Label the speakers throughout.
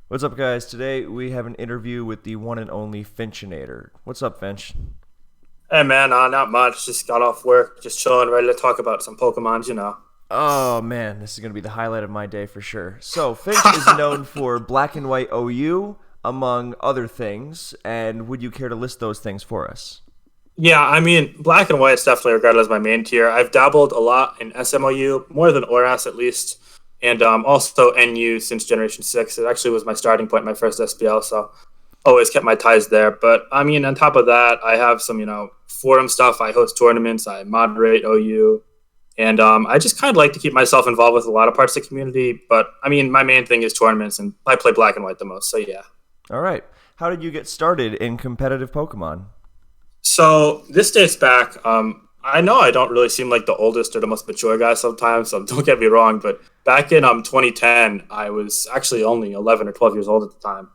Speaker 1: What's up, guys? Today we have an interview with the one and only Finchinator. What's up, Finch?
Speaker 2: Hey man, not much. Just got off work, just chilling, ready to talk about some Pokemon.
Speaker 1: Oh man, this is going to be the highlight of my day for sure. So, Finch is known for Black and White OU, among other things, and would you care to list those things for us?
Speaker 2: Yeah, I mean, Black and White is definitely regarded as my main tier. I've dabbled a lot in SMOU, more than ORAS at least, and also NU since Generation 6. It actually was my starting point, my first SPL, so always kept my ties there. But I mean, on top of that, I have some, forum stuff. I host tournaments, I moderate OU. And I just kind of like to keep myself involved with a lot of parts of the community. But I mean, my main thing is tournaments, and I play Black and White the most. So yeah.
Speaker 1: All right. How did you get started in competitive Pokemon?
Speaker 2: So this dates back. I know I don't really seem like the oldest or the most mature guy sometimes, so don't get me wrong. But back in 2010, I was actually only 11 or 12 years old at the time.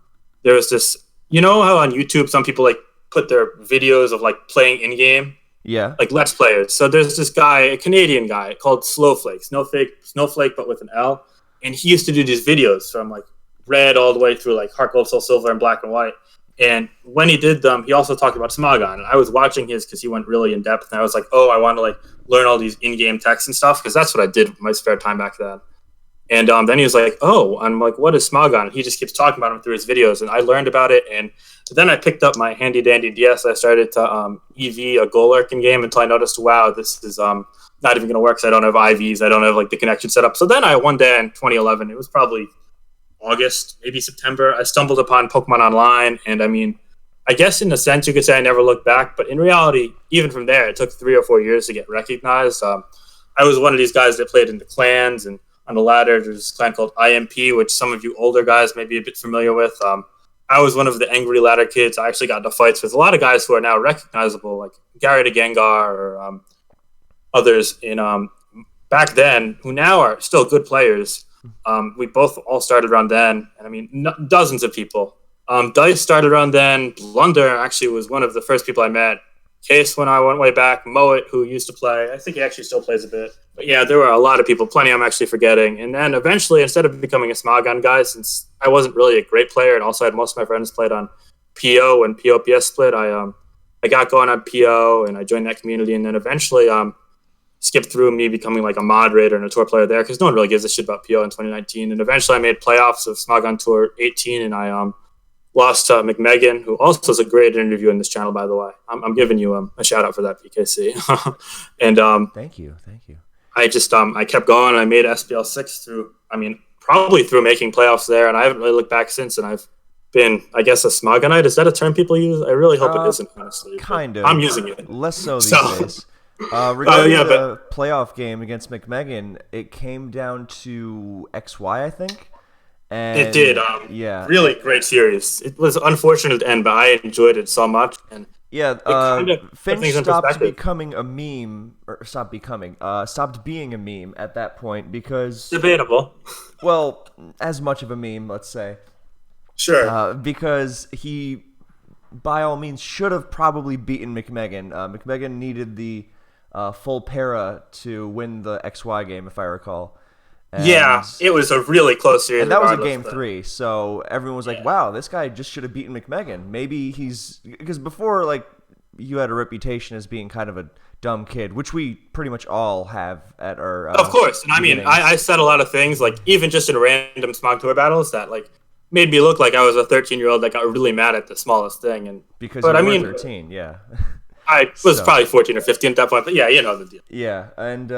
Speaker 2: There was this, you know how on YouTube some people like put their videos of like playing in game,
Speaker 1: Yeah.
Speaker 2: like Let's Players. So there's this guy, a Canadian guy called Snowflake, but with an L, and he used to do these videos from like red all the way through like Heart Gold, Soul Silver, and Black and White. And when he did them, he also talked about Smogon. And I was watching his because he went really in depth, and I was like, oh, I want to like learn all these in-game texts and stuff because that's what I did with my spare time back then. And then he was like, oh, I'm like, what is Smogon? And he just keeps talking about him through his videos. And I learned about it. And then I picked up my handy dandy DS. I started to EV a Golurk in game until I noticed, wow, this is not even going to work because I don't have IVs. I don't have like the connection set up. So then one day in 2011, it was probably August, maybe September, I stumbled upon Pokemon Online. And I mean, I guess in a sense you could say I never looked back. But in reality, even from there, it took 3 or 4 years to get recognized. I was one of these guys that played in the clans, and on the ladder, there's this clan called IMP, which some of you older guys may be a bit familiar with. I was one of the angry ladder kids. I actually got into fights with a lot of guys who are now recognizable, like Gary the Gengar or others in back then, who now are still good players. We both all started around then, and I mean, dozens of people. Dice started around then. Blunder actually was one of the first people I met. Case when I went way back, Moet, who used to play, I think he actually still plays a bit. But yeah, there were a lot of people, plenty I'm actually forgetting. And then eventually, instead of becoming a Smogon guy, since I wasn't really a great player and also had most of my friends played on PO and POPS split, I got going on PO and I joined that community, and then eventually skipped through me becoming like a moderator and a tour player there because no one really gives a shit about PO in 2019. And eventually I made playoffs of Smogon Tour 18, and I lost to McMegan, who also is a great interview in this channel, by the way. I'm giving you a shout out for that, PKC. And
Speaker 1: Thank you. Thank you.
Speaker 2: I just I kept going. I made SPL 6 through, I mean, probably through making playoffs there, and I haven't really looked back since. And I've been, I guess, a Smogonite. Is that a term people use? I really hope it isn't, honestly.
Speaker 1: Kind of.
Speaker 2: I'm using it.
Speaker 1: Less so these
Speaker 2: So,
Speaker 1: days. Regarding
Speaker 2: yeah, but
Speaker 1: the playoff game against McMegan, it came down to XY, I think.
Speaker 2: it did.
Speaker 1: And yeah,
Speaker 2: Really great series. It was unfortunate to end, but I enjoyed it so much. And
Speaker 1: yeah.
Speaker 2: it kind of put
Speaker 1: Finch
Speaker 2: things in
Speaker 1: stopped
Speaker 2: perspective.
Speaker 1: becoming a meme, or stopped being a meme at that point because,
Speaker 2: Debatable.
Speaker 1: well, as much of a meme, let's say,
Speaker 2: Sure.
Speaker 1: because he, by all means, should have probably beaten McMegan. McMegan needed the full para to win the XY game, if I recall.
Speaker 2: Yeah,
Speaker 1: And
Speaker 2: it was a really close series.
Speaker 1: And that was a
Speaker 2: regardless,
Speaker 1: game
Speaker 2: but-
Speaker 1: 3, so everyone was like,
Speaker 2: Yeah.
Speaker 1: wow, this guy just should have beaten McMegan. Maybe he's... Because before, like, you had a reputation as being kind of a dumb kid, which we pretty much all have at our
Speaker 2: Of course, and I mean,
Speaker 1: beginnings.
Speaker 2: I said a lot of things, like even just in random Smog Tour battles, that like made me look like I was a 13-year-old that got really mad at the smallest thing. And
Speaker 1: Because
Speaker 2: but
Speaker 1: you
Speaker 2: I
Speaker 1: were
Speaker 2: mean,
Speaker 1: 13, yeah.
Speaker 2: I was
Speaker 1: So.
Speaker 2: probably 14 or 15 at that point. But yeah, you know the deal.
Speaker 1: Yeah, and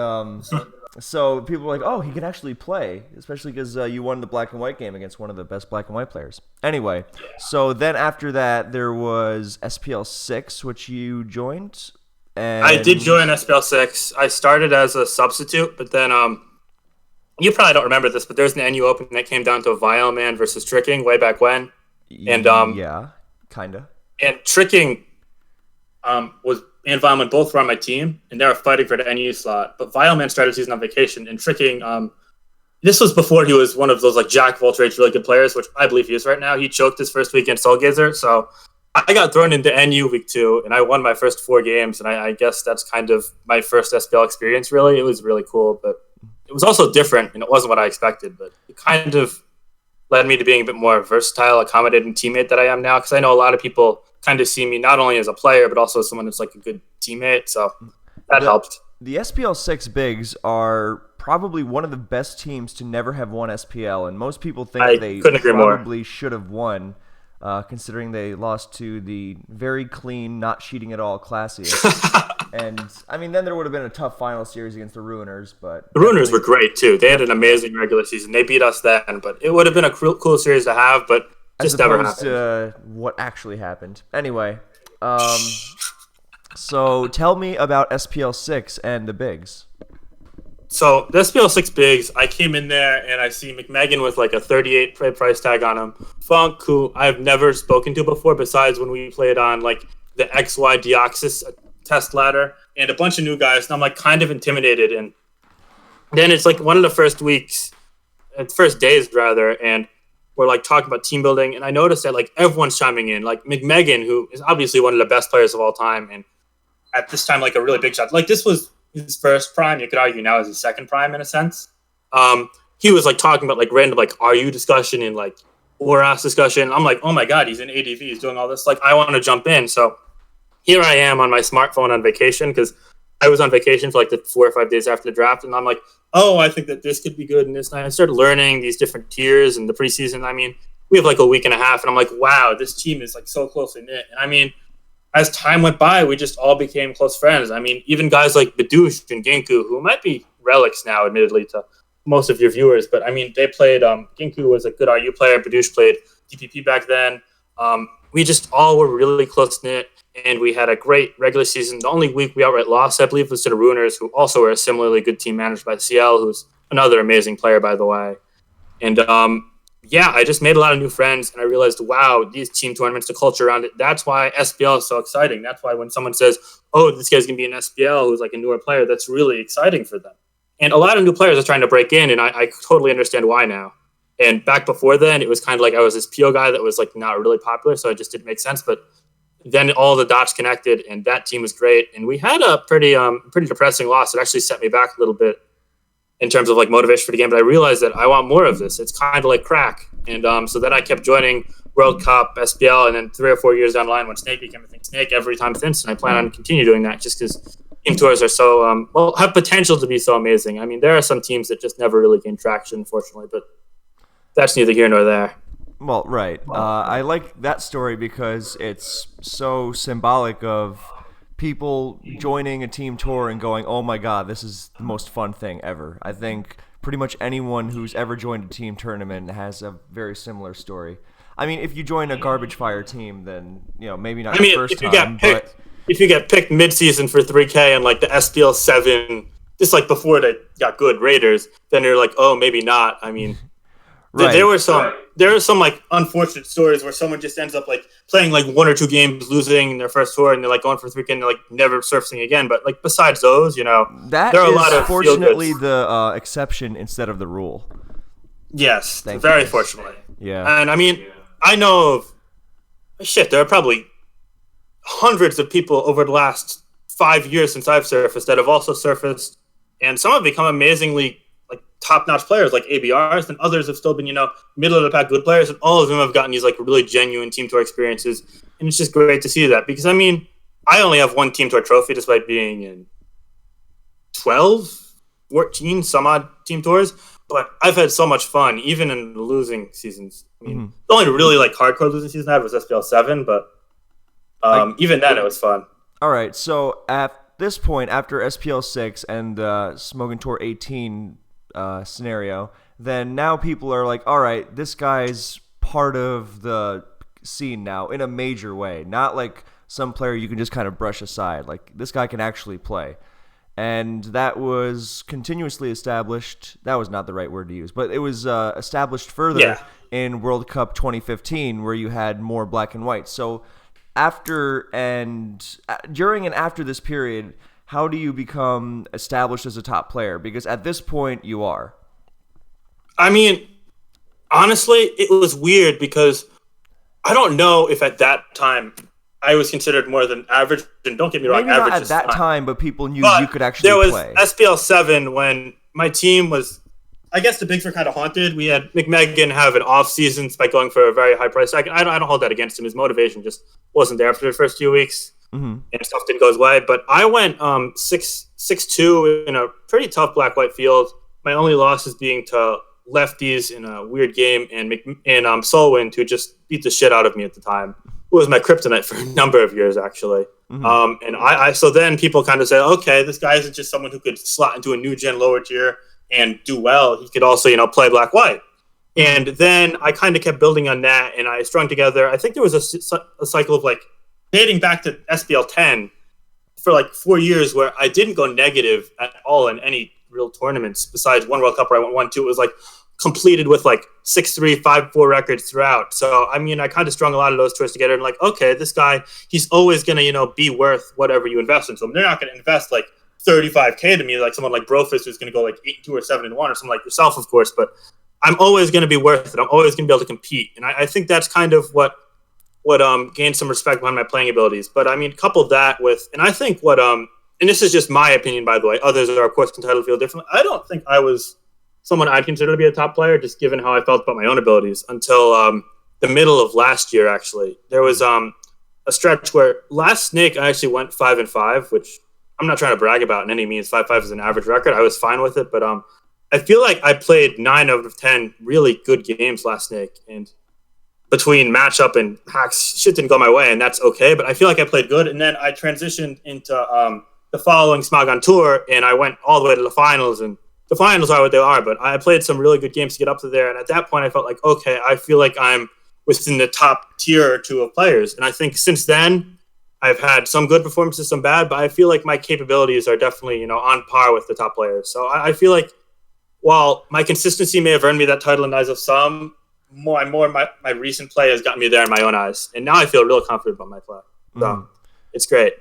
Speaker 1: so people were like, oh, he can actually play, especially because you won the black and white game against one of the best black and white players. Anyway, so then after that, there was SPL 6, which you joined. And
Speaker 2: I did join SPL 6. I started as a substitute, but then you probably don't remember this, but there's an NU Open that came down to a Vileman versus Tricking way back when, and
Speaker 1: yeah, kind of.
Speaker 2: and Tricking was and Vileman both were on my team, and they were fighting for the NU slot. But Vileman started season on vacation, and Tricking. This was before he was one of those like jack of all trades, really good players, which I believe he is right now. He choked his first week against Soulgazer, so I got thrown into NU week 2, and I won my first 4 games, and I guess that's kind of my first SPL experience. Really, it was really cool, but it was also different, and it wasn't what I expected. But it kind of led me to being a bit more versatile, accommodating teammate that I am now. Because I know a lot of people kind of see me not only as a player, but also as someone that's like a good teammate. So that helped.
Speaker 1: The SPL 6 Bigs are probably one of the best teams to never have won SPL, and most people think they probably should have won, considering they lost to the very clean, not cheating at all Classiest. And, I mean, then there would have been a tough final series against the Ruiners, but...
Speaker 2: The Ruiners were great, too. They had an amazing regular season. They beat us then, but it would have been a cool series to have, but just never happened.
Speaker 1: As opposed to what actually happened. Anyway, so tell me about SPL 6 and the Bigs.
Speaker 2: So the SPL 6 Bigs, I came in there and I see McMegan with like a 38 price tag on him. Funk, who I've never spoken to before, besides when we played on like the XY Deoxys test ladder, and a bunch of new guys. And I'm like kind of intimidated. And then it's like one of the first days rather, and we're like talking about team building. And I noticed that like everyone's chiming in, like McMegan, who is obviously one of the best players of all time, and at this time like a really big shot. Like this was his first prime. You could argue now is his second prime in a sense. He was like talking about like random like RU discussion and like ORAS discussion. I'm like, oh my god, he's in ADV, he's doing all this. Like I want to jump in. So here I am on my smartphone on vacation, because I was on vacation for like the 4 or 5 days after the draft, and I'm like, oh, I think that this could be good and this. And I started learning these different tiers in the preseason. I mean, we have like a week and a half, and I'm like, wow, this team is like so closely knit. And I mean, as time went by, we just all became close friends. I mean, even guys like Badouche and Ginku, who might be relics now, admittedly, to most of your viewers, but I mean, they played, Ginku was a good RU player, Badouche played DPP back then. We just all were really close-knit, and we had a great regular season. The only week we outright lost, I believe, was to the Ruiners, who also were a similarly good team managed by CL, who's another amazing player, by the way. And yeah, I just made a lot of new friends, and I realized, wow, these team tournaments, the culture around it, that's why SPL is so exciting. That's why when someone says, oh, this guy's going to be an SPL who's like a newer player, that's really exciting for them. And a lot of new players are trying to break in, and I totally understand why now. And back before then, it was kind of like I was this PO guy that was like not really popular, so it just didn't make sense. But then all the dots connected, and that team was great. And we had a pretty depressing loss. It actually set me back a little bit in terms of like motivation for the game. But I realized that I want more of this. It's kind of like crack. And so then I kept joining World Cup, SPL, and then 3 or 4 years down the line when Snake became a thing, Snake every time since. And I plan on continue doing that just because team tours are so, have potential to be so amazing. I mean, there are some teams that just never really gain traction, unfortunately, but that's neither here nor there.
Speaker 1: Well, right. I like that story because it's so symbolic of people joining a team tour and going, oh my god, this is the most fun thing ever. I think pretty much anyone who's ever joined a team tournament has a very similar story. I mean, if you join a garbage fire team, then, you know, maybe not the first time, but...
Speaker 2: If you get picked mid-season for 3K and like the SPL 7, just like before they got good Raiders, then you're like, oh, maybe not. I mean... Right. There were some like unfortunate stories where someone just ends up like playing like 1 or 2 games, losing in their first tour, and they're like going for 3K and they're like never surfacing again. But like besides those, you know,
Speaker 1: that there are a lot of fortunately the exception instead of the rule.
Speaker 2: Yes, very fortunately.
Speaker 1: Yeah,
Speaker 2: and I mean, I know of there are probably hundreds of people over the last 5 years since I've surfaced that have also surfaced, and some have become amazingly like top-notch players like ABRs, and others have still been, you know, middle-of-the-pack good players, and all of them have gotten these like really genuine team tour experiences, and it's just great to see that, because I mean, I only have 1 team tour trophy despite being in 12, 14 some odd team tours, but I've had so much fun even in the losing seasons. I mean, the only really like hardcore losing season I had was SPL 7, but even then it was fun.
Speaker 1: All right, so at this point, after SPL 6 and the Smoking Tour 18 scenario, then now people are like, all right, this guy's part of the scene now in a major way, not like some player you can just kind of brush aside. Like, this guy can actually play. And that was continuously established. That was not the right word to use, but it was established further in World Cup 2015, where you had more black and white. So during and after this period, how do you become established as a top player? Because at this point, you are.
Speaker 2: I mean, honestly, it was weird because I don't know if at that time I was considered more than average. And don't get me wrong,
Speaker 1: maybe
Speaker 2: average
Speaker 1: not at that time, but people knew you could actually play.
Speaker 2: There was SPL 7 when my team was I guess the bigs were kind of haunted. We had McMegan have an off season by going for a very high price. I don't hold that against him. His motivation just wasn't there after the first few weeks, and stuff didn't go his way. But I went 6-2 in a pretty tough black-white field. My only losses being to lefties in a weird game and Solwind, who just beat the shit out of me at the time. Who was my kryptonite for a number of years, actually. And I so then people kind of say, okay, this guy isn't just someone who could slot into a new gen lower tier and do well. He could also, play black-white. And then I kind of kept building on that, and I strung together. I think there was a cycle of dating back to SPL 10 for 4 years where I didn't go negative at all in any real tournaments besides one World Cup where I went 1-2. It was completed with 6-3, 5-4 records throughout. So I kind of strung a lot of those tours together and okay, this guy, he's always gonna be worth whatever you invest into him. They're not gonna invest 35K to me like someone like Brofist who's gonna go 8-2 or 7-1 or something like yourself, of course. But I'm always gonna be worth it. I'm always gonna be able to compete, and I think that's kind of what gained some respect behind my playing abilities. But coupled that with, and I think and this is just my opinion, by the way. Others are of course entitled to feel differently. I don't think I was someone I'd consider to be a top player, just given how I felt about my own abilities, until the middle of last year, actually. There was a stretch where last Snake I actually went 5-5, which I'm not trying to brag about in any means. 5-5 is an average record. I was fine with it, but I feel like I played 9 out of 10 really good games last Snake, and between matchup and hacks, shit didn't go my way, and that's okay, but I feel like I played good, and then I transitioned into the following Smog on Tour, and I went all the way to the finals, and the finals are what they are, but I played some really good games to get up to there. And at that point, I felt okay, I feel like I'm within the top tier or two of players. And I think since then, I've had some good performances, some bad, but I feel like my capabilities are definitely, on par with the top players. So I feel like while my consistency may have earned me that title in the eyes of some, my recent play has gotten me there in my own eyes. And now I feel real confident about my play. So it's great.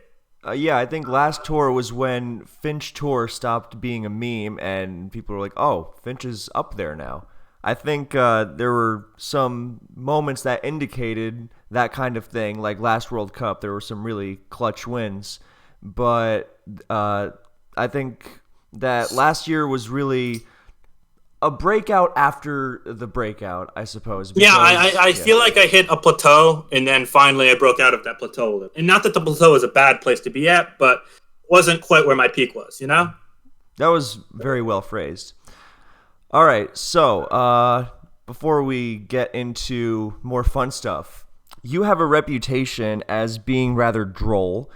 Speaker 1: Yeah, I think last tour was when Finch Tour stopped being a meme and people were like, oh, Finch is up there now. I think there were some moments that indicated that kind of thing, like last World Cup. There were some really clutch wins. But I think that last year was really a breakout after the breakout, I suppose.
Speaker 2: Because, I feel like I hit a plateau, and then finally I broke out of that plateau. And not that the plateau is a bad place to be at, but wasn't quite where my peak was,
Speaker 1: That was very well phrased. All right, so before we get into more fun stuff, you have a reputation as being rather droll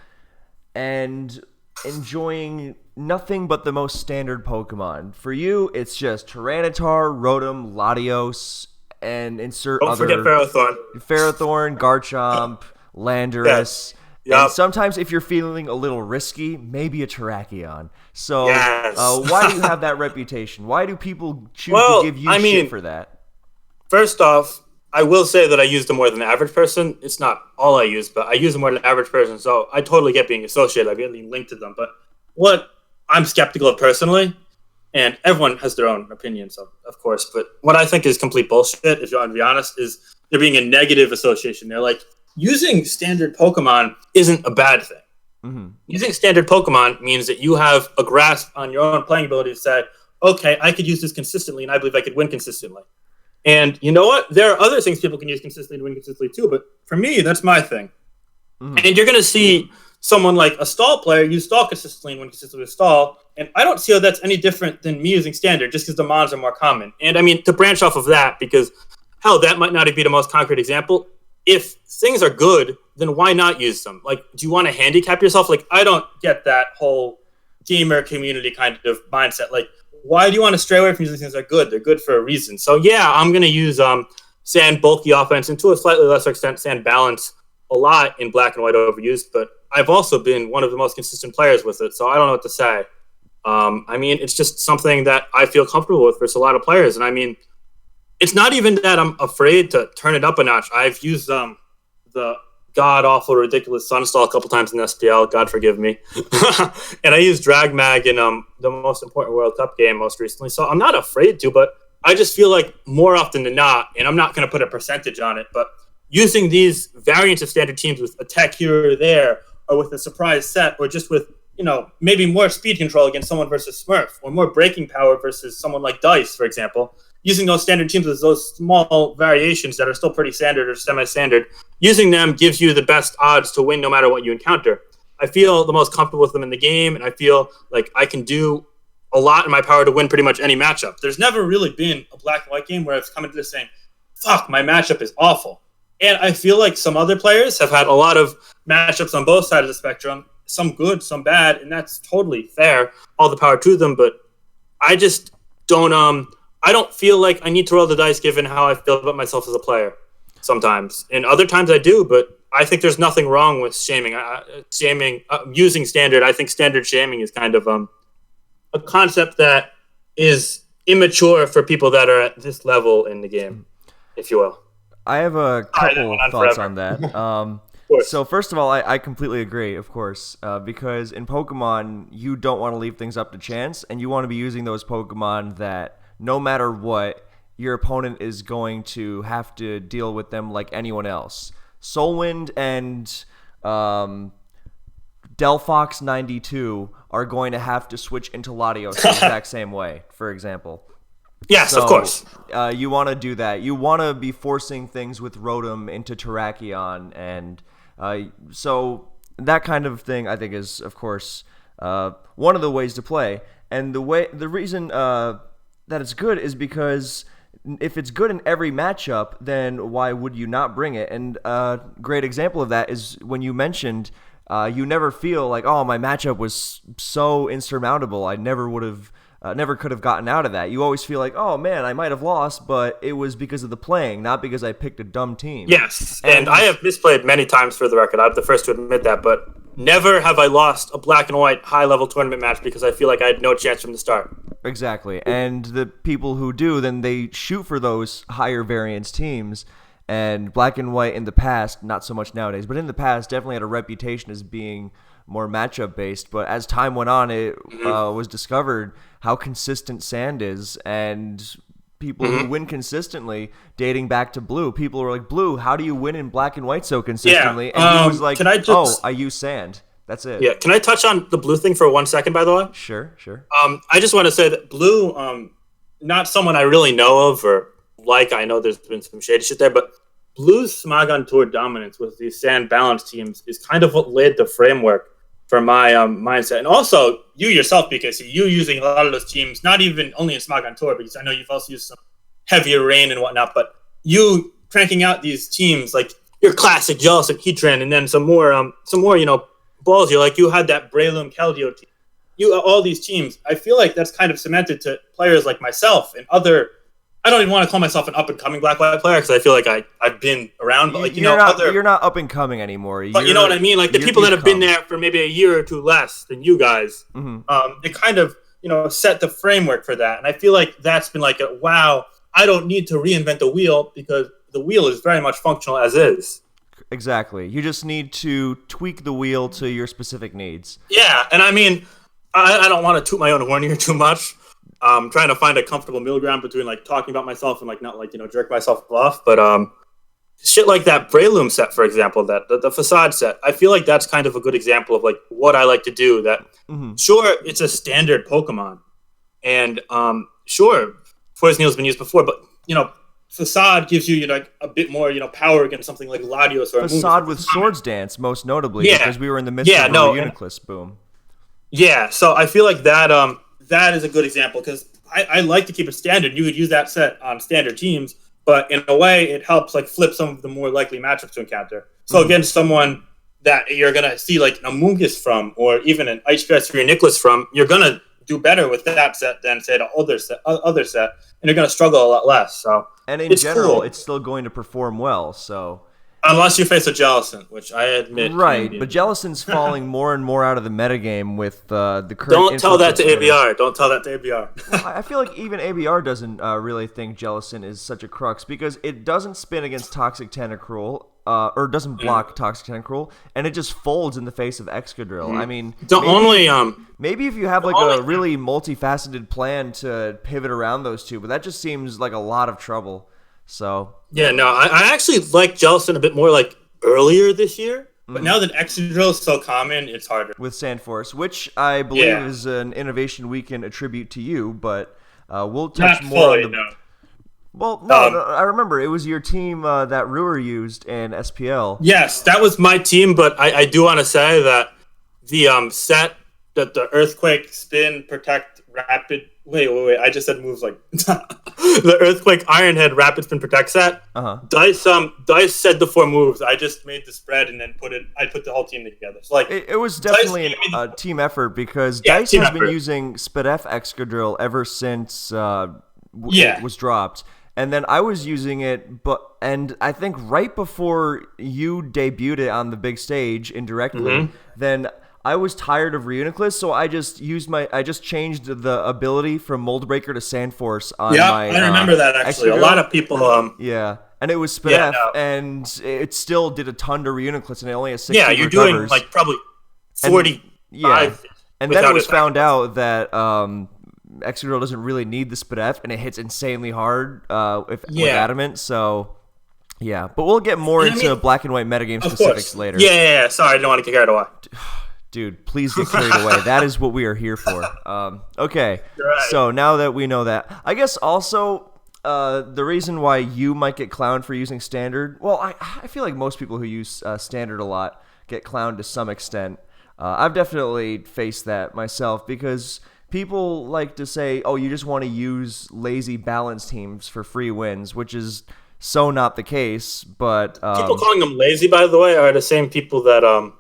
Speaker 1: and enjoying nothing but the most standard Pokemon. For you, it's just Tyranitar, Rotom, Latios, and insert
Speaker 2: Don't
Speaker 1: other...
Speaker 2: forget Ferrothorn.
Speaker 1: Ferrothorn, Garchomp, Landorus.
Speaker 2: Yep.
Speaker 1: And sometimes if you're feeling a little risky, maybe a Terrakion. So
Speaker 2: yes.
Speaker 1: Why do you have that reputation? Why do people choose to give you shit for that?
Speaker 2: First off, I will say that I use them more than the average person. It's not all I use, but I use them more than the average person. So I totally get being associated. I get being linked to them. But what I'm skeptical of personally, and everyone has their own opinions, of course, but what I think is complete bullshit, if you want to be honest, is there being a negative association. They're like, using standard Pokemon isn't a bad thing. Mm-hmm. Using standard Pokemon means that you have a grasp on your own playing ability to say, okay, I could use this consistently, and I believe I could win consistently. And you know what? There are other things people can use consistently to win consistently too, but for me, that's my thing. Mm-hmm. And you're going to see someone like a stall player use stall consistently and win consistently with stall, and I don't see how that's any different than me using standard just because the mons are more common. And I mean, to branch off of that, because hell, that might not be the most concrete example. If things are good, then why not use them? Like, do you want to handicap yourself? Like, I don't get that whole gamer community kind of mindset. Like, why do you want to stray away from using things that are good? They're good for a reason. So yeah, I'm going to use sand bulky offense, and to a slightly lesser extent, sand balance a lot in black and white overuse, but I've also been one of the most consistent players with it, so I don't know what to say. I mean, it's just something that I feel comfortable with versus a lot of players, and I mean, it's not even that I'm afraid to turn it up a notch. I've used the god-awful, ridiculous Sunstall a couple times in SPL, God forgive me, and I used Drag Mag in the most important World Cup game most recently, so I'm not afraid to, but I just feel like more often than not, and I'm not going to put a percentage on it, but using these variants of standard teams with a tech here or there, or with a surprise set, or just with maybe more speed control against someone versus Smurf, or more braking power versus someone like Dice, for example. Using those standard teams with those small variations that are still pretty standard or semi-standard, using them gives you the best odds to win no matter what you encounter. I feel the most comfortable with them in the game, and I feel like I can do a lot in my power to win pretty much any matchup. There's never really been a black and white game where I've come into this saying, fuck, my matchup is awful. And I feel like some other players have had a lot of matchups on both sides of the spectrum, some good, some bad, and that's totally fair. All the power to them, but I just don't I don't feel like I need to roll the dice given how I feel about myself as a player sometimes. And other times I do, but I think there's nothing wrong with shaming. Using standard. I think standard shaming is kind of a concept that is immature for people that are at this level in the game, if you will.
Speaker 1: I have a couple thoughts on that. So first of all, I completely agree, of course, because in Pokemon, you don't want to leave things up to chance, and you want to be using those Pokemon that no matter what, your opponent is going to have to deal with them like anyone else. Soulwind and Delphox 92 are going to have to switch into Latios the exact same way, for example.
Speaker 2: Yes,
Speaker 1: so,
Speaker 2: of course.
Speaker 1: You want to do that. You want to be forcing things with Rotom into Terrakion, and so that kind of thing, I think, is of course one of the ways to play. And the reason that it's good is because if it's good in every matchup, then why would you not bring it? And a great example of that is when you mentioned you never feel like, oh, my matchup was so insurmountable. I never would have. Never could have gotten out of that. You always feel like, oh man, I might have lost, but it was because of the playing, not because I picked a dumb team.
Speaker 2: Yes, and I have misplayed many times for the record. I'm the first to admit that, but never have I lost a black and white high-level tournament match because I feel like I had no chance from the start.
Speaker 1: Exactly, and the people who do, then they shoot for those higher variance teams, and black and white in the past, not so much nowadays, but in the past definitely had a reputation as being more matchup based, but as time went on, it was discovered how consistent Sand is, and people who win consistently, dating back to Blue, people were like, Blue, how do you win in black and white so consistently?
Speaker 2: Yeah.
Speaker 1: And he was like, I use Sand. That's it.
Speaker 2: Yeah, can I touch on the Blue thing for 1 second, by the way?
Speaker 1: Sure.
Speaker 2: I just want to say that Blue, not someone I really know of, or like I know there's been some shady shit there, but Blue's Smogon Tour dominance with these Sand balance teams is kind of what laid the framework for my mindset. And also, you yourself, because you using a lot of those teams, not even only in Smogon Tour, because I know you've also used some heavier rain and whatnot, but you cranking out these teams like your classic Jealous and Heatran, and then some more, ballsy, like you had that Breloom Keldeo team. All these teams, I feel like that's kind of cemented to players like myself and other. I don't even want to call myself an up-and-coming black-white player because I feel like I've been around, but
Speaker 1: you're not up-and-coming anymore.
Speaker 2: But you know what I mean? Like the people that have been there for maybe a year or two less than you guys, it kind of set the framework for that. And I feel like that's been like wow, I don't need to reinvent the wheel because the wheel is very much functional as is.
Speaker 1: Exactly. You just need to tweak the wheel to your specific needs.
Speaker 2: Yeah, and I mean, I don't want to toot my own horn here too much. Trying to find a comfortable middle ground between like talking about myself and like not like jerk myself off, but shit like that Breloom set, for example, that the facade set, I feel like that's kind of a good example of like what I like to do. That sure, it's a standard Pokemon, and sure, Poison Needle's been used before, but facade gives you like a bit more power against something like Latios or
Speaker 1: facade with Swords Dance, most notably, because we were in the midst of a Uniclus boom.
Speaker 2: Yeah, so I feel like that that is a good example because I like to keep it standard. You would use that set on standard teams, but in a way, it helps like flip some of the more likely matchups to encounter. So against someone that you're gonna see like an Amoonguss from, or even an Ice Dress for your Nicholas from, you're gonna do better with that set than say the other set, and you're gonna struggle a lot less. So
Speaker 1: and in general, it's still going to perform well. So.
Speaker 2: Unless you face a Jellicent, which I admit.
Speaker 1: Right, but Jellicent's falling more and more out of the metagame with the current...
Speaker 2: Don't tell that to ABR. Don't tell that to ABR.
Speaker 1: I feel like even ABR doesn't really think Jellicent is such a crux because it doesn't spin against Toxic Tentacruel, or doesn't block Toxic Tentacruel, and it just folds in the face of Excadrill. I mean... Maybe if you have like a really multifaceted plan to pivot around those two, but that just seems like a lot of trouble. So
Speaker 2: yeah, no, I actually like Jellicent a bit more like earlier this year. But now that Excadrill is so common, it's harder.
Speaker 1: With Sandforce, which I believe is an innovation we can attribute to you, but we'll touch
Speaker 2: Not
Speaker 1: more
Speaker 2: fully,
Speaker 1: on the.
Speaker 2: no.
Speaker 1: Well, no, I remember it was your team that Ruhr used in SPL.
Speaker 2: Yes, that was my team, but I do want to say that the set that the Earthquake, Spin, Protect, Rapid. Wait! I just said moves like the Earthquake, Iron Head, Rapid Spin, Protect set. Dice said the 4 moves. I just made the spread and then I put the whole team together. So like
Speaker 1: it was definitely a team effort because Dice has been using Spidef Excadrill ever since it was dropped. And then I was using it, and I think right before you debuted it on the big stage indirectly, then I was tired of Reuniclus, so I just changed the ability from Mold Breaker to Sandforce on my.
Speaker 2: I remember that actually. A lot of people.
Speaker 1: And it was Spidef, and it still did a ton to Reuniclus, and it only has 60
Speaker 2: you're
Speaker 1: recovers.
Speaker 2: doing like probably 45.
Speaker 1: And then it was found out that Excadrill doesn't really need the Spidef, and it hits insanely hard with Adamant. So, yeah. But we'll get more into black and white metagame specifics later.
Speaker 2: Yeah. Sorry, I didn't want to get carried away.
Speaker 1: Dude, please get carried away. That is what we are here for. Okay. Right. So now that we know that, I guess also the reason why you might get clowned for using Standard, well, I feel like most people who use Standard a lot get clowned to some extent. I've definitely faced that myself because people like to say, oh, you just want to use lazy balance teams for free wins, which is so not the case. But
Speaker 2: people calling them lazy, by the way, are the same people that are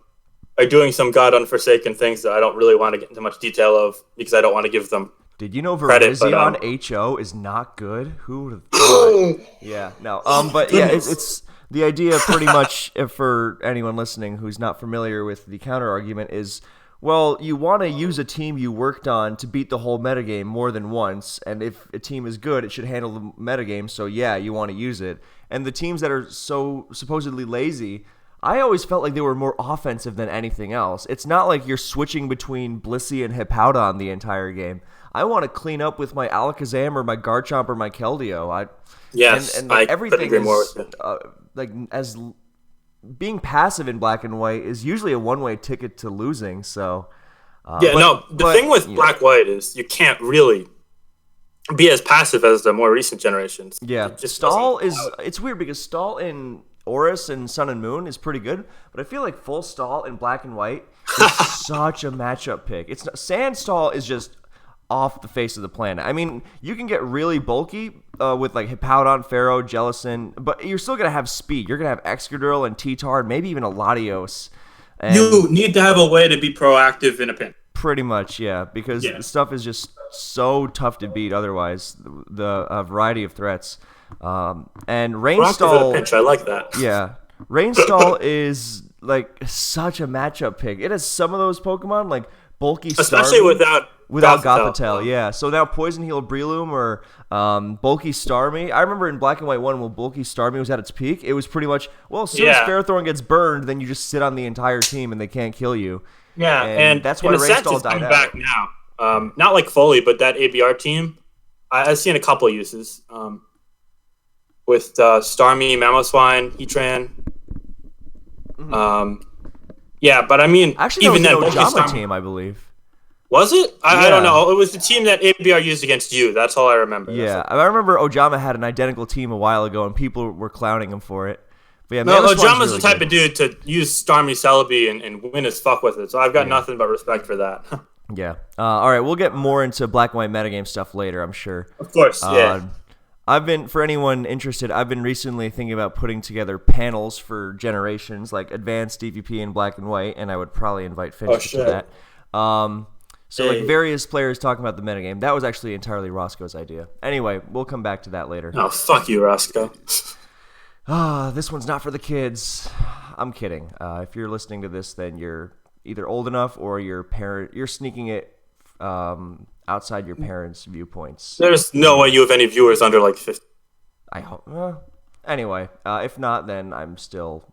Speaker 2: doing some god unforsaken things that I don't really want to get into much detail of because I don't want to give them.
Speaker 1: Did you know Virizion HO is not good? Who would have thought? Yeah, no. But yeah, it's the idea pretty much for anyone listening who's not familiar with the counter argument is, well, you want to use a team you worked on to beat the whole metagame more than once, and if a team is good, it should handle the metagame, so yeah, you want to use it. And the teams that are so supposedly lazy, I always felt like they were more offensive than anything else. It's not like you're switching between Blissey and Hippowdon the entire game. I want to clean up with my Alakazam or my Garchomp or my Keldeo. Everything is like as being passive in black and white is usually a one-way ticket to losing. So
Speaker 2: the thing with black white is you can't really be as passive as the more recent generations.
Speaker 1: Yeah, stall is it's weird because stall in Oris and Sun and Moon is pretty good, but I feel like full stall in black and white is such a matchup pick. It's not, sand stall is just off the face of the planet. I mean, you can get really bulky with like Hippowdon, Pharaoh, Jellicent, but you're still going to have speed. You're going to have Excadrill and T-Tar, and maybe even a Latios. And
Speaker 2: you need to have a way to be proactive in a pin.
Speaker 1: Pretty much, yeah, because the stuff is just so tough to beat otherwise, the variety of threats. And Rainstall...
Speaker 2: pinch, I like that.
Speaker 1: Yeah. Rainstall is like such a matchup pick. It has some of those Pokemon, like bulky
Speaker 2: especially
Speaker 1: Starmie, without Gothitelle, yeah. So now Poison Heal Breloom or bulky Starmie. I remember in Black and White 1 when bulky Starmie was at its peak, it was pretty much, well, as soon as Ferrothorn gets burned, then you just sit on the entire team and they can't kill you.
Speaker 2: Yeah, and
Speaker 1: that's why Rainstall died out.
Speaker 2: Back now. Not like fully, but that ABR team, I've seen a couple of uses. With Starmie, Mamoswine, Heatran. But I mean,
Speaker 1: actually, even that Ojama team, I believe.
Speaker 2: Was it? I don't know. It was the team that ABR used against you. That's all I remember.
Speaker 1: Yeah, I remember Ojama had an identical team a while ago, and people were clowning him for it. But yeah,
Speaker 2: Ojama's really the type of dude to use Starmie Celebi and win as fuck with it. So I've got nothing but respect for that.
Speaker 1: Yeah. All right, we'll get more into black and white metagame stuff later, I'm sure.
Speaker 2: Of course, yeah.
Speaker 1: For anyone interested, I've been recently thinking about putting together panels for generations, like advanced DVP in black and white, and I would probably invite Finch to that. Like various players talking about the metagame. That was actually entirely Roscoe's idea. Anyway, we'll come back to that later.
Speaker 2: Oh, fuck you, Roscoe.
Speaker 1: This one's not for the kids. I'm kidding. If you're listening to this, then you're either old enough or you're sneaking it outside your parents' viewpoints.
Speaker 2: There's no way you have any viewers under like 50.
Speaker 1: I hope. Anyway, if not, then I'm still.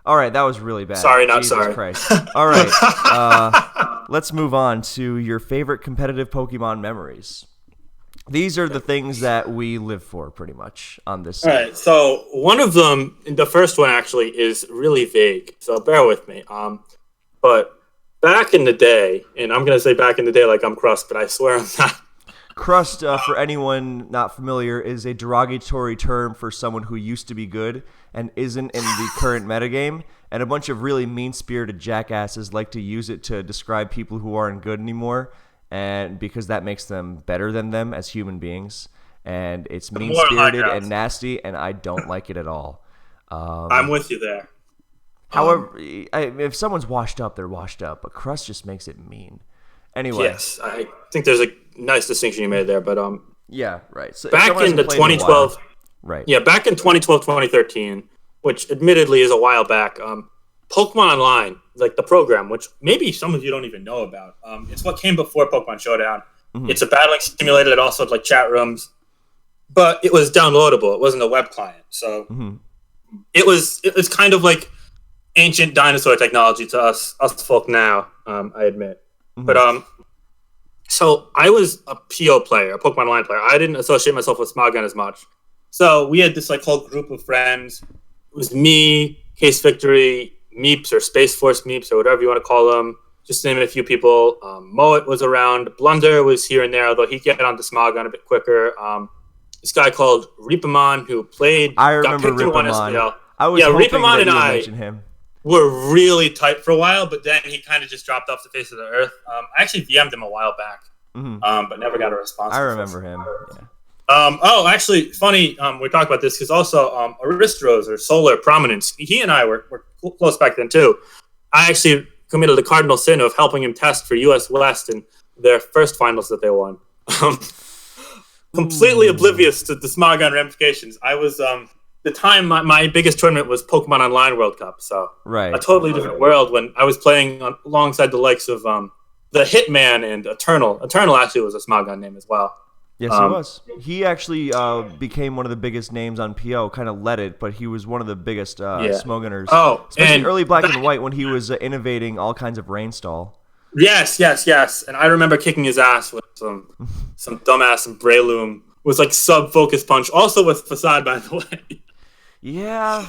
Speaker 1: All right, that was really bad.
Speaker 2: Sorry, not
Speaker 1: Jesus
Speaker 2: sorry.
Speaker 1: Christ. All right, let's move on to your favorite competitive Pokemon memories. These are the things that we live for, pretty much, on this
Speaker 2: All
Speaker 1: side.
Speaker 2: right, so one of them, the first one actually, is really vague, so bear with me. But back in the day, and I'm gonna say back in the day like I'm crust, but I swear I'm not.
Speaker 1: Crust, for anyone not familiar, is a derogatory term for someone who used to be good and isn't in the current metagame, and a bunch of really mean-spirited jackasses like to use it to describe people who aren't good anymore, and because that makes them better than them as human beings. And it's mean-spirited and nasty, and I don't like it at all.
Speaker 2: I'm with you there.
Speaker 1: However, if someone's washed up, they're washed up, but crust just makes it mean. Anyway.
Speaker 2: Yes, I think there's a nice distinction you made there, but
Speaker 1: yeah, right. So
Speaker 2: back in the 2012,
Speaker 1: right?
Speaker 2: Yeah, back in 2012, 2013, which admittedly is a while back. Pokemon Online, like the program, which maybe some of you don't even know about. It's what came before Pokemon Showdown. Mm-hmm. It's a battling simulator that also had like chat rooms, but it was downloadable. It wasn't a web client, so it was kind of like ancient dinosaur technology to us folk now. I admit. But so I was a PO player, a Pokemon Online player. I didn't associate myself with Smogon as much. So we had this like whole group of friends. It was me, Case Victory, Meeps or Space Force Meeps or whatever you want to call them. Just to name a few people. Moet was around. Blunder was here and there, although he'd get onto Smogon a bit quicker. This guy called Reapamon who played.
Speaker 1: I remember Reapamon. I was hoping
Speaker 2: Reapamon and I
Speaker 1: mention him.
Speaker 2: Were really tight for a while, but then he kind of just dropped off the face of the earth. I actually DM'd him a while back, but never got a response.
Speaker 1: I remember him.
Speaker 2: Yeah. Actually, funny, we talked about this because also Aristros or Solar Prominence, he and I were close back then too. I actually committed the cardinal sin of helping him test for US West in their first finals that they won. Completely oblivious to the Smogon ramifications. I was... the time my biggest tournament was Pokemon Online World Cup, so a totally different world when I was playing alongside the likes of the Hitman and Eternal. Eternal actually was a Smogon name as well.
Speaker 1: Yes, he was. He actually became one of the biggest names on PO, kind of led it, but he was one of the biggest Smogoners.
Speaker 2: Oh,
Speaker 1: especially early Black and White when he was innovating all kinds of Rainstall.
Speaker 2: Yes. And I remember kicking his ass with some dumbass Breloom. It was like sub-focus punch, also with Facade, by the way.
Speaker 1: Yeah.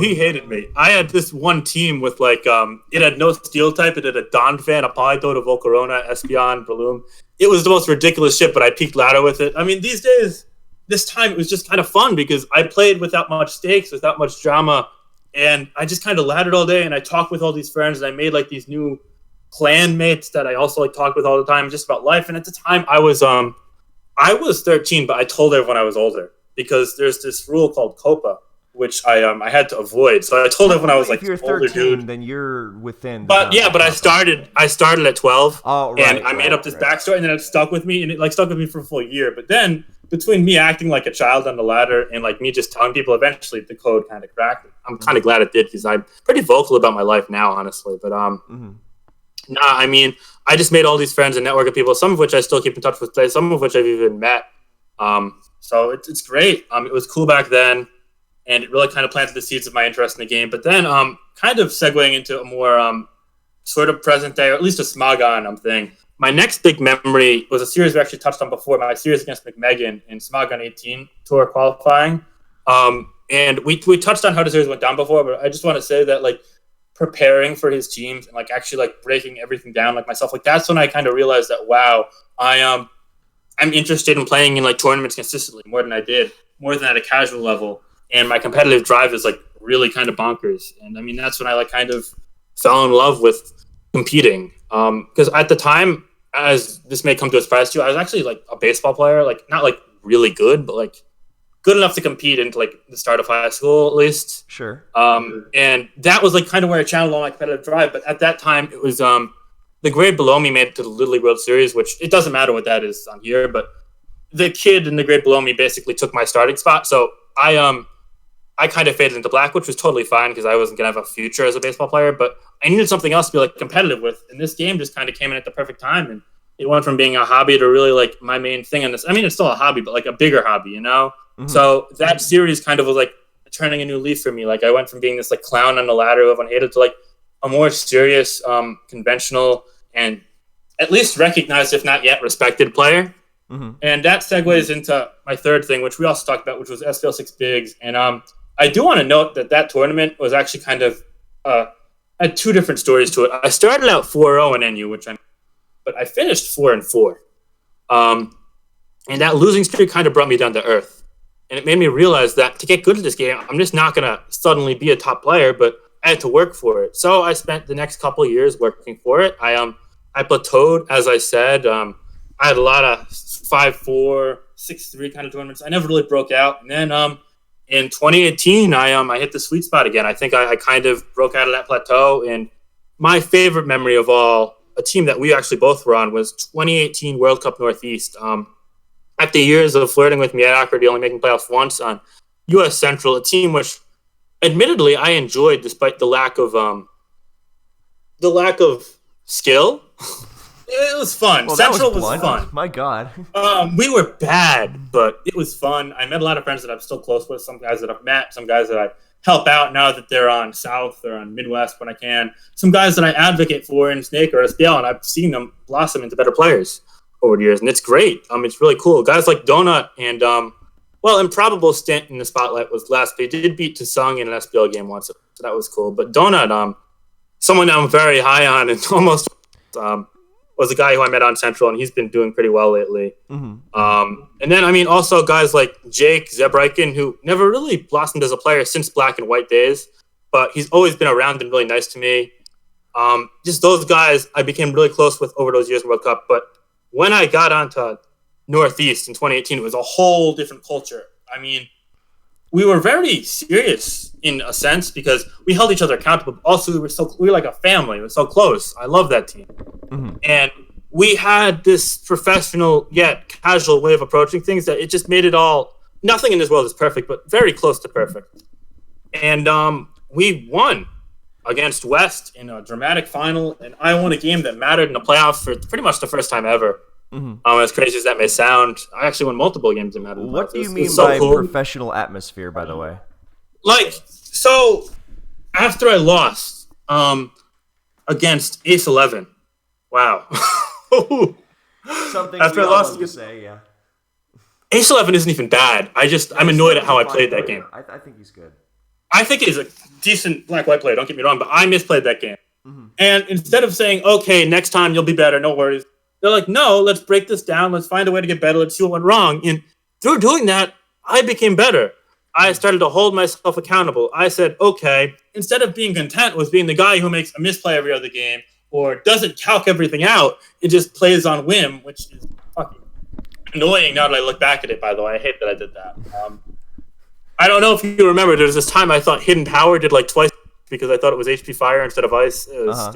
Speaker 2: He hated me. I had this one team with like it had no steel type. It had a Donphan, a Politoed, a Volcarona, Espeon, Breloom. It was the most ridiculous shit, but I peaked ladder with it. I mean, these days, this time it was just kind of fun because I played without much stakes, without much drama, and I just kind of laddered all day. And I talked with all these friends, and I made like these new clan mates that I also like talked with all the time, just about life. And at the time, I was 13, but I told everyone I was older. Because there's this rule called COPA, which I had to avoid. So I told everyone I was like,
Speaker 1: if you're 13, then you're within.
Speaker 2: But I started at 12, and I made up this backstory, and then it stuck with me, and it like stuck with me for a full year. But then between me acting like a child on the ladder and like me just telling people, eventually the code kind of cracked. I'm kind of glad it did because I'm pretty vocal about my life now, honestly. But I mean, I just made all these friends and network of people, some of which I still keep in touch with today, some of which I've even met. So it's great. It was cool back then, and it really kind of planted the seeds of my interest in the game. But then, kind of segueing into a more sort of present day, or at least a Smogon thing. My next big memory was a series we actually touched on before, my series against McMegan in Smogon 18 tour qualifying. And we touched on how the series went down before, but I just want to say that like preparing for his teams and like actually like breaking everything down like myself, like that's when I kind of realized that wow, I'm interested in playing in like tournaments consistently more than at a casual level, and my competitive drive is like really kind of bonkers. And I mean that's when I like kind of fell in love with competing, because at the time, as this may come to a surprise to you, I was actually like a baseball player, like not like really good, but like good enough to compete into like the start of high school at least.
Speaker 1: Sure.
Speaker 2: And that was like kind of where I channeled all my competitive drive. But at that time, it was the grade below me made it to the Little League World Series, which it doesn't matter what that is on here, but the kid in the grade below me basically took my starting spot. So I kind of faded into black, which was totally fine because I wasn't going to have a future as a baseball player, but I needed something else to be like competitive with. And this game just kind of came in at the perfect time. And it went from being a hobby to really like my main thing on this. I mean, it's still a hobby, but like a bigger hobby, you know? Mm-hmm. So that series kind of was like turning a new leaf for me. Like I went from being this like clown on the ladder who everyone hated to like a more serious, conventional, and at least recognized, if not yet respected player. And that segues into my third thing, which we also talked about, which was SPL 6 Bigs. And I do want to note that tournament was actually kind of had two different stories to it. I started out 4-0 in NU, but I finished 4-4. And that losing streak kind of brought me down to earth. And it made me realize that to get good at this game, I'm just not going to suddenly be a top player, but I had to work for it. So I spent the next couple of years working for it. I plateaued, as I said. I had a lot of 5-4, 6-3 kind of tournaments. I never really broke out. And then in 2018, I hit the sweet spot again. I think I kind of broke out of that plateau. And my favorite memory of all, a team that we actually both were on, was 2018 World Cup Northeast. After years of flirting with mediocrity, only making playoffs once on U.S. Central, a team which, admittedly, I enjoyed despite the lack of skill. It was fun.
Speaker 1: Well,
Speaker 2: Central
Speaker 1: was
Speaker 2: was fun.
Speaker 1: My God.
Speaker 2: We were bad, but it was fun. I met a lot of friends that I'm still close with. Some guys that I've met, some guys that I help out now that they're on South or on Midwest when I can. Some guys that I advocate for in Snake or SPL, and I've seen them blossom into better players over the years, and it's great. It's really cool. Guys like Donut and improbable stint in the spotlight was last. They did beat Tasung in an SPL game once, so that was cool. But Donut, someone I'm very high on, and almost was a guy who I met on Central, and he's been doing pretty well lately. And then also guys like Jake Zebriken, who never really blossomed as a player since Black and White days, but he's always been around and really nice to me. Just those guys I became really close with over those years in World Cup. But when I got onto Northeast in 2018, it was a whole different culture. We were very serious in a sense because we held each other accountable. Also, we were like a family. We were so close. I love that team. And we had this professional yet casual way of approaching things that it just made it all. Nothing in this world is perfect, but very close to perfect. And we won against West in a dramatic final, and I won a game that mattered in the playoffs for pretty much the first time ever. As crazy as that may sound, I actually won multiple games that mattered.
Speaker 1: What do you mean by professional atmosphere, by the way?
Speaker 2: So after I lost against Ace 11, wow.
Speaker 1: Something after I lost to say, yeah.
Speaker 2: Ace 11 isn't even bad. I'm annoyed at how I played that game.
Speaker 1: I think he's good.
Speaker 2: I think he's a decent black-white player, don't get me wrong, but I misplayed that game. And instead of saying, okay, next time you'll be better, no worries, they're like, no, let's break this down. Let's find a way to get better. Let's see what went wrong. And through doing that, I became better. I started to hold myself accountable. I said, okay, instead of being content with being the guy who makes a misplay every other game or doesn't calc everything out, it just plays on whim, which is fucking annoying now that I look back at it, by the way. I hate that I did that. I don't know if you remember, there was this time I thought Hidden Power did like twice because I thought it was HP Fire instead of Ice. It was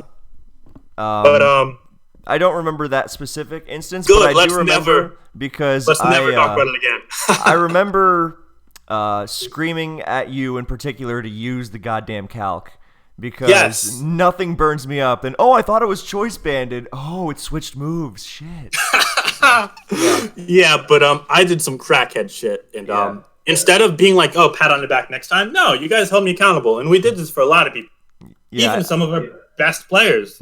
Speaker 1: I don't remember that specific instance,
Speaker 2: good,
Speaker 1: but I do remember because
Speaker 2: let's never talk about it again.
Speaker 1: I remember screaming at you in particular to use the goddamn calc because nothing burns me up. And I thought it was choice banded. Oh, it switched moves. Shit.
Speaker 2: Yeah, but I did some crackhead shit, and instead of being like, "Oh, pat on the back next time," no, you guys held me accountable, and we did this for a lot of people, even some of our best players.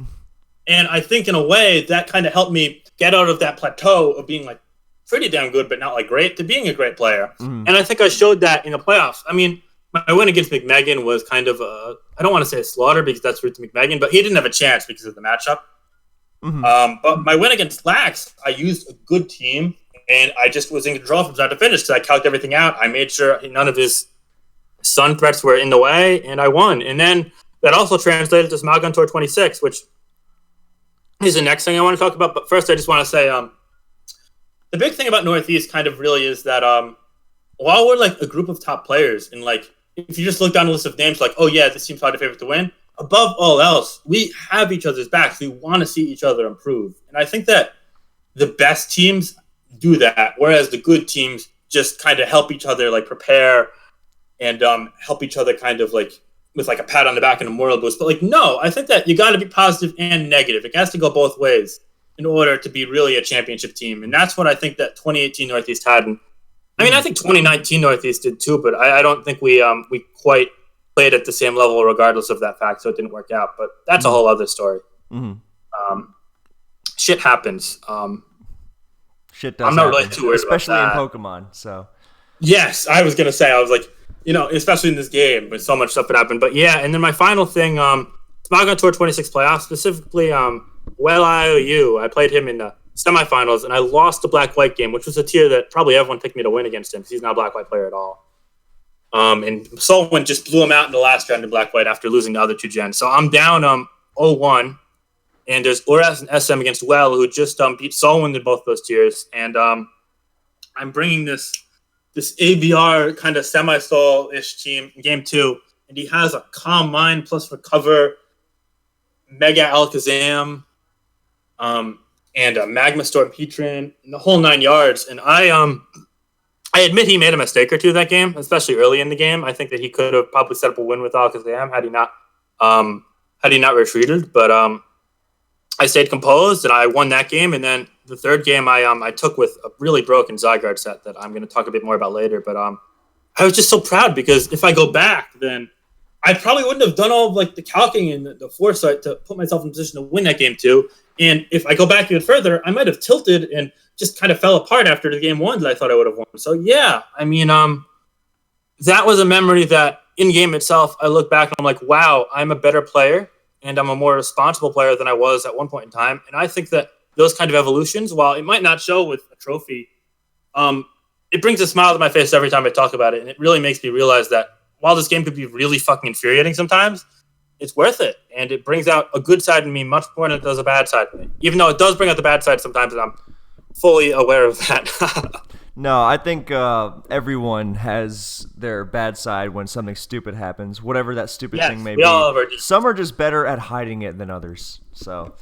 Speaker 2: And I think in a way that kind of helped me get out of that plateau of being like pretty damn good, but not like great, to being a great player. And I think I showed that in the playoffs. My win against McMegan was kind of I don't want to say a slaughter because that's root to McMegan, but he didn't have a chance because of the matchup. But my win against Lax, I used a good team, and I just was in control from start to finish because I calculated everything out. I made sure none of his sun threats were in the way, and I won. And then that also translated to Smagon Tour 26, which is the next thing I want to talk about. But first, I just want to say the big thing about Northeast kind of really is that while we're like a group of top players, and like if you just look down a list of names, like, oh yeah, this team's probably the favorite to win, above all else, we have each other's backs. We want to see each other improve. And I think that the best teams do that, whereas the good teams just kind of help each other like prepare and help each other kind of like with like a pat on the back and a moral boost. But like, no, I think that you got to be positive and negative. It has to go both ways in order to be really a championship team. And that's what I think that 2018 Northeast had. And I think 2019 Northeast did too, but I don't think we quite played at the same level regardless of that fact, so it didn't work out. But that's a whole other story. Shit happens.
Speaker 1: Shit does
Speaker 2: I'm not
Speaker 1: happen,
Speaker 2: really too worried
Speaker 1: especially in
Speaker 2: about that.
Speaker 1: Pokemon. So
Speaker 2: Yes, I was gonna say. I was like, especially in this game, with so much stuff that happened. But yeah, and then my final thing, Smogon Tour 26 playoffs, specifically, IOU. I played him in the semifinals, and I lost the Black White game, which was a tier that probably everyone picked me to win against him because he's not a Black White player at all. And Solwyn just blew him out in the last round in Black White after losing the other two gens. So I'm down 0-1, and there's Oras and SM against Well, who just beat Solwyn in both those tiers, and I'm bringing this ABR kind of semi-stall-ish team in game 2, and he has a Calm Mind plus Recover, Mega Alakazam, and a Magma Storm Heatran, and the whole 9 yards. And I admit he made a mistake or two that game, especially early in the game. I think that he could have probably set up a win with Alakazam had he not retreated. But I stayed composed and I won that game. And then the third game I took with a really broken Zygarde set that I'm going to talk a bit more about later. But I was just so proud because if I go back, then I probably wouldn't have done all of, like, the calcing and the foresight to put myself in a position to win that game too. And if I go back even further, I might have tilted and just kind of fell apart after the game 1 that I thought I would have won. So yeah, I mean, that was a memory that in game itself, I look back and I'm like, wow, I'm a better player and I'm a more responsible player than I was at one point in time. And I think that those kind of evolutions, while it might not show with a trophy, it brings a smile to my face every time I talk about it. And it really makes me realize that while this game could be really fucking infuriating sometimes, it's worth it. And it brings out a good side in me much more than it does a bad side in me. Even though it does bring out the bad side sometimes, and I'm fully aware of that.
Speaker 1: no, I think everyone has their bad side when something stupid happens, whatever that stupid thing may be. Some are just better at hiding it than others. So,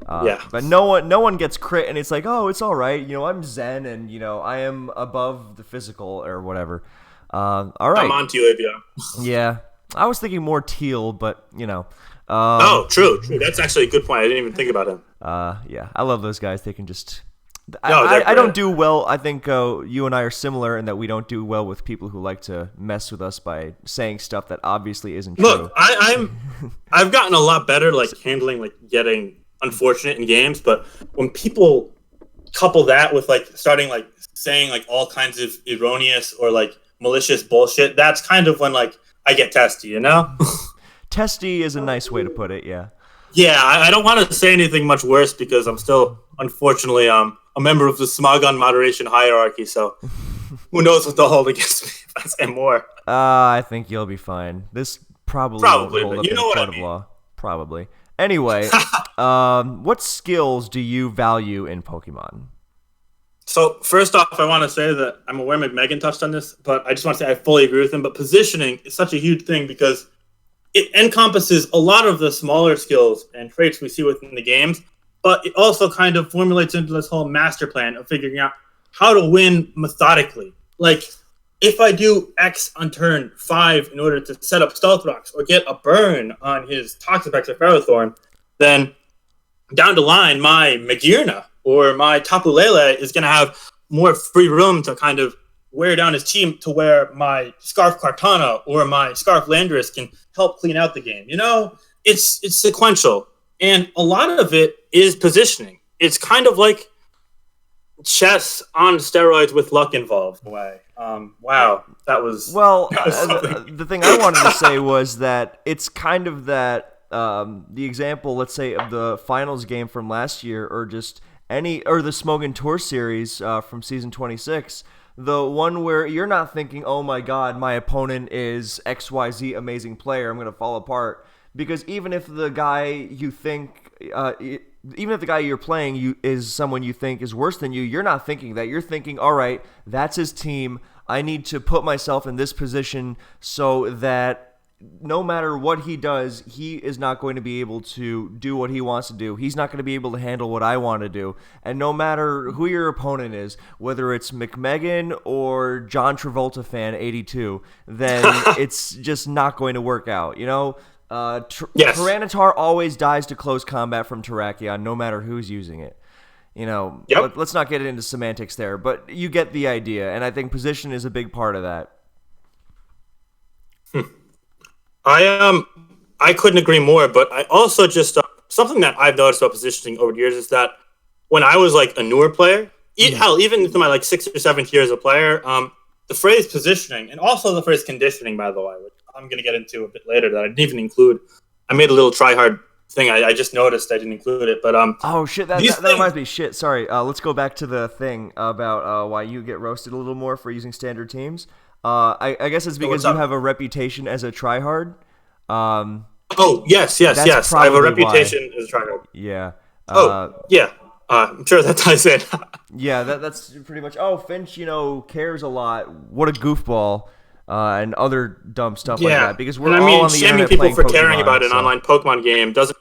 Speaker 2: yeah.
Speaker 1: But no one gets crit, and it's like, oh, it's all right. You know, I'm Zen, and I am above the physical or whatever. All right.
Speaker 2: I'm on to you, ABR.
Speaker 1: Yeah, I was thinking more Teal, but
Speaker 2: true. That's actually a good point. I didn't even think about him.
Speaker 1: Yeah, I love those guys. They can just.
Speaker 2: No,
Speaker 1: I don't do well. I think you and I are similar in that we don't do well with people who like to mess with us by saying stuff that obviously isn't true.
Speaker 2: Look, I've gotten a lot better, like handling, like getting unfortunate in games. But when people couple that with like starting like saying like all kinds of erroneous or like malicious bullshit, that's kind of when like I get testy, you know?
Speaker 1: Testy is a nice way to put it. Yeah.
Speaker 2: Yeah, I don't want to say anything much worse because I'm still, unfortunately, a member of the Smogon moderation hierarchy, so who knows what they'll hold against me if I say more.
Speaker 1: I think you'll be fine. This probably won't hold up in a court of law. Probably. Anyway, what skills do you value in Pokemon?
Speaker 2: So, first off, I want to say that I'm aware Megan touched on this, but I just want to say I fully agree with him. But positioning is such a huge thing because it encompasses a lot of the smaller skills and traits we see within the games, but it also kind of formulates into this whole master plan of figuring out how to win methodically. Like, if I do X on turn 5 in order to set up Stealth Rocks or get a burn on his Toxapex or Ferrothorn, then down the line, my Magearna or my Tapu Lele is going to have more free room to kind of wear down his team to where my Scarf Kartana or my Scarf Landorus can help clean out the game. You know, it's sequential. And a lot of it is positioning. It's kind of like chess on steroids with luck involved. Wow, that was...
Speaker 1: Well, the thing I wanted to say was that it's kind of that, the example, let's say, of the finals game from last year or just the Smogon Tour series from season 26, the one where you're not thinking, oh my god, my opponent is XYZ amazing player, I'm going to fall apart. Because even if the guy you think, even if the guy you're playing is someone you think is worse than you, you're not thinking that. You're thinking, all right, that's his team. I need to put myself in this position so that no matter what he does, he is not going to be able to do what he wants to do. He's not going to be able to handle what I want to do. And no matter who your opponent is, whether it's McMegan or John Travolta fan 82, then it's just not going to work out. You know,
Speaker 2: yes.
Speaker 1: Tyranitar always dies to close combat from Terrakion, no matter who's using it. You know,
Speaker 2: yep.
Speaker 1: Let's not get into semantics there, but you get the idea. And I think position is a big part of that.
Speaker 2: I couldn't agree more, but I also just something that I've noticed about positioning over the years is that when I was like a newer player hell, even into my like 6th or 7th year as a player, the phrase positioning and also the phrase conditioning, by the way, which I'm going to get into a bit later, that I didn't even include. I made a little try hard thing. I just noticed I didn't include it, but
Speaker 1: oh shit, that reminds me. Shit, sorry. Let's go back to the thing about why you get roasted a little more for using standard teams. I guess it's because you have a reputation as a tryhard.
Speaker 2: Oh yes. I have a reputation as a tryhard.
Speaker 1: Yeah.
Speaker 2: Yeah. I'm sure that ties in.
Speaker 1: Yeah, that's pretty much. Oh, Finch, cares a lot. What a goofball, and other dumb stuff like that. Because we're all on the internet
Speaker 2: people for
Speaker 1: Pokemon,
Speaker 2: caring about an online Pokemon game doesn't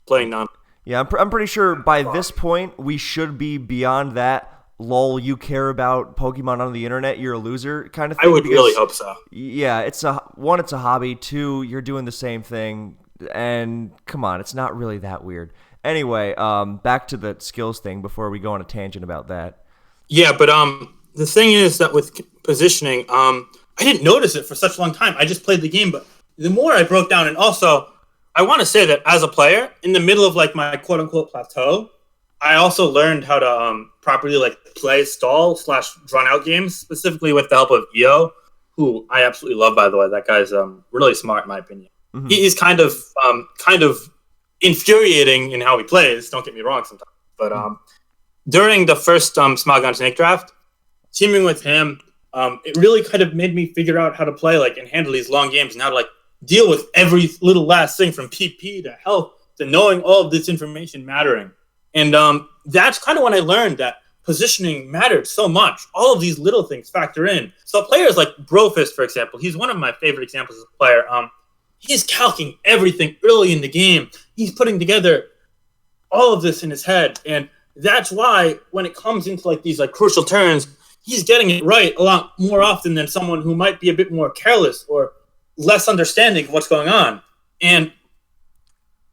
Speaker 2: playing non.
Speaker 1: Yeah, I'm pretty sure by this point we should be beyond that. Lol, you care about Pokemon on the internet, you're a loser kind of thing.
Speaker 2: I would really hope so.
Speaker 1: Yeah, it's a hobby. 2, you're doing the same thing, and come on, it's not really that weird. Anyway, back to the skills thing before we go on a tangent about that.
Speaker 2: Yeah, but the thing is that with positioning, I didn't notice it for such a long time. I just played the game, but the more I broke down, and also I want to say that as a player, in the middle of like my quote unquote plateau, I also learned how to properly like play stall / drawn out games, specifically with the help of EO, who I absolutely love, by the way. That guy's really smart in my opinion. Mm-hmm. He's kind of infuriating in how he plays, don't get me wrong sometimes, but during the first Smogon Snake draft, teaming with him, it really kind of made me figure out how to play like and handle these long games and how to like deal with every little last thing from PP to health to knowing all of this information mattering. And that's kind of when I learned that positioning mattered so much. All of these little things factor in. So players like Brofist, for example, he's one of my favorite examples of a player. He's calcing everything early in the game. He's putting together all of this in his head. And that's why when it comes into like these like crucial turns, he's getting it right a lot more often than someone who might be a bit more careless or less understanding of what's going on. And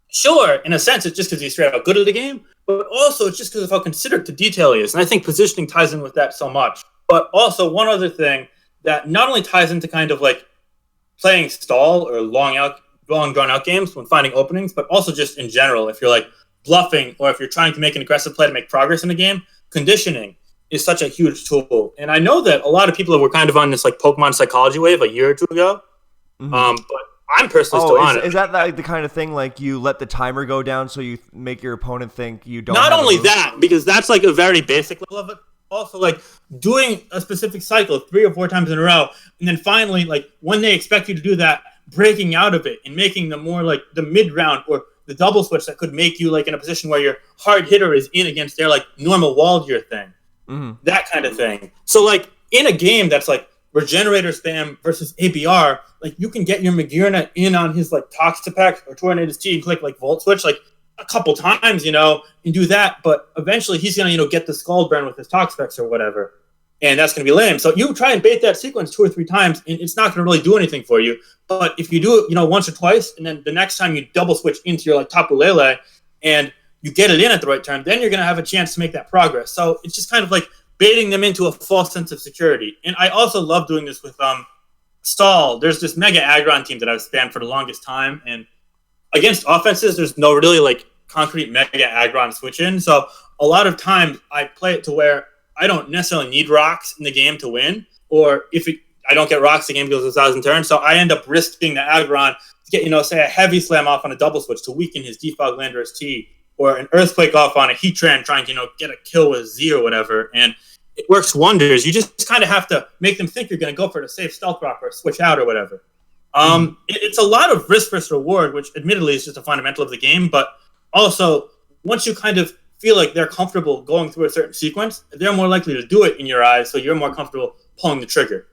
Speaker 2: sure, in a sense, it's just because he's straight out good at the game, but also it's just because of how considerate to detail he is. And I think positioning ties in with that so much. But also one other thing that not only ties into kind of like playing stall or long drawn out games when finding openings, but also just in general, if you're like bluffing or if you're trying to make an aggressive play to make progress in the game, conditioning is such a huge tool. And I know that a lot of people were kind of on this like Pokemon psychology wave a year or two ago. Mm-hmm. But I'm personally still on it.
Speaker 1: Is that like the kind of thing like you let the timer go down so you make your opponent think you don't?
Speaker 2: Not only that, because that's like a very basic level of it. Also, like doing a specific cycle 3 or 4 times in a row, and then finally, like when they expect you to do that, breaking out of it and making the more like the mid round or the double switch that could make you like in a position where your hard hitter is in against their like normal wall gear thing, that kind of thing. So like in a game that's like Regenerator spam versus ABR, like you can get your Magearna in on his like Toxapex or Tornado's T and click like Volt Switch like a couple times, and do that, but eventually he's gonna, get the Scald Burn with his Toxapex or whatever, and that's gonna be lame. So you try and bait that sequence 2 or 3 times, and it's not gonna really do anything for you. But if you do it, once or twice, and then the next time you double switch into your like Tapu Lele and you get it in at the right time, then you're gonna have a chance to make that progress. So it's just kind of like baiting them into a false sense of security. And I also love doing this with stall. There's this Mega Aggron team that I've spammed for the longest time, and against offenses, there's no really like concrete Mega Aggron switch in. So a lot of times I play it to where I don't necessarily need rocks in the game to win, or if I don't get rocks, the game goes 1,000 turns. So I end up risking the Aggron to get, say a heavy slam off on a double switch to weaken his Defog Landorus T, or an Earthquake off on a Heatran trying to, get a kill with Z or whatever. And it works wonders. You just kind of have to make them think you're going to go for the safe stealth rock or switch out or whatever. It's a lot of risk versus reward, which admittedly is just a fundamental of the game. But also, once you kind of feel like they're comfortable going through a certain sequence, they're more likely to do it in your eyes, so you're more comfortable pulling the trigger.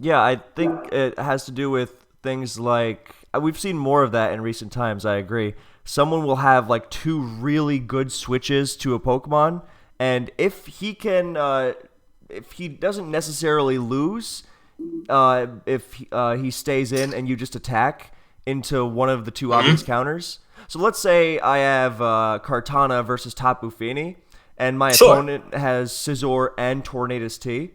Speaker 1: Yeah, I think it has to do with things like, we've seen more of that in recent times, I agree. Someone will have like 2 really good switches to a Pokemon, and if he doesn't necessarily lose, if he stays in and you just attack into one of the 2 obvious counters. So let's say I have Kartana versus Tapu Fini, and my opponent has Scizor and Tornadus T.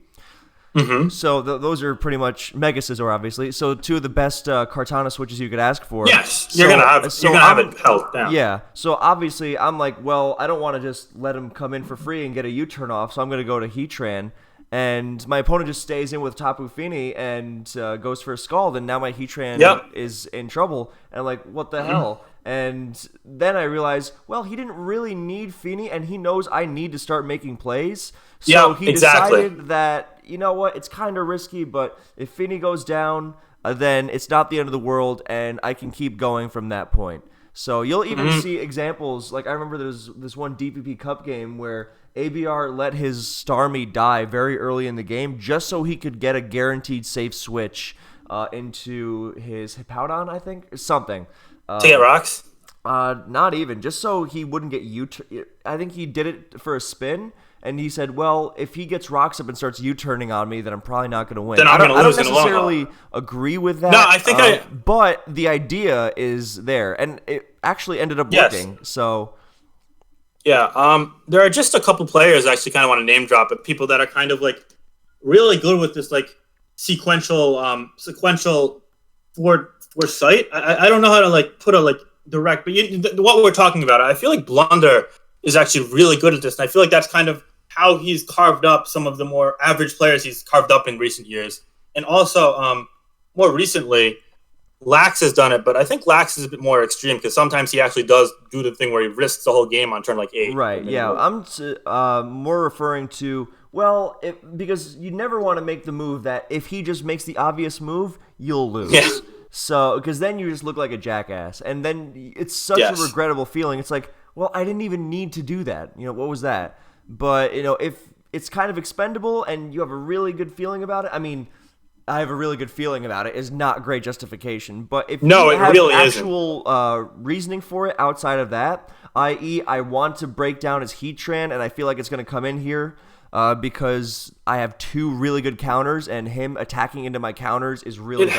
Speaker 2: Mm-hmm.
Speaker 1: So those are pretty much Mega Scizor, obviously. So two of the best Kartana switches you could ask for.
Speaker 2: Yes, you're gonna have it held down.
Speaker 1: Yeah. So obviously, I'm like, well, I don't want to just let him come in for free and get a U-turn off. So I'm gonna go to Heatran, and my opponent just stays in with Tapu Fini and goes for a Scald, and now my Heatran is in trouble. And I'm like, what the hell? And then I realized, well, he didn't really need Fini, and he knows I need to start making plays. So he decided that, you know what, it's kind of risky, but if Fini goes down, then it's not the end of the world, and I can keep going from that point. So you'll even see examples, like I remember there's this one DPP Cup game where ABR let his Starmie die very early in the game just so he could get a guaranteed safe switch into his Hippowdon, I think, or something.
Speaker 2: To get rocks?
Speaker 1: Not even. Just so he wouldn't get U-turn. I think he did it for a spin, and he said, well, if he gets rocks up and starts U-turning on me, then I'm probably not going to win.
Speaker 2: Then I'm going to lose in the long run.
Speaker 1: I don't necessarily agree with that.
Speaker 2: No, I think
Speaker 1: But the idea is there, and it actually ended up working. So...
Speaker 2: Yeah, there are just a couple players I actually kind of want to name drop, but people that are kind of like really good with this like sequential foresight. I don't know how to like put a like direct, but what we're talking about, I feel like Blunder is actually really good at this, and I feel like that's kind of how he's carved up some of the more average players he's carved up in recent years, and also more recently. Lax has done it, but I think Lax is a bit more extreme because sometimes he actually does do the thing where he risks the whole game on turn like 8.
Speaker 1: Right, yeah. I'm more referring to, well, because you never want to make the move that if he just makes the obvious move, you'll lose. Yeah. So, because then you just look like a jackass. And then it's such a regrettable feeling. It's like, well, I didn't even need to do that. You know, what was that? But, you know, if it's kind of expendable and you have a really good feeling about it, I mean... I have a really good feeling about it is not great justification. But if you have really actual reasoning for it outside of that, i.e. I want to break down his Heatran and I feel like it's going to come in here because I have 2 really good counters and him attacking into my counters is really bad.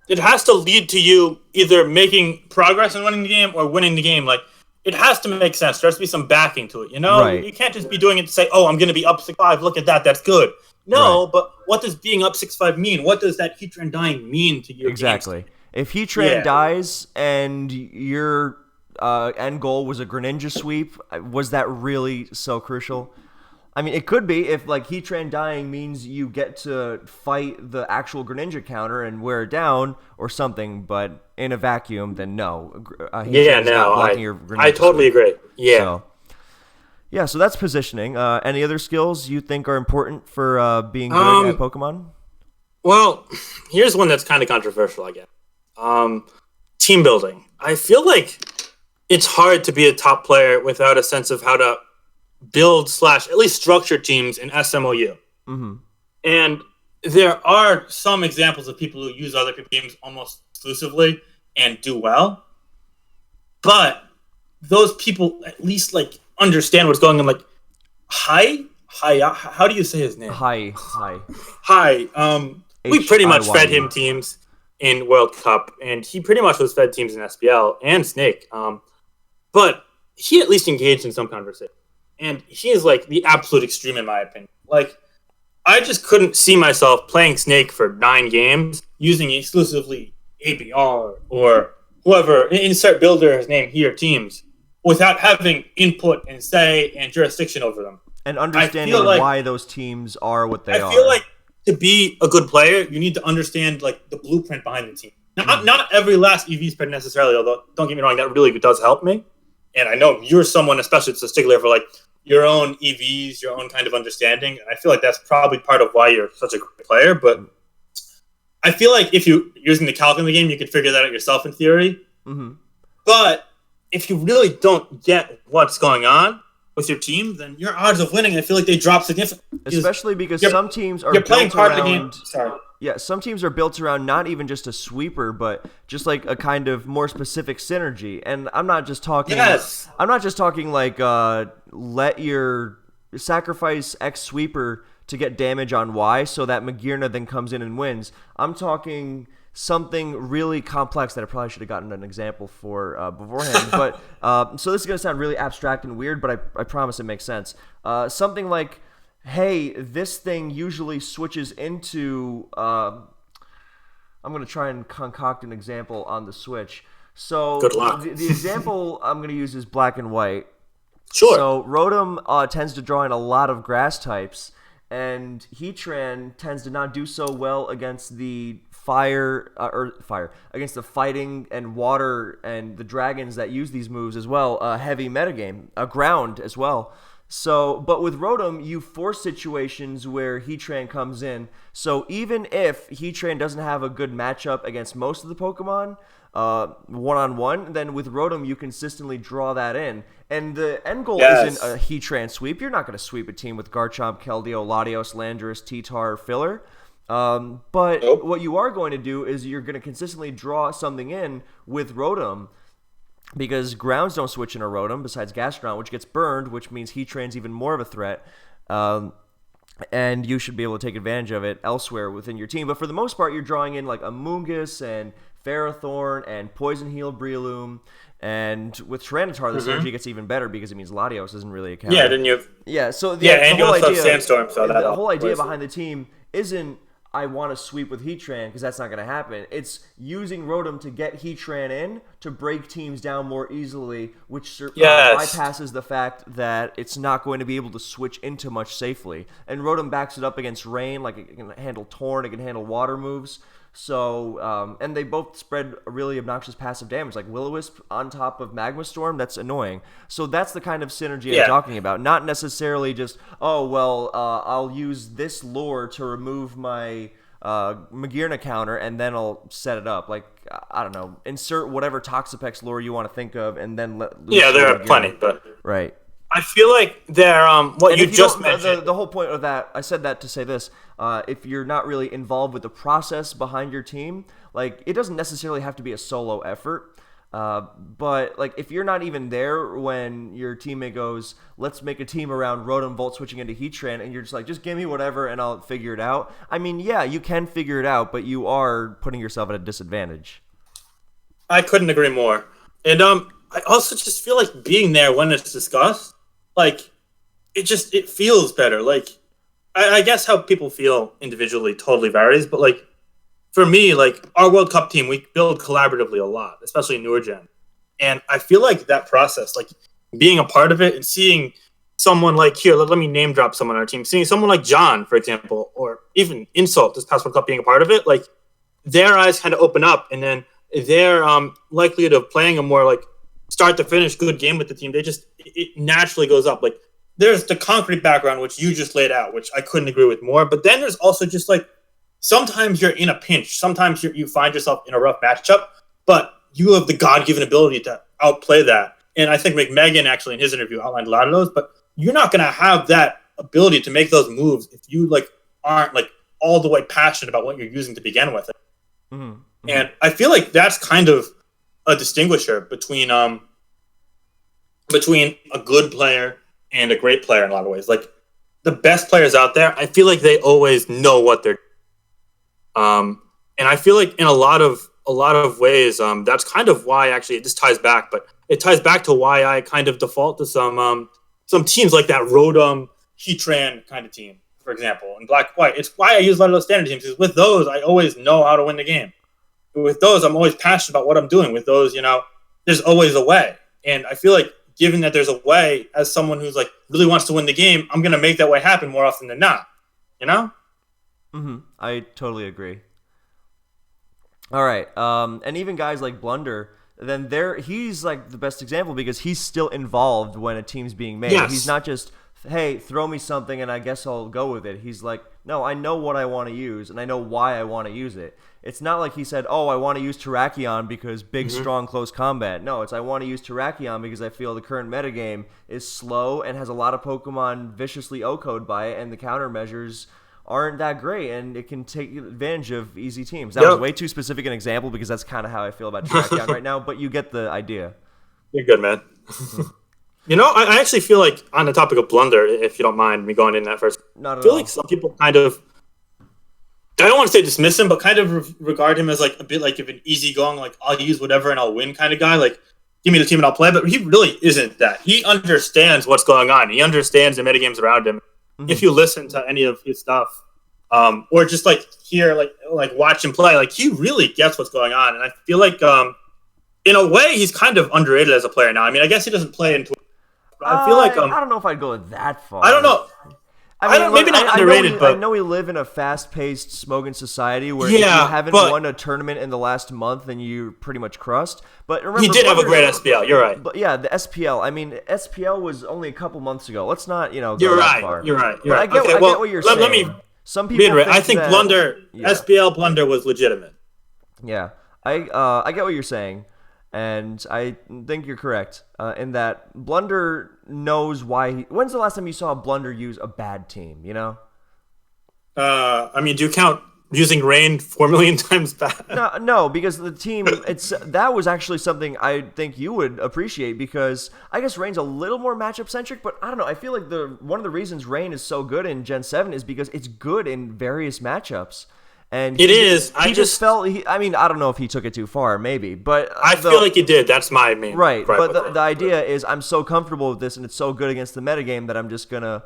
Speaker 2: It has to lead to you either making progress in winning the game or winning the game. Like, it has to make sense. There has to be some backing to it, you know? Right. You can't just be doing it to say, oh, I'm going to be up 6-5. Look at that. That's good. No, right. But what does being up 6-5 mean? What does that Heatran dying mean to your
Speaker 1: Exactly. If Heatran dies and your end goal was a Greninja sweep, was that really so crucial? I mean, it could be if like Heatran dying means you get to fight the actual Greninja counter and wear it down or something, but in a vacuum, then no.
Speaker 2: I totally agree. Yeah.
Speaker 1: So that's positioning. Any other skills you think are important for being good at Pokemon?
Speaker 2: Well, here's one that's kind of controversial, I guess. Team building. I feel like it's hard to be a top player without a sense of how to build / at least structure teams in SMOU.
Speaker 1: Mm-hmm.
Speaker 2: And there are some examples of people who use other people's games almost exclusively and do well. But those people at least like understand what's going on. Like, how do you say his name?
Speaker 1: Hi.
Speaker 2: We pretty much fed him teams in World Cup, and he pretty much was fed teams in SPL and Snake. But he at least engaged in some conversation. And he is like the absolute extreme in my opinion. Like, I just couldn't see myself playing Snake for 9 games using exclusively ABR or whoever, insert builder's name here, teams, without having input and say and jurisdiction over them.
Speaker 1: And understanding why those teams are what they are.
Speaker 2: I feel like to be a good player, you need to understand like the blueprint behind the team. Not every last EV spread necessarily, although don't get me wrong, that really does help me. And I know you're someone, especially that's a stickler for like your own EVs, your own kind of understanding. And I feel like that's probably part of why you're such a great player. But I feel like if you're using the calc in the game, you could figure that out yourself in theory.
Speaker 1: Mm-hmm.
Speaker 2: But if you really don't get what's going on with your team, then your odds of winning, I feel like they drop significantly.
Speaker 1: Especially because some teams are built around... Yeah, some teams are built around not even just a sweeper, but just like a kind of more specific synergy. And I'm not just talking.
Speaker 2: Yes.
Speaker 1: I'm not just talking like let your sacrifice X sweeper to get damage on Y, so that Magearna then comes in and wins. I'm talking something really complex that I probably should have gotten an example for beforehand. But so this is gonna sound really abstract and weird, but I promise it makes sense. Something like hey, this thing usually switches into. I'm going to try and concoct an example on the Switch. So
Speaker 2: Good luck.
Speaker 1: the example I'm going to use is black and white.
Speaker 2: Sure.
Speaker 1: So Rotom tends to draw in a lot of grass types, and Heatran tends to not do so well against the fire against the fighting and water and the dragons that use these moves as well. Heavy metagame, ground as well. So, but with Rotom, you force situations where Heatran comes in. So even if Heatran doesn't have a good matchup against most of the Pokemon, one-on-one, then with Rotom you consistently draw that in. And the end goal isn't a Heatran sweep. You're not going to sweep a team with Garchomp, Keldeo, Latios, Landorus, T-Tar, Filler. But what you are going to do is you're going to consistently draw something in with Rotom, because grounds don't switch in a Rotom besides Gastrodon, which gets burned, which means Heatran's even more of a threat. And you should be able to take advantage of it elsewhere within your team. But for the most part, you're drawing in like Amoonguss and Ferrothorn and Poison Heal Breloom. And with Tyranitar, the synergy gets even better because it means Latios isn't really a counter.
Speaker 2: Yeah, then you have...
Speaker 1: Yeah, so
Speaker 2: and you also have Sandstorm. So
Speaker 1: the whole idea behind the team isn't I want to sweep with Heatran, because that's not going to happen. It's using Rotom to get Heatran in to break teams down more easily, which bypasses the fact that it's not going to be able to switch into much safely. And Rotom backs it up against rain, like it can handle Torn, it can handle water moves. So, and they both spread a really obnoxious passive damage, like Will-O-Wisp on top of Magma Storm. That's annoying. So that's the kind of synergy I'm talking about. Not necessarily just, I'll use this lure to remove my Magearna counter, and then I'll set it up. Like, I don't know, insert whatever Toxapex lure you want to think of, and then let loose.
Speaker 2: Yeah, there are plenty, but
Speaker 1: right.
Speaker 2: I feel like they're what you just mentioned.
Speaker 1: The whole point of that, I said that to say this: if you're not really involved with the process behind your team, like it doesn't necessarily have to be a solo effort. But like if you're not even there when your teammate goes, let's make a team around Rotom Volt switching into Heatran, and you're just like, just give me whatever and I'll figure it out. I mean, yeah, you can figure it out, but you are putting yourself at a disadvantage.
Speaker 2: I couldn't agree more. And I also just feel like being there when it's discussed, like it feels better. Like I guess how people feel individually totally varies, but like for me, like our World Cup team, we build collaboratively a lot, especially in newer gen. And I feel like that process, like being a part of it and seeing someone like here, let me name drop someone on our team, seeing someone like John, for example, or even Insult this past World Cup being a part of it, like their eyes kind of open up, and then their likelihood of playing a more like start to finish good game with the team, it naturally goes up. Like there's the concrete background, which you just laid out, which I couldn't agree with more. But then there's also just like, sometimes you're in a pinch. Sometimes you find yourself in a rough matchup, but you have the God-given ability to outplay that. And I think McMegan actually in his interview outlined a lot of those, but you're not going to have that ability to make those moves if you like aren't like all the way passionate about what you're using to begin with. Mm-hmm. And I feel like that's kind of a distinguisher between a good player and a great player in a lot of ways. Like the best players out there, I feel like they always know what they're and I feel like in a lot of ways, that's kind of why actually it just ties back, but it ties back to why I kind of default to some teams like that Rotom, Heatran kind of team, for example, in Black and White. It's why I use a lot of those standard teams, because with those, I always know how to win the game. With those, I'm always passionate about what I'm doing. With those, there's always a way. And I feel like given that there's a way, as someone who's like really wants to win the game, I'm going to make that way happen more often than not,
Speaker 1: Mm-hmm. I totally agree. All right. And even guys like Blunder, then he's like the best example because he's still involved when a team's being made. Yes. He's not just, hey, throw me something and I guess I'll go with it. He's like, no, I know what I want to use and I know why I want to use it. It's not like he said, oh, I want to use Terrakion because big, strong, close combat. No, it's I want to use Terrakion because I feel the current metagame is slow and has a lot of Pokemon viciously O-code by it, and the countermeasures aren't that great, and it can take advantage of easy teams. That was way too specific an example because that's kind of how I feel about Terrakion right now, but you get the idea.
Speaker 2: You're good, man. I actually feel like on the topic of Blunder, if you don't mind me going in that first, I feel like some people kind of, I don't want to say dismiss him, but kind of regard him as like a bit like of an easygoing, like I'll use whatever and I'll win kind of guy. Like, give me the team and I'll play. But he really isn't that. He understands what's going on. He understands the metagames around him. if you listen to any of his stuff, or just like hear like watch him play, like he really gets what's going on, and I feel like in a way he's kind of underrated as a player now. I mean, I guess he doesn't play in. I feel like
Speaker 1: I don't know if I'd go that far.
Speaker 2: I don't know. I mean, maybe not underrated, but
Speaker 1: I know we live in a fast-paced, smoking society where if you haven't won a tournament in the last month, then you're pretty much crushed. But remember,
Speaker 2: he did have a great SPL. You're right.
Speaker 1: But yeah, the SPL. I mean, SPL was only a couple months ago. Let's not, go
Speaker 2: you're
Speaker 1: that
Speaker 2: right.
Speaker 1: far.
Speaker 2: You're right.
Speaker 1: I get what you're saying.
Speaker 2: Let me.
Speaker 1: Some people.
Speaker 2: I think Blunder SPL Blunder was legitimate.
Speaker 1: Yeah, I get what you're saying. And I think you're correct in that Blunder knows why. When's the last time you saw Blunder use a bad team?
Speaker 2: I mean, do you count using Rain 4 million times bad?
Speaker 1: No, because the team. That was actually something I think you would appreciate because I guess Rain's a little more matchup centric, but I don't know. I feel like one of the reasons Rain is so good in Gen 7 is because it's good in various matchups. And
Speaker 2: it is.
Speaker 1: He just felt. I mean, I don't know if he took it too far, maybe, but
Speaker 2: I feel like he did. That's my main
Speaker 1: right. But the idea is, I'm so comfortable with this, and it's so good against the metagame that I'm just gonna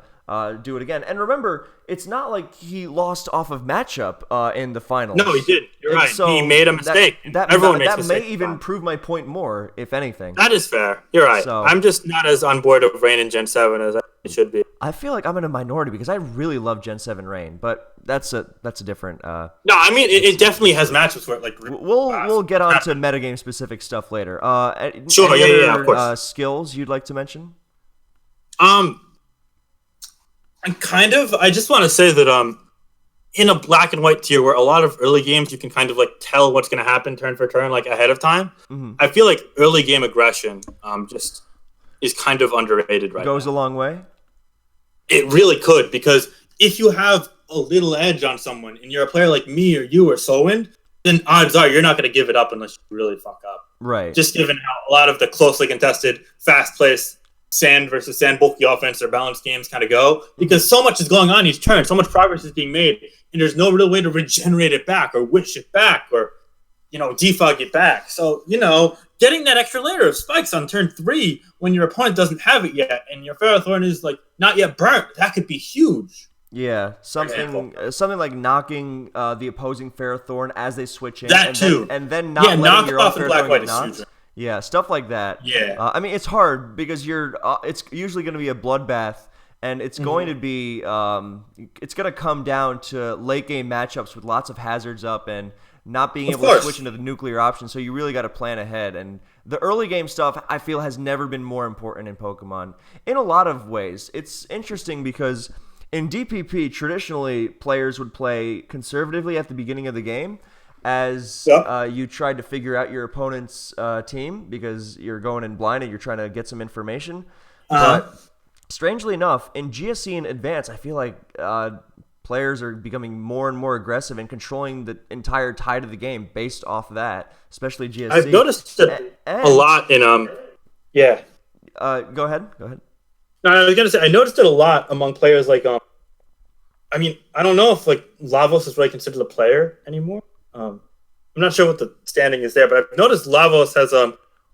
Speaker 1: do it again. And remember, it's not like he lost off of matchup in the finals.
Speaker 2: No, he didn't. You're right.
Speaker 1: So
Speaker 2: he made a mistake.
Speaker 1: Everyone makes mistakes. That may even prove my point more, if anything.
Speaker 2: That is fair. You're right. So, I'm just not as on board with Rain in Gen 7 as I should be.
Speaker 1: I feel like I'm in a minority because I really love Gen 7 Rain, but that's a different.
Speaker 2: No, I mean it definitely has matchups where
Speaker 1: we'll get on to metagame specific stuff later.
Speaker 2: Sure, yeah, of course.
Speaker 1: Skills you'd like to mention?
Speaker 2: I just want to say that in a black and white tier where a lot of early games you can kind of like tell what's going to happen turn for turn like ahead of time. Mm-hmm. I feel like early game aggression just is kind of underrated right now.
Speaker 1: Goes a long way.
Speaker 2: It really could, because if you have a little edge on someone and you're a player like me or you or Sowind, then odds are you're not going to give it up unless you really fuck up.
Speaker 1: Right.
Speaker 2: Just given how a lot of the closely contested, fast-paced sand versus sand bulky offense or balanced games kind of go, because so much is going on each turn, so much progress is being made, and there's no real way to regenerate it back or wish it back or, defog it back. So, getting that extra layer of spikes on turn 3 when your opponent doesn't have it yet and your Ferrothorn is like not yet burnt, that could be huge.
Speaker 1: Yeah, something like knocking the opposing Ferrothorn as they switch in.
Speaker 2: That too.
Speaker 1: And then not letting your own Ferrothorn get knocked. Yeah, stuff like that.
Speaker 2: Yeah.
Speaker 1: I mean, it's hard because it's usually going to be a bloodbath, and it's going to be it's going to come down to late game matchups with lots of hazards up and not being able to switch into the nuclear option. So you really got to plan ahead. And the early game stuff, I feel, has never been more important in Pokemon in a lot of ways. It's interesting because in DPP, traditionally, players would play conservatively at the beginning of the game as you tried to figure out your opponent's team because you're going in blind and you're trying to get some information. But strangely enough, in GSC and Advance, I feel like players are becoming more and more aggressive and controlling the entire tide of the game based off of that, especially GSC.
Speaker 2: I've noticed it a lot in yeah.
Speaker 1: Go ahead.
Speaker 2: No, I was gonna say I noticed it a lot among players like I mean, I don't know if like Lavos is really considered a player anymore. I'm not sure what the standing is there, but I've noticed Lavos has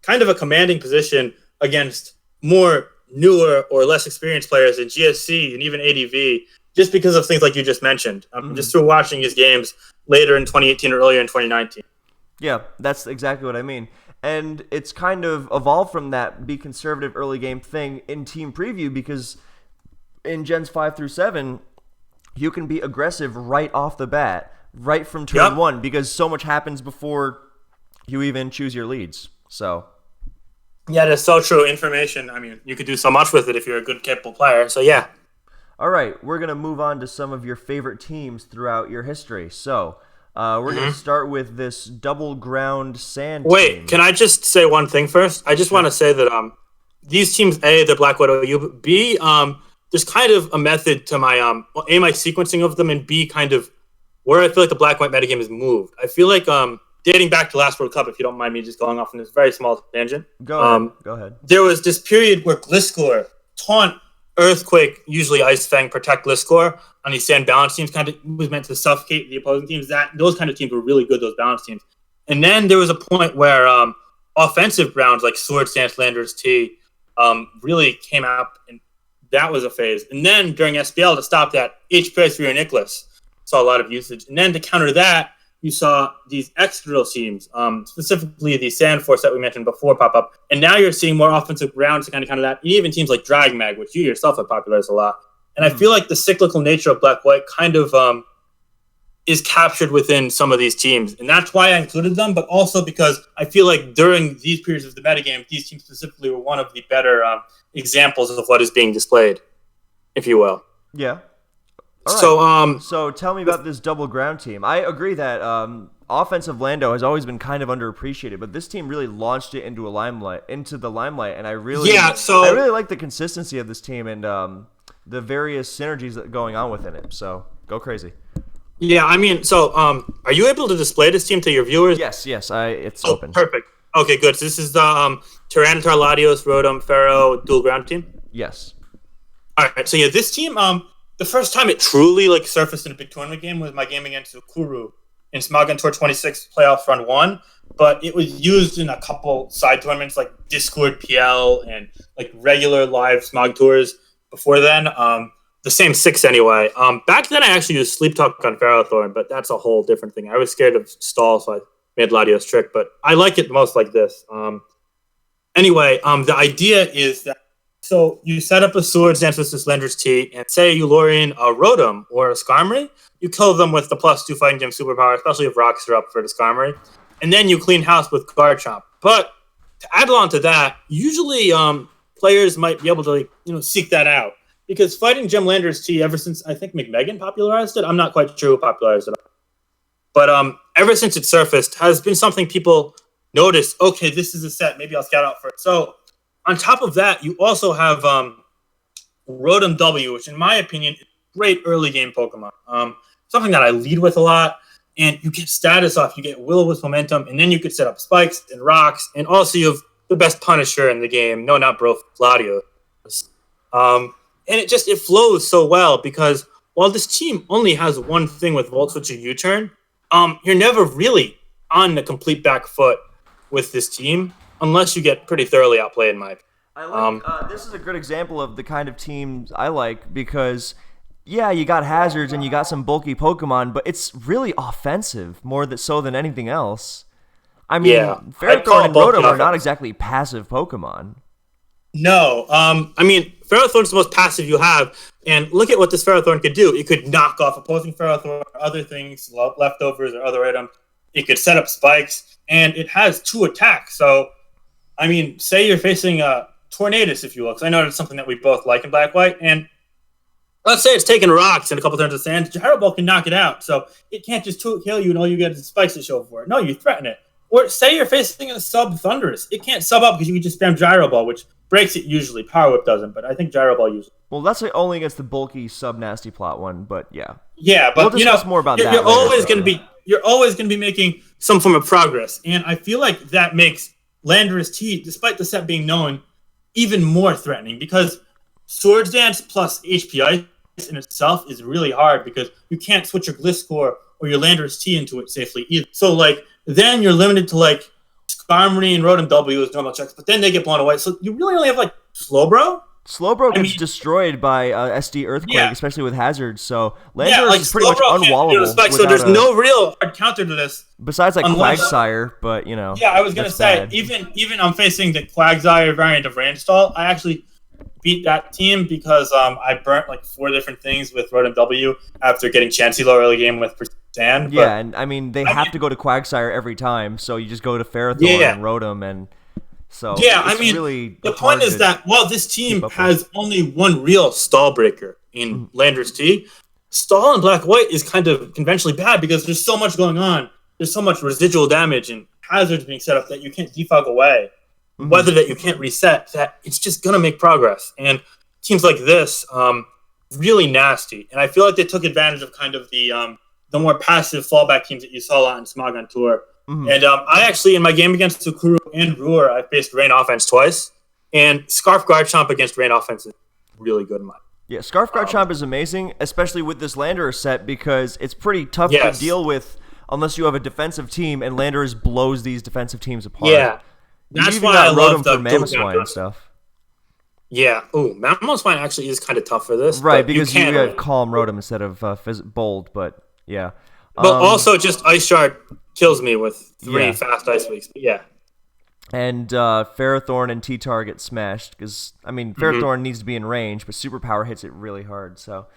Speaker 2: kind of a commanding position against more newer or less experienced players in GSC and even ADV, just because of things like you just mentioned. Just through watching his games later in 2018 or earlier in 2019.
Speaker 1: Yeah, that's exactly what I mean. And it's kind of evolved from that be conservative early game thing in team preview, because in Gens 5 through 7, you can be aggressive right off the bat, right from turn 1, because so much happens before you even choose your leads. So,
Speaker 2: yeah, that's so true. Information, I mean, you could do so much with it if you're a good, capable player. So, yeah.
Speaker 1: All right, we're going to move on to some of your favorite teams throughout your history. So, we're going to start with this double ground sand team.
Speaker 2: Can I just say one thing first? I just want to say that these teams, A, they're Black Widow, B, there's kind of a method to my A, my sequencing of them, and B, kind of where I feel like the black and white metagame has moved. I feel like dating back to last World Cup, if you don't mind me just going off on this very small tangent.
Speaker 1: Go ahead.
Speaker 2: There was this period where Gliscor, Taunt, Earthquake, usually Ice Fang, protect Gliscor on these sand balance teams, kind of was meant to suffocate the opposing teams. Those kind of teams were really good, those balance teams. And then there was a point where offensive rounds like Sword, Stance, Landers, T really came out and That was a phase. And then during SPL, to stop that, HPS Rio Nicholas saw a lot of usage. And then to counter that, you saw these extra teams, specifically the Sand Force that we mentioned before, pop up. And now you're seeing more offensive rounds to kind of counter that. And even teams like Drag Mag, which you yourself have popularized a lot. And I feel like the cyclical nature of Black-White kind of is captured within some of these teams. And that's why I included them, but also because I feel like during these periods of the metagame, these teams specifically were one of the better examples of what is being displayed, if you will.
Speaker 1: Yeah. All right. So tell me about this double ground team. I agree that offensive Lando has always been kind of underappreciated, but this team really launched it into the limelight, and I really like the consistency of this team and the various synergies that are going on within it. So go crazy.
Speaker 2: Yeah, I mean, so are you able to display this team to your viewers?
Speaker 1: Yes, it's open.
Speaker 2: Perfect. Okay, good. So this is the Tyranitar, Latios, Rotom, Pharaoh dual ground team?
Speaker 1: Yes.
Speaker 2: All right, so yeah, this team, the first time it truly like surfaced in a big tournament game was my game against Ukuru in Smogon Tour 26 playoff run 1, but it was used in a couple side tournaments like Discord PL and like regular live Smog tours before then. The same 6 anyway. Back then I actually used Sleep Talk on Ferrothorn, but that's a whole different thing. I was scared of stall, so I made Latios trick, but I like it most like this. Anyway, the idea is that so you set up a Swords Dance with this Lander's T, and say you lure in a Rotom or a Skarmory, you kill them with the +2 Fighting Gem superpower, especially if rocks are up for the Skarmory, and then you clean house with Garchomp. But to add on to that, usually players might be able to seek that out. Because Fighting Gem Lander's T, ever since I think McMegan popularized it, I'm not quite sure who popularized it. But ever since it surfaced, has been something people notice. Okay, this is a set. Maybe I'll scout out for it. So on top of that, you also have Rotom W, which in my opinion is a great early game Pokemon. Something that I lead with a lot. And you get status off. You get Will-O-Wisp momentum. And then you could set up spikes and rocks. And also you have the best Punisher in the game. No, not Bro, Latios. And it flows so well because while this team only has one thing with Volt Switch or U-turn, you're never really on the complete back foot with this team unless you get pretty thoroughly outplayed, in my opinion.
Speaker 1: This is a good example of the kind of teams I like because, yeah, you got hazards and you got some bulky Pokemon, but it's really offensive more so than anything else. I mean, Ferrothorn and Rotom are not exactly passive Pokemon.
Speaker 2: No, I mean, Ferrothorn's the most passive you have, and look at what this Ferrothorn could do. It could knock off opposing Ferrothorn or other things, leftovers or other items. It could set up spikes, and it has 2 attacks. So, I mean, say you're facing a Tornadus, if you will, because I know it's something that we both like in Black-White, and let's say it's taking rocks and a couple turns of sand. Gyro Ball can knock it out, so it can't just kill you and all you get is spikes to show for it. No, you threaten it. Or say you're facing a sub Thunderous. It can't sub up because you can just spam Gyro Ball, which breaks it usually. Power Whip doesn't, but I think Gyro Ball usually.
Speaker 1: Well, that's only against the bulky sub Nasty Plot one, but yeah.
Speaker 2: Yeah, but
Speaker 1: we'll discuss more about that.
Speaker 2: You're always going to be making some form of progress, and I feel like that makes Landorus T, despite the set being known, even more threatening because Swords Dance plus HP Ice in itself is really hard because you can't switch your Gliscor or your Landorus T into it safely either. So then you're limited to Skarmory and Rotom W as normal checks, but then they get blown away. So you really only have Slowbro.
Speaker 1: Slowbro gets destroyed by SD Earthquake, especially with hazards. So Landorus is pretty much unwallable.
Speaker 2: So there's no real hard counter to this.
Speaker 1: Besides Quagsire, but Yeah,
Speaker 2: I was gonna say even I'm facing the Quagsire variant of Randstall. I actually beat that team because I burnt 4 different things with Rotom W after getting Chansey early game with Sand.
Speaker 1: Yeah, and I mean they have to go to Quagsire every time, so you just go to Ferrothorn and Rotom and. So
Speaker 2: really the point is that while this team has only one real stall breaker in Landorus T, stall in Black-White is kind of conventionally bad because there's so much going on. There's so much residual damage and hazards being set up that you can't defog away, weather that you can't reset, that it's just going to make progress. And teams like this, really nasty. And I feel like they took advantage of kind of the more passive fallback teams that you saw a lot in Smog on Tour. And I actually, in my game against Tsukuru and Ruhr, I faced Rain Offense twice. And Scarf Garchomp against Rain Offense is really good in my opinion.
Speaker 1: Yeah, Scarf Garchomp is amazing, especially with this Landorus set, because it's pretty tough to deal with unless you have a defensive team, and Landorus blows these defensive teams apart.
Speaker 2: Yeah, that's why I love the
Speaker 1: Mamoswine and stuff.
Speaker 2: Yeah. Ooh, Mammoth Spine actually is kind of tough for this.
Speaker 1: Right,
Speaker 2: But
Speaker 1: because you
Speaker 2: can
Speaker 1: have
Speaker 2: win.
Speaker 1: Calm Rotom instead of Bold, but yeah.
Speaker 2: But also, just Ice Shard kills me with 3
Speaker 1: Yeah.
Speaker 2: fast Ice Weeks. But yeah.
Speaker 1: And Ferrothorn and T-Tar get smashed because, I mean, Ferrothorn needs to be in range, but Superpower hits it really hard. So,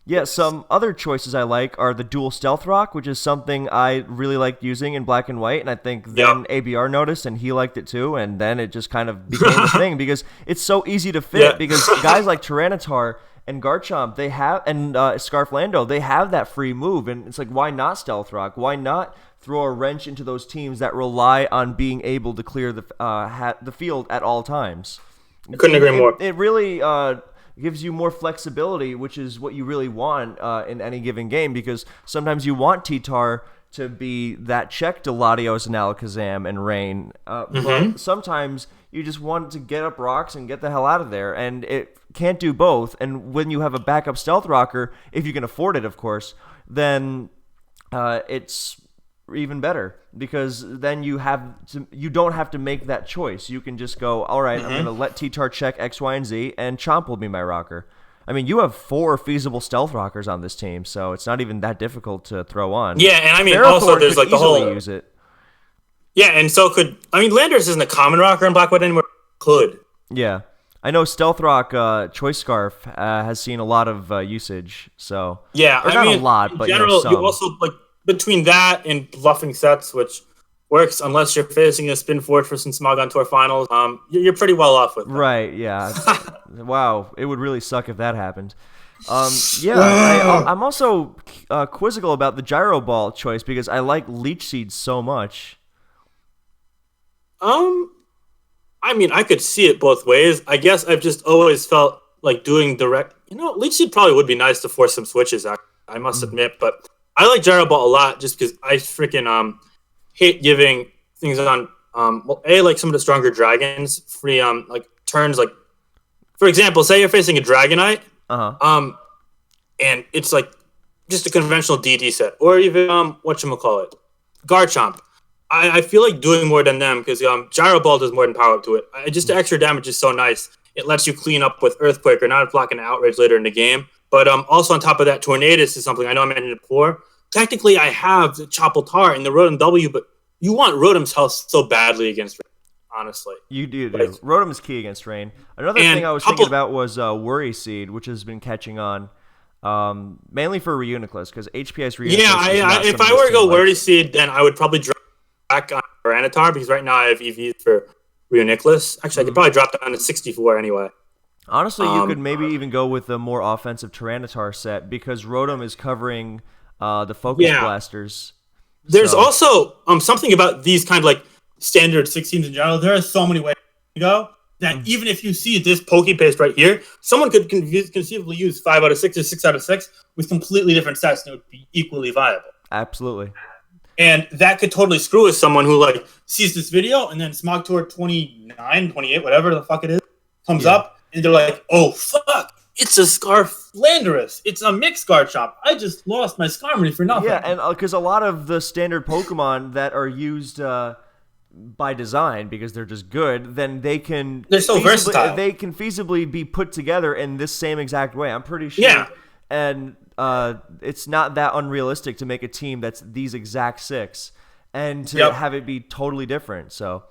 Speaker 1: yeah, some other choices I like are the dual Stealth Rock, which is something I really liked using in Black and White, and I think then ABR noticed, and he liked it too, and then it just kind of became a thing because it's so easy to fit because guys like Tyranitar and Garchomp, they have, and Scarflando, they have that free move, and it's like, why not Stealth Rock? Why not throw a wrench into those teams that rely on being able to clear the field at all times?
Speaker 2: I couldn't agree more.
Speaker 1: It really gives you more flexibility, which is what you really want in any given game, because sometimes you want T-Tar to be that check to Latios and Alakazam and Rain, but sometimes you just want to get up rocks and get the hell out of there, and it can't do both. And when you have a backup Stealth Rocker, if you can afford it, of course, then it's even better, because then you don't have to make that choice. You can just go, all right, I'm going to let T-Tar check X, Y, and Z, and Chomp will be my rocker. I mean, you have 4 feasable Stealth Rockers on this team, so it's not even that difficult to throw on.
Speaker 2: Yeah, and I mean,
Speaker 1: Ferrothorn
Speaker 2: also there's
Speaker 1: could
Speaker 2: like the whole
Speaker 1: use it.
Speaker 2: Yeah, and so could Landorus isn't a common rocker in Black White anymore. Could.
Speaker 1: Yeah, I know Stealth Rock Choice Scarf has seen a lot of usage. So
Speaker 2: yeah,
Speaker 1: or not a lot, but
Speaker 2: in general,
Speaker 1: some.
Speaker 2: you also like between that and bluffing sets, which works unless you're facing a Spin Fortress and Smogon Tour finals. You're pretty well off with that.
Speaker 1: Right? Yeah. Wow, it would really suck if that happened. Yeah, I'm also quizzical about the Gyro Ball choice because I like Leech Seed so much.
Speaker 2: I mean, I could see it both ways. I guess I've just always felt like doing direct. Leech Seed probably would be nice to force some switches. I must admit, but I like Gyro Ball a lot just because I freaking hate giving things on like some of the stronger dragons free like turns, like for example, say you're facing a Dragonite, and it's like just a conventional DD set, or even whatchamacallit, Garchomp. I feel like doing more than them because Gyro Ball does more than power up to it. Just the extra damage is so nice. It lets you clean up with Earthquake or not blocking an Outrage later in the game. But also on top of that, Tornadus is something I know I mentioned it before. Technically, I have the Choppletar in the Rotom W, but you want Rotom's health so badly against Rain, honestly.
Speaker 1: You do. Rotom is key against Rain. Another thing I was thinking about was Worry Seed, which has been catching on. Mainly for Reuniclus, because HPS Reuniclus.
Speaker 2: Yeah, if I were to go Worry Seed, then I would probably drop back on Tyranitar, because right now I have EVs for Reuniclus. Actually, I could probably drop down to 64 anyway.
Speaker 1: Honestly, you could maybe even go with a more offensive Tyranitar set, because Rotom is covering the Focus Blasters.
Speaker 2: There's also something about these kind of like standard 16s in general. There are so many ways to go that even if you see this Pokepaste right here, someone could conceivably use 5 out of 6 or 6 out of 6 with completely different sets, and it would be equally viable.
Speaker 1: Absolutely.
Speaker 2: And that could totally screw with someone who like sees this video and then Smog Tour 29, 28, whatever the fuck it is, comes up and they're like, oh fuck, it's a Scarflandorus. It's a mixed Garchomp. I just lost my Skarmory for nothing.
Speaker 1: Yeah, and because a lot of the standard Pokemon that are used by design, because they're just good, then they're
Speaker 2: so versatile.
Speaker 1: They can feasibly be put together in this same exact way. I'm pretty sure.
Speaker 2: Yeah.
Speaker 1: And it's not that unrealistic to make a team that's these exact 6 and to have it be totally different. So,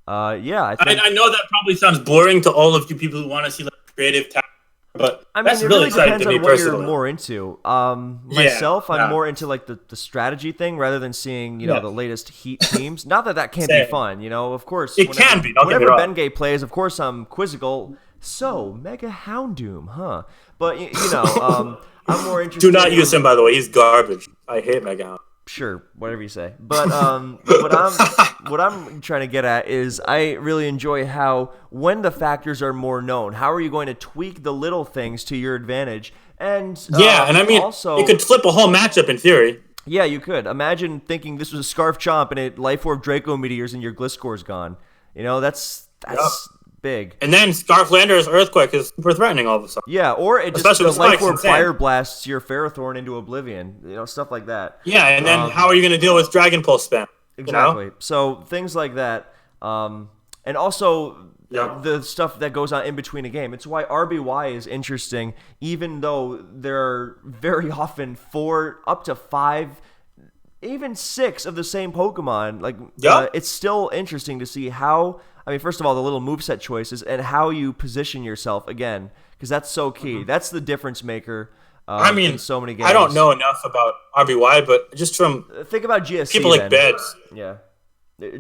Speaker 1: I
Speaker 2: know that probably sounds boring to all of you people who want to see like creative talent, but that's really exciting to me personally.
Speaker 1: What you're more into. Myself, I'm more into like the strategy thing rather than seeing the latest Heat teams. Not that can't be fun. Of course
Speaker 2: it can be.
Speaker 1: Whenever Bengay plays, of course I'm quizzical. So Mega Houndoom, huh? But I'm more interested.
Speaker 2: Do not use him, by the way. He's garbage. I hate Mega Hound.
Speaker 1: Sure, whatever you say. But what I'm trying to get at is I really enjoy how when the factors are more known, how are you going to tweak the little things to your advantage? And
Speaker 2: and I mean, also, it could flip a whole matchup in theory.
Speaker 1: Yeah, you could. Imagine thinking this was a Scarf Chomp and it Life Orb Draco Meteors and your Gliscor's gone. That's big.
Speaker 2: And then Scarflandorus Earthquake is super threatening all of a sudden.
Speaker 1: Yeah, or it just the Life Orb Fire Blasts your Ferrothorn into oblivion. Stuff like that.
Speaker 2: Yeah, and then how are you going to deal with Dragon Pulse spam?
Speaker 1: Exactly. So things like that. And also
Speaker 2: Yeah.
Speaker 1: the stuff that goes on in between a game. It's why RBY is interesting, even though there are very often 4 up to 5, even 6 of the same Pokemon. Like, it's still interesting to see how. I mean, first of all, the little moveset choices and how you position yourself again, because that's so key. That's the difference maker.
Speaker 2: I mean,
Speaker 1: in so many games.
Speaker 2: I don't know enough about RBY, but just from
Speaker 1: think about GSC.
Speaker 2: People like Beds.
Speaker 1: Yeah.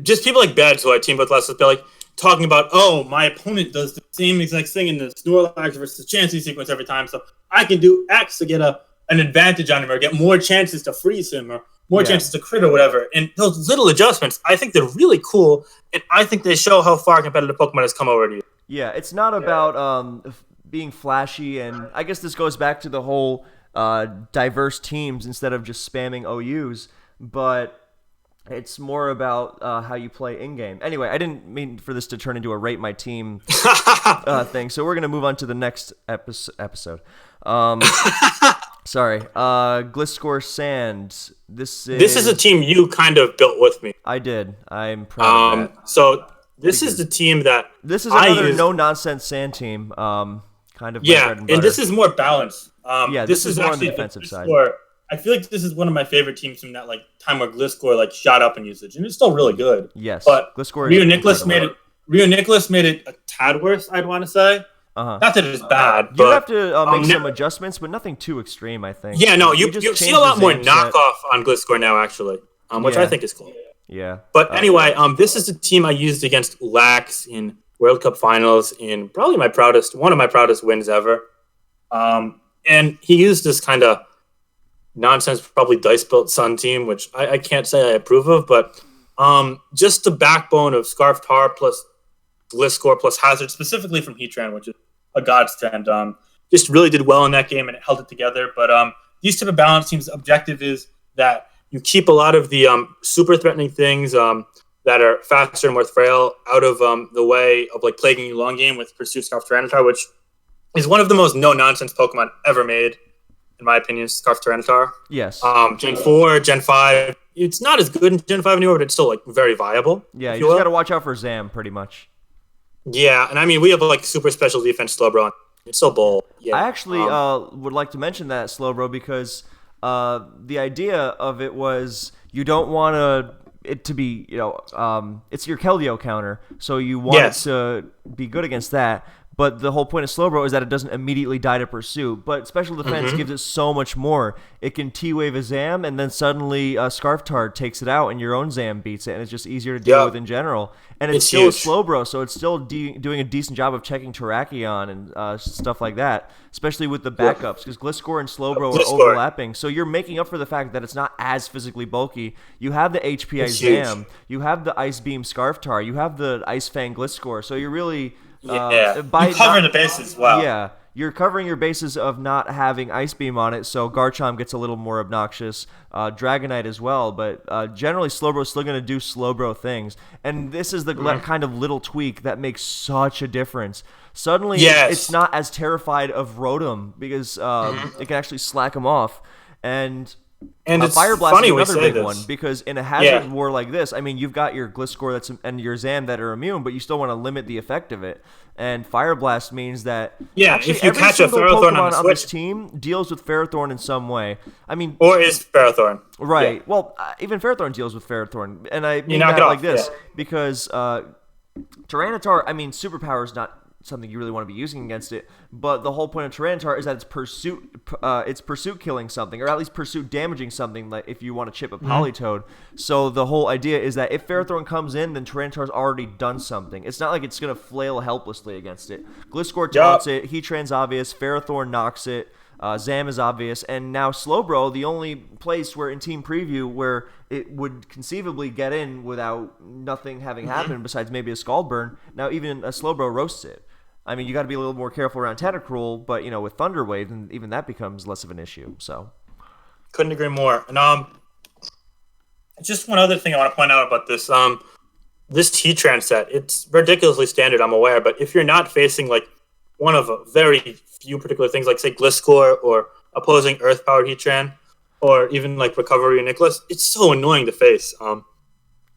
Speaker 2: Just people like Beds, who I team with last, they're like talking about, oh, my opponent does the same exact thing in the Snorlax versus Chansey sequence every time, so I can do X to get an advantage on him, or get more chances to freeze him, or more chances to crit or whatever. And those little adjustments, I think they're really cool, and I think they show how far competitive Pokemon has come already.
Speaker 1: Yeah, it's not about being flashy, and I guess this goes back to the whole diverse teams instead of just spamming OUs, but it's more about how you play in-game. Anyway, I didn't mean for this to turn into a rate my team thing, so we're going to move on to the next episode. Sorry. Gliscor Sand. This is a
Speaker 2: team you kind of built with me.
Speaker 1: I did. I'm proud of that.
Speaker 2: So this is the team that
Speaker 1: this is another no-nonsense Sand team. Kind of
Speaker 2: and this is more balanced.
Speaker 1: This is more on the defensive side.
Speaker 2: I feel like this is one of my favorite teams from that time where Gliscor shot up in usage, and it's still really good.
Speaker 1: Yes,
Speaker 2: but
Speaker 1: Gliscor
Speaker 2: Rio Nicholas made it a tad worse, I'd want to say. Not that it's bad, but
Speaker 1: you have to make some adjustments, but nothing too extreme, I think.
Speaker 2: Yeah, no, you see a lot more knockoff on Gliscor now, actually, which I think is cool.
Speaker 1: Yeah.
Speaker 2: But anyway, this is the team I used against Lax in World Cup Finals, in probably one of my proudest wins ever. And he used this kind of nonsense, probably dice-built Sun team, which I can't say I approve of, but just the backbone of Scarf Tar plus Gliscor plus Hazard, specifically from Heatran, which is a godsend, just really did well in that game, and it held it together. But these type of balance teams' objective is that you keep a lot of the super threatening things that are faster and more frail out of the way of plaguing you long game with Pursuit Scarf Tyranitar, which is one of the most no-nonsense Pokemon ever made, in my opinion, Scarf Tyranitar.
Speaker 1: Yes.
Speaker 2: Gen 4, Gen 5, it's not as good in Gen 5 anymore, but it's still very viable.
Speaker 1: Yeah, you just got to watch out for Zam, pretty much.
Speaker 2: Yeah, and I mean, we have super special defense Slowbro. It's so bold. Yeah.
Speaker 1: I actually would like to mention that Slowbro because the idea of it was you don't want it to be, it's your Keldeo counter, so you want it to be good against that. But the whole point of Slowbro is that it doesn't immediately die to Pursuit. But Special Defense gives it so much more. It can T-Wave a Zam, and then suddenly Scarf Tard takes it out, and your own Zam beats it, and it's just easier to deal with in general. And it's still huge. A Slowbro, so it's still doing a decent job of checking Terrakion and stuff like that, especially with the backups, because Gliscor and Slowbro are overlapping. So you're making up for the fact that it's not as physically bulky. You have the HPI Zam, you have the Ice Beam Scarf Tard, you have the Ice Fang Gliscor, so you're really...
Speaker 2: you cover the bases well.
Speaker 1: Yeah, you're covering your bases of not having Ice Beam on it, so Garchomp gets a little more obnoxious, Dragonite as well, but generally Slowbro's still going to do Slowbro things, and this is the kind of little tweak that makes such a difference. Suddenly, it's not as terrified of Rotom, because it can actually slack him off, and
Speaker 2: it's
Speaker 1: Fire Blast
Speaker 2: funny
Speaker 1: is another
Speaker 2: we say
Speaker 1: big one,
Speaker 2: this.
Speaker 1: because in a Hazard war like this, I mean, you've got your Gliscor and your Zam that are immune, but you still want to limit the effect of it. And Fire Blast means that actually
Speaker 2: if you
Speaker 1: every
Speaker 2: catch a
Speaker 1: single
Speaker 2: Ferrothorn
Speaker 1: Pokemon
Speaker 2: on
Speaker 1: this team deals with Ferrothorn in some way. I mean,
Speaker 2: or is Ferrothorn
Speaker 1: right?
Speaker 2: Yeah.
Speaker 1: Well, even Ferrothorn deals with Ferrothorn, and I mean
Speaker 2: knock
Speaker 1: that
Speaker 2: it
Speaker 1: like
Speaker 2: off,
Speaker 1: this because Tyranitar. I mean, Superpower is not something you really want to be using against it, but the whole point of Tyranitar is that it's pursuit killing something, or at least pursuit damaging something, like if you want to chip a Politoed. So the whole idea is that if Ferrothorn comes in, then Tyranitar's already done something. It's not like it's going to flail helplessly against it. Gliscor taunts it, Heatran's obvious, Ferrothorn knocks it, Zam is obvious, and now Slowbro, the only place where in Team Preview where it would conceivably get in without nothing having happened besides maybe a Scald Burn, now even a Slowbro roasts it. I mean, you got to be a little more careful around Tentacruel, but with Thunder Wave, and even that becomes less of an issue. So,
Speaker 2: couldn't agree more. And just one other thing I want to point out about this, this Heatran set, it's ridiculously standard, I'm aware, but if you're not facing one of a very few particular things, like say Gliscor or opposing Earth-powered Heatran, or even Recovery and Nicholas, it's so annoying to face.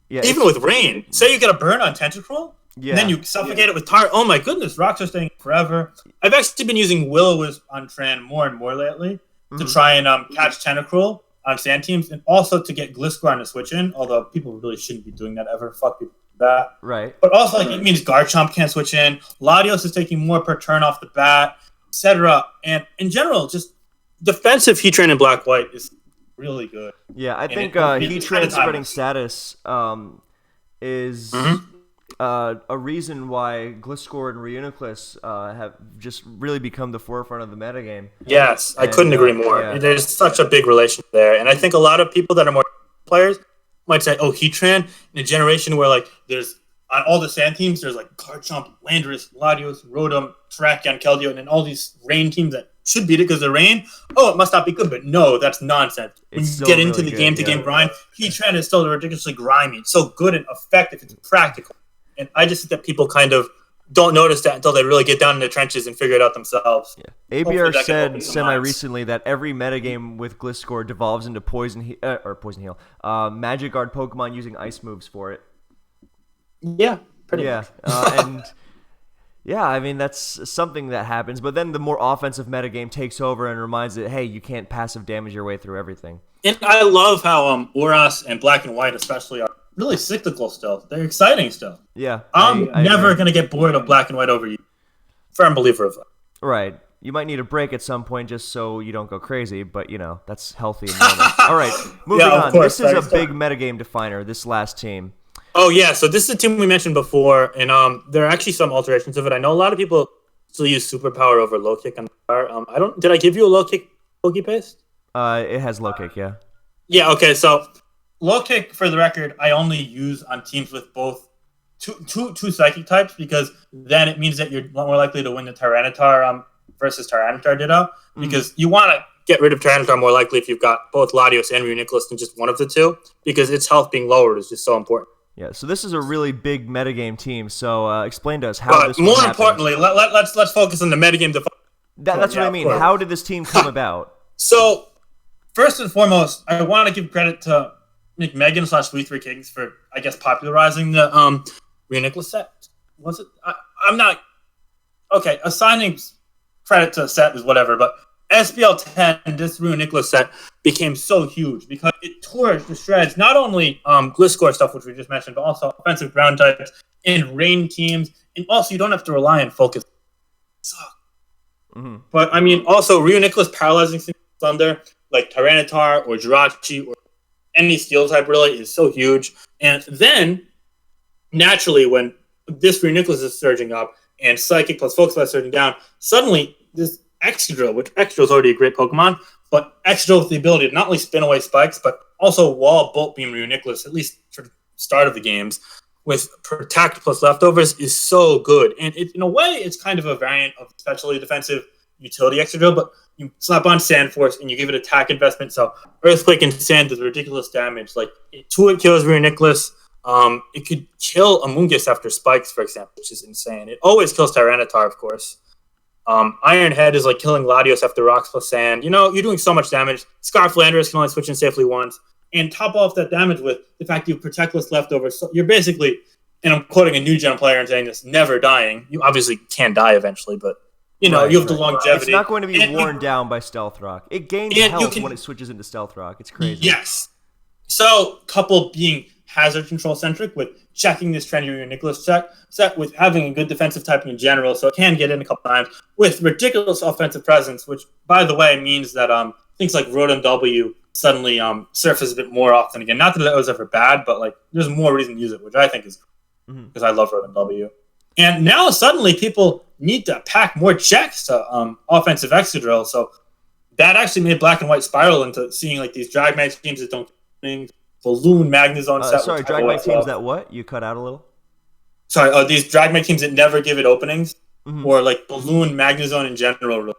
Speaker 2: Even with Rain, say you get a burn on Tentacruel.
Speaker 1: Yeah.
Speaker 2: And then you suffocate it with tar. Oh my goodness, rocks are staying forever. I've actually been using Will-O-Wisp on Tran more and more lately to try and catch Tentacruel on sand teams, and also to get Gliscor to switch in, although people really shouldn't be doing that ever. Fuck people do that.
Speaker 1: Right.
Speaker 2: But also, like, it means Garchomp can't switch in. Latios is taking more per turn off the bat, etc. And in general, just defensive Heatran in Black-White is really good.
Speaker 1: Yeah, I think Heatran spreading status is a reason why Gliscor and Reuniclus have just really become the forefront of the metagame.
Speaker 2: Yes, I couldn't agree more. Yeah. There's such a big relation there. And I think a lot of people that are more players might say, oh, Heatran, in a generation where, like, there's, on all the sand teams, there's, like, Garchomp, Landorus, Latios, Rotom, Terrakion, Keldeo, and then all these rain teams that should beat it because of rain. Oh, it must not be good, but no, that's nonsense. When you get into the game-to-game grind, Heatran is still ridiculously grimy. It's so good and effective. It's practical. And I just think that people kind of don't notice that until they really get down in the trenches and figure it out themselves.
Speaker 1: Yeah. ABR said semi-recently that every metagame with Gliscor devolves into Poison Heal, Magic Guard Pokemon using ice moves for it.
Speaker 2: Yeah, pretty much.
Speaker 1: And yeah, I mean, that's something that happens. But then the more offensive metagame takes over and reminds it, hey, you can't passive damage your way through everything. And
Speaker 2: I love how Oras and Black and White especially are really cyclical still. They're exciting still.
Speaker 1: Yeah.
Speaker 2: I'm never going to get bored of Black and White over you. Firm believer of that.
Speaker 1: Right. You might need a break at some point just so you don't go crazy, but, you know, that's healthy and normal. All right, moving on. Course, this is a big metagame definer, this last team.
Speaker 2: Oh, yeah. So this is a team we mentioned before, and there are actually some alterations of it. I know a lot of people still use Superpower over Low Kick on the fire. Did I give you a Low Kick Pokepaste?
Speaker 1: It has Low Kick, yeah.
Speaker 2: Yeah, okay, so Low Kick, for the record, I only use on teams with both two Psychic types, because then it means that you're more likely to win the Tyranitar versus Tyranitar Ditto, because you want to get rid of Tyranitar more likely if you've got both Latios and Reuniclus than just one of the two, because its health being lowered is just so important.
Speaker 1: Yeah, so this is a really big metagame team, so explain to us how this
Speaker 2: more
Speaker 1: happened.
Speaker 2: Importantly, let's focus on the metagame.
Speaker 1: That's what I mean. How did this team come about?
Speaker 2: So, first and foremost, I want to give credit to McMegan / We Three Kings for, I guess, popularizing the Reuniclus set. Was it? I'm not... Okay, assigning credit to a set is whatever, but SPL 10, this Reuniclus set, became so huge because it tore to shreds not only Gliscor stuff, which we just mentioned, but also offensive ground types and rain teams, and also you don't have to rely on focus. But I mean, also Reuniclus paralyzing Thunder like Tyranitar or Jirachi or any steel type really is so huge. And then naturally, when this Reuniclus is surging up and Psychic plus Focus is surging down, suddenly this Excadrill, which Excadrill is already a great Pokemon, but Excadrill with the ability to not only spin away spikes, but also wall Bolt Beam Reuniclus, at least for the start of the games, with Protect plus Leftovers is so good. And in a way, it's kind of a variant of especially defensive utility Excadrill, but you slap on Sand Force and you give it attack investment. So Earthquake and Sand does ridiculous damage. Like, it kills Reuniclus. It could kill Amoonguss after spikes, for example, which is insane. It always kills Tyranitar, of course. Iron Head is like killing Latios after rocks plus sand. You know, you're doing so much damage. Scarf Landorus can only switch in safely once. And top off that damage with the fact you have Protectless Leftovers. So you're basically, and I'm quoting a new gen player and saying this, never dying. You obviously can die eventually, but you know, you have the longevity.
Speaker 1: It's not going to be worn down by Stealth Rock. It gains health when it switches into Stealth Rock. It's crazy.
Speaker 2: Yes. So, couple being hazard control centric with checking this trendy Reuniclus set with having a good defensive typing in general, so it can get in a couple times with ridiculous offensive presence, which by the way means that things like Rotom W suddenly surface a bit more often again. Not that it was ever bad, but like there's more reason to use it, which I think is because I love Rotom W. And now suddenly people need to pack more checks to offensive Excadrill, so that actually made Black and White spiral into seeing like these Dragmag teams that don't things. Balloon Magnezone set.
Speaker 1: Sorry, Dragmag teams that what? You cut out a little?
Speaker 2: Sorry, these Dragmag teams that never give it openings, or like Balloon Magnezone in general,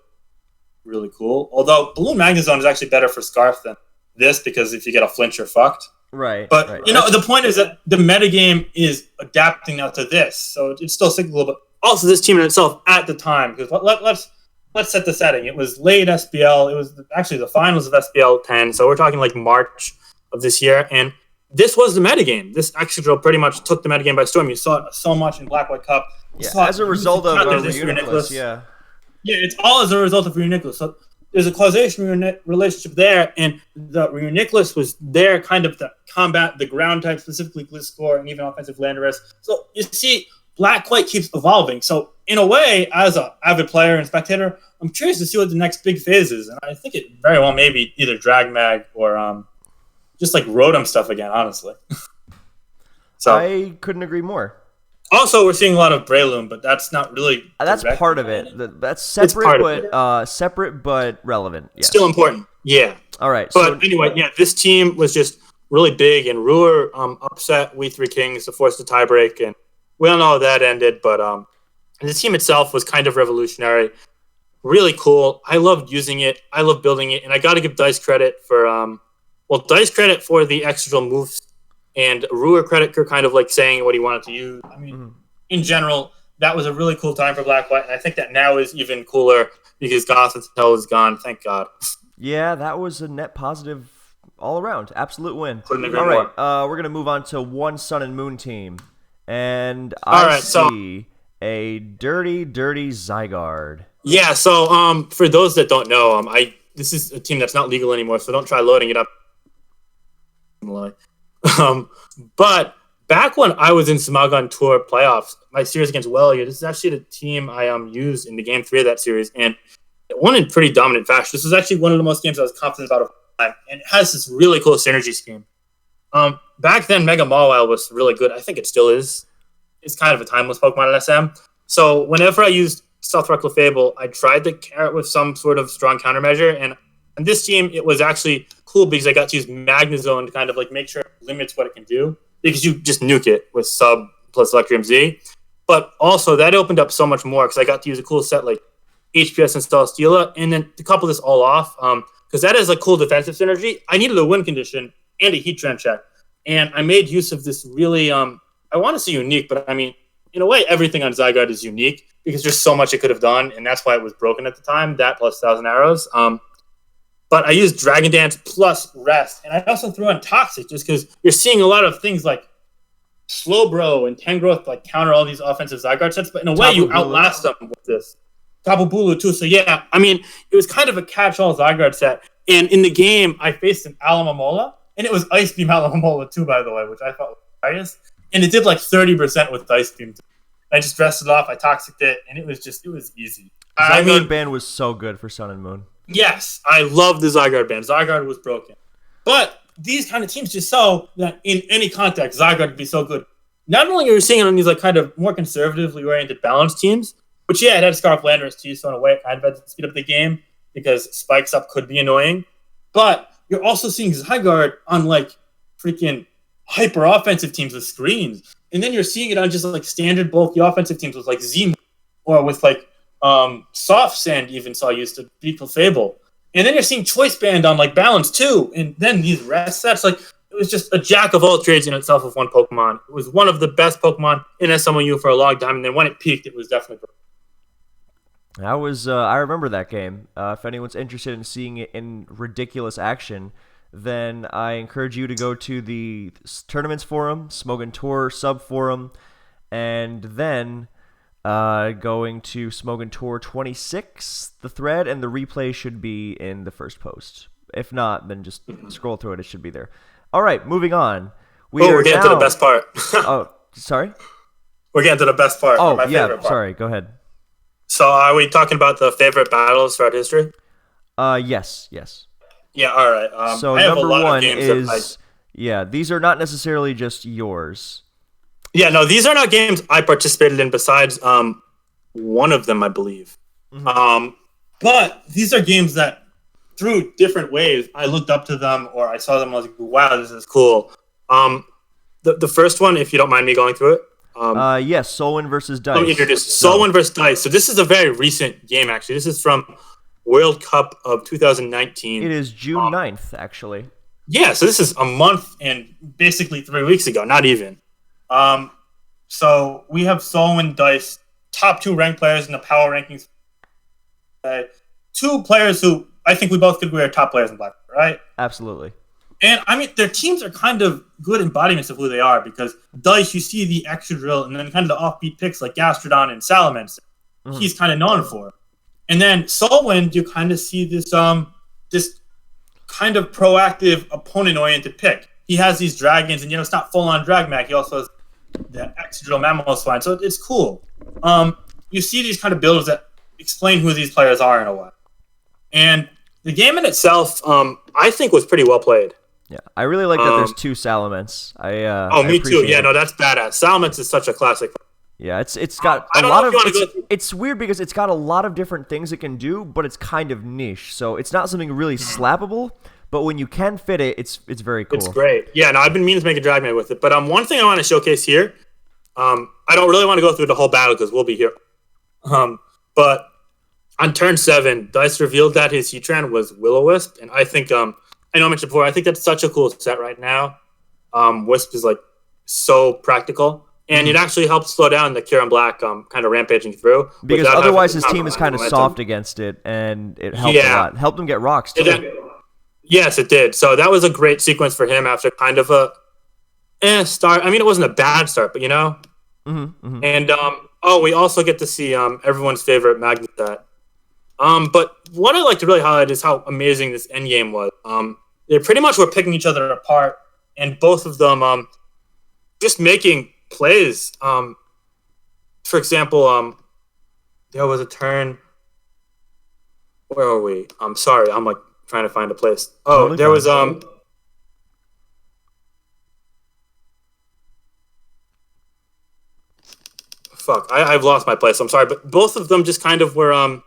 Speaker 2: really cool. Although Balloon Magnezone is actually better for Scarf than this, because if you get a flinch, you're fucked.
Speaker 1: Right.
Speaker 2: But, you know, the point is that the metagame is adapting now to this, so it's still cyclical, but also this team in itself at the time, because let's set the setting. It was late SPL. It was actually the finals of SPL 10, so we're talking like March of this year, and this was the metagame. This Excadrill pretty much took the metagame by storm. You saw it so much in Black White Cup.
Speaker 1: As a result of Reuniclus, yeah.
Speaker 2: Yeah, it's all as a result of Reuniclus. So there's a causation relationship there, and the Reuniclus was there kind of to combat the ground type, specifically Gliscor and even offensive Landorus. So you see, Black White keeps evolving. So in a way, as an avid player and spectator, I'm curious to see what the next big phase is. And I think it very well may be either Dragmag or just like Rotom stuff again, honestly. So
Speaker 1: I couldn't agree more.
Speaker 2: Also, we're seeing a lot of Breloom, but that's not really.
Speaker 1: That's part of it. That's separate, but relevant. Yes.
Speaker 2: Still important. Yeah.
Speaker 1: All right.
Speaker 2: But anyway, yeah, this team was just really big, and Ruhr upset We Three Kings to force the tiebreak, and we don't know how that ended. But the team itself was kind of revolutionary, really cool. I loved using it. I loved building it, and I got to give Dice credit for Dice credit for the extra moves. And Ruhr credit for kind of like saying what he wanted to use. I mean, in general, that was a really cool time for Black White, and I think that now is even cooler because Gothitelle is gone. Thank God.
Speaker 1: Yeah, that was a net positive all around. Absolute win.
Speaker 2: Couldn't agree
Speaker 1: all
Speaker 2: more.
Speaker 1: right, we're gonna move on to one Sun and Moon team, and I see a dirty Zygarde. Yeah.
Speaker 2: So for those that don't know, this is a team that's not legal anymore, so don't try loading it up. But back when I was in Smogon Tour playoffs, my series against Wellier, this is actually the team I used in the game 3 of that series, and it won in pretty dominant fashion. This was actually one of the most games I was confident about of all time, and it has this really cool synergy scheme. Back then, Mega Mawile was really good. I think it still is. It's kind of a timeless Pokemon in SM. So whenever I used Stealth Rock Clefable, I tried to carry it with some sort of strong countermeasure, and on this team, it was actually cool because I got to use Magnezone to kind of like make sure it limits what it can do because you just nuke it with Sub plus Electrium Z. But also, that opened up so much more because I got to use a cool set like HPS and Steela. And then to couple this all off, because that is a cool defensive synergy, I needed a win condition and a Heat Trend check. And I made use of this really, I want to say unique, but I mean, in a way, everything on Zygarde is unique because there's so much it could have done. And that's why it was broken at the time, that plus 1,000 Arrows. But I used Dragon Dance plus Rest. And I also threw in Toxic just because you're seeing a lot of things like Slowbro and Tangrowth like counter all these offensive Zygarde sets. But in a way, you outlast them with this. Tapu Bulu too. So yeah, I mean, it was kind of a catch-all Zygarde set. And in the game, I faced an Alomomola. And it was Ice Beam Alomomola too, by the way, which I thought was hilarious. And it did like 30% with Ice Beam. I just dressed it off. I Toxiced it. And it was easy.
Speaker 1: Zygarde Band was so good for Sun and Moon.
Speaker 2: Yes, I love the Zygarde band. Zygarde was broken. But these kind of teams just show that in any context, Zygarde would be so good. Not only are you seeing it on these like kind of more conservatively oriented balanced teams, which yeah, it had Scarf Landorus too, so in a way it kind of had to speed up the game because Spikes Up could be annoying. But you're also seeing Zygarde on like freaking hyper offensive teams with screens. And then you're seeing it on just like standard bulky offensive teams with like Z or with like Soft Sand even saw used to beat Clefable. And then you're seeing Choice Band on like Balance too. And then these rest sets, like it was just a jack of all trades in itself with one Pokemon. It was one of the best Pokemon in SMOU for a long time. And then when it peaked, it was definitely
Speaker 1: I remember that game. If anyone's interested in seeing it in ridiculous action, then I encourage you to go to the Tournaments Forum, Smogon Tour Sub Forum, and then going to Smogon Tour 26, the thread, and the replay should be in the first post. If not, then just scroll through it. It should be there. All right, moving on.
Speaker 2: We're getting to the best part.
Speaker 1: Oh, sorry?
Speaker 2: We're getting to the best part.
Speaker 1: Oh,
Speaker 2: my favorite part.
Speaker 1: Sorry. Go ahead.
Speaker 2: So are we talking about the favorite battles throughout history?
Speaker 1: Yes.
Speaker 2: Yeah, all right.
Speaker 1: So number one is, these are not necessarily just yours.
Speaker 2: Yeah, no, these are not games I participated in besides one of them, I believe. Mm-hmm. But these are games that, through different ways, I looked up to them or I saw them and I was like, wow, this is cool. The first one, if you don't mind me going through it.
Speaker 1: Yes, Solwyn versus Dice.
Speaker 2: Let me introduce Solwyn versus Dice. So this is a very recent game, actually. This is from World Cup of 2019.
Speaker 1: It is June 9th, actually.
Speaker 2: Yeah, so this is a month and basically 3 weeks ago, not even. So we have Solwyn Dice, top 2 ranked players in the power rankings. 2 players who I think we both could agree are top players in Black, right?
Speaker 1: Absolutely.
Speaker 2: And I mean, their teams are kind of good embodiments of who they are because Dice, you see the extra drill and then kind of the offbeat picks like Gastrodon and Salamence. Mm-hmm. He's kind of known for. And then Solwind, you kind of see this this kind of proactive opponent-oriented pick. He has these dragons, and it's not full-on Dragmac. He also has the extra drill Mamoswine, so it's cool. You see these kind of builders that explain who these players are in a way. And the game in itself, I think, was pretty well played.
Speaker 1: Yeah, I really like that there's 2 Salamence.
Speaker 2: Me too. Yeah, no, that's badass. Salamence is such a classic.
Speaker 1: Yeah, it's got a lot of. It's weird because it's got a lot of different things it can do, but it's kind of niche. So it's not something really slappable. But when you can fit it, it's very cool.
Speaker 2: It's great. Yeah, no, I've been meaning to make a Dragman with it. But one thing I want to showcase here, I don't really want to go through the whole battle because we'll be here. But on turn 7, Dice revealed that his Heatran was Will-O-Wisp, and I think I know I mentioned before, I think that's such a cool set right now. Wisp is like so practical, and it actually helps slow down the Kieran Black kind of rampaging through.
Speaker 1: Because otherwise his team is kind of soft against it, and it helped a lot. Helped him get rocks too.
Speaker 2: Yes, it did. So that was a great sequence for him after kind of a start. I mean, it wasn't a bad start, but And we also get to see everyone's favorite Magnet set. But what I like to really highlight is how amazing this endgame was. They pretty much were picking each other apart, and both of them just making plays. For example, there was a turn. Where are we? I'm sorry. I'm like trying to find a place. Oh, there was Fuck, I've lost my place. I'm sorry, but both of them just kind of were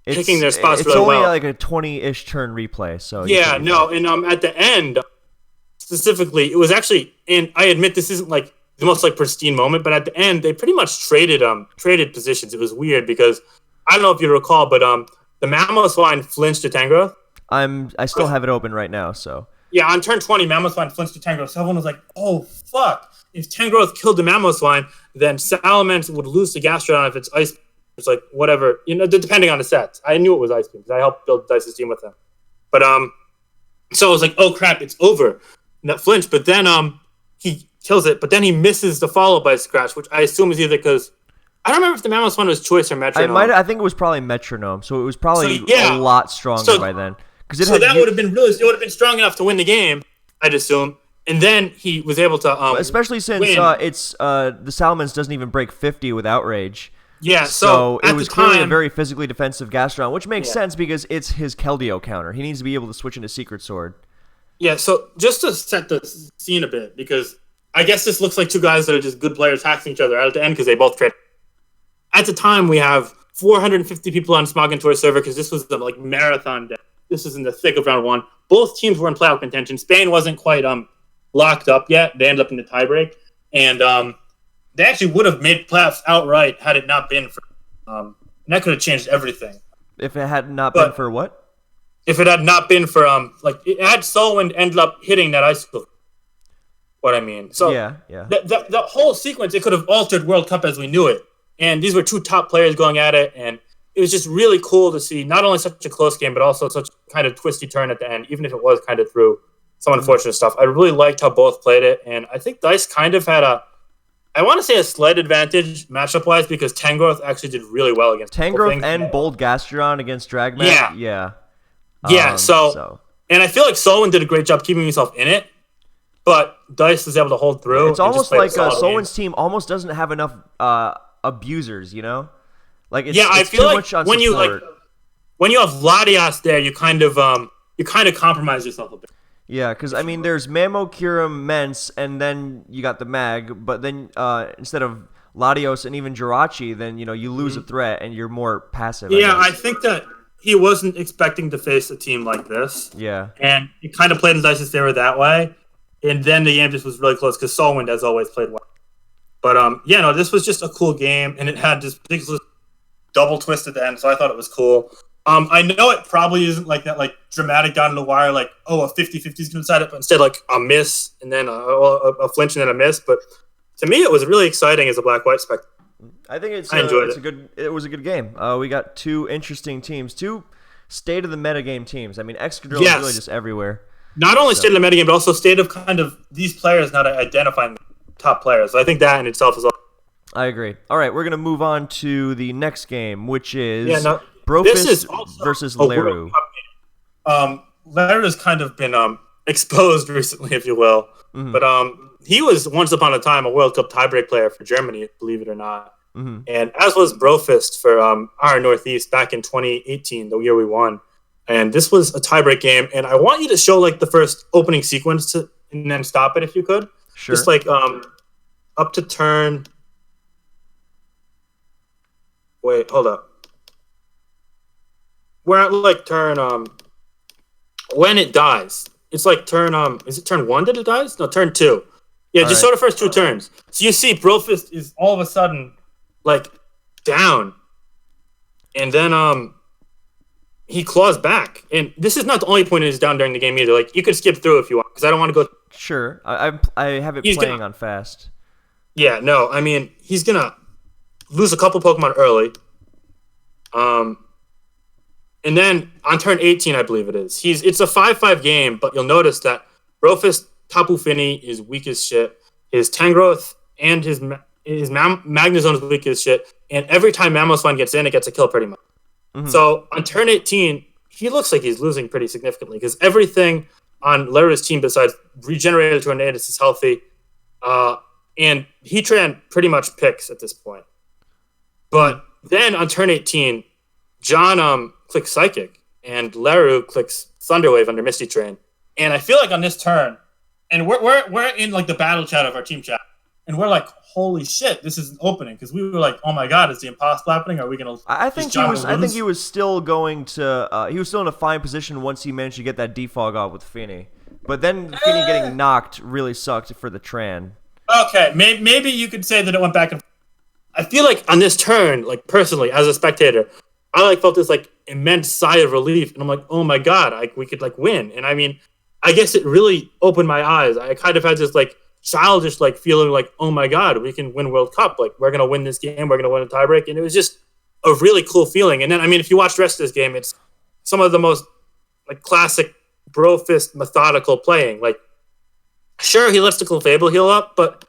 Speaker 2: picking their spots really well.
Speaker 1: It's only like a 20-ish turn replay, so
Speaker 2: yeah, no, and at the end specifically, it was actually, and I admit this isn't like the most like pristine moment, but at the end they pretty much traded positions. It was weird because I don't know if you recall, but the Mamoswine flinched to Tangrowth.
Speaker 1: I still have it open right now, so
Speaker 2: yeah, on turn 20, Mamoswine flinched to Tangrowth. So everyone was like, "Oh fuck! If Tangrowth killed the Mamoswine, then Salamence would lose to Gastrodon if it's Ice." It's like whatever, depending on the sets. I knew it was Ice Beam because I helped build Dice's team with him. But so I was like, "Oh crap, it's over." And that flinch, but then he kills it, but then he misses the follow by Scratch, which I assume is either because I don't remember if the Mamoswine was Choice or Metronome.
Speaker 1: I think it was probably Metronome, so it was probably a lot stronger by then.
Speaker 2: That would have been it would have been strong enough to win the game, I'd assume. And then he was able to
Speaker 1: especially since it's the Salamence doesn't even break 50 with Outrage.
Speaker 2: Yeah,
Speaker 1: so it was clearly a very physically defensive Gastrodon, which makes sense because it's his Keldeo counter. He needs to be able to switch into Secret Sword.
Speaker 2: Yeah, so just to set the scene a bit, because I guess this looks like 2 guys that are just good players hacking each other out at the end because they both trade. At the time, we have 450 people on Smoggentor server because this was the marathon day. This was in the thick of round 1. Both teams were in playoff contention. Spain wasn't quite locked up yet. They ended up in the tiebreak, and they actually would have made playoffs outright had it not been for and that could have changed everything.
Speaker 1: If it had not been for what?
Speaker 2: If it had not been for it had Solwind ended up hitting that icicle. What I mean. So
Speaker 1: yeah.
Speaker 2: The whole sequence, it could have altered World Cup as we knew it. And these were 2 top players going at it, and it was just really cool to see not only such a close game, but also such kind of twisty turn at the end, even if it was kind of through some unfortunate stuff. I really liked how both played it, and I think Dice kind of had I want to say a slight advantage matchup-wise because Tangrowth actually did really well against
Speaker 1: Tangrowth and Bold Gastrodon against Dragman.
Speaker 2: Yeah. And I feel like Solwind did a great job keeping himself in it, but Dice was able to hold through.
Speaker 1: It's almost like Solwind's team almost doesn't have enough abusers, Like
Speaker 2: I feel like when you have Latias there, you kind of compromise yourself a bit.
Speaker 1: Yeah, because I mean, there's Mamo, Kyurem, Mence, and then you got the Mag. But then instead of Latios and even Jirachi, then you lose a threat and you're more passive.
Speaker 2: Yeah, I think that he wasn't expecting to face a team like this.
Speaker 1: Yeah,
Speaker 2: and he kind of played in Dice's favor that way. And then the game just was really close because Solwind, as always, played well. But this was just a cool game, and it had this ridiculous double twist at the end, so I thought it was cool. I know it probably isn't like that, dramatic down the wire, a 50-50 is going to decide it, but instead, a miss and then a flinch and then a miss. But to me, it was really exciting as a black-white spectacle.
Speaker 1: I think I enjoyed it. It was a good game. We got 2 interesting teams, 2 state of the metagame teams. I mean, Excadrill is really just everywhere.
Speaker 2: Not only state of the metagame, but also state of kind of these players not identifying top players. So I think that in itself is.
Speaker 1: I agree. All right, we're gonna move on to the next game, which is
Speaker 2: Brofist
Speaker 1: versus Leru.
Speaker 2: Leru has kind of been exposed recently, if you will.
Speaker 1: Mm-hmm.
Speaker 2: But he was once upon a time a World Cup tiebreak player for Germany, believe it or not.
Speaker 1: Mm-hmm.
Speaker 2: And as was Brofist for our Northeast back in 2018, the year we won. And this was a tiebreak game. And I want you to show like the first opening sequence and then stop it if you could.
Speaker 1: Sure.
Speaker 2: Just like up to turn. Wait, hold up. We're at like turn when it dies. It's like turn is it turn 1 that it dies? No, turn 2. Yeah, just show the first 2 turns. So you see Brofist is all of a sudden like down. And then he claws back. And this is not the only point he's down during the game either. Like you could skip through if you want, because I don't want to go.
Speaker 1: Sure. I have it playing on fast.
Speaker 2: Yeah, no, I mean he's gonna lose a couple Pokemon early. And then on turn 18, I believe it is. It's a 5-5 game, but you'll notice that Brofist Tapu Fini is weak as shit. His Tangrowth and his Magnezone is weak as shit. And every time Mamoswine gets in, it gets a kill pretty much. Mm-hmm. So on turn 18, he looks like he's losing pretty significantly because everything on Leru's team besides Regenerated Tornadus is healthy. And Heatran pretty much picks at this point. But then on turn 18, John clicks Psychic, and Leru clicks Thunderwave under Misty Train. And I feel like on this turn, and we're in like the battle chat of our team chat, and we're like, holy shit, this is an opening, because we were like, oh my god, is the impossible happening? Are we gonna?
Speaker 1: I think he was still going to. He was still in a fine position once he managed to get that defog off with Fini. But then Fini getting knocked really sucked for the Tran.
Speaker 2: Okay, maybe you could say that it went back and. I feel like on this turn, like personally, as a spectator, I like felt this like immense sigh of relief, and I'm like, oh my god, we could like win. And I mean, I guess it really opened my eyes. I kind of had this like childish like feeling like, oh my god, we can win World Cup. Like we're gonna win this game, we're gonna win a tiebreak, and it was just a really cool feeling. And then I mean, if you watch the rest of this game, it's some of the most like classic Brofist methodical playing. Like, sure, he lets the Clefable heal up, but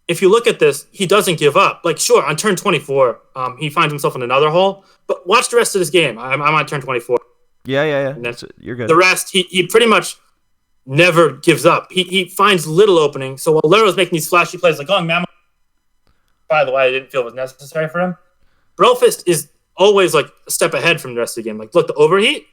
Speaker 2: if you look at this, he doesn't give up. Like, sure, on turn 24, he finds himself in another hole. But watch the rest of this game. I'm on turn 24.
Speaker 1: Yeah. You're good.
Speaker 2: The rest, he pretty much never gives up. He finds little openings. So while Lero's making these flashy plays, like going Mammo, by the way, I didn't feel was necessary for him. Brofist is always like a step ahead from the rest of the game. Like, look, the overheat,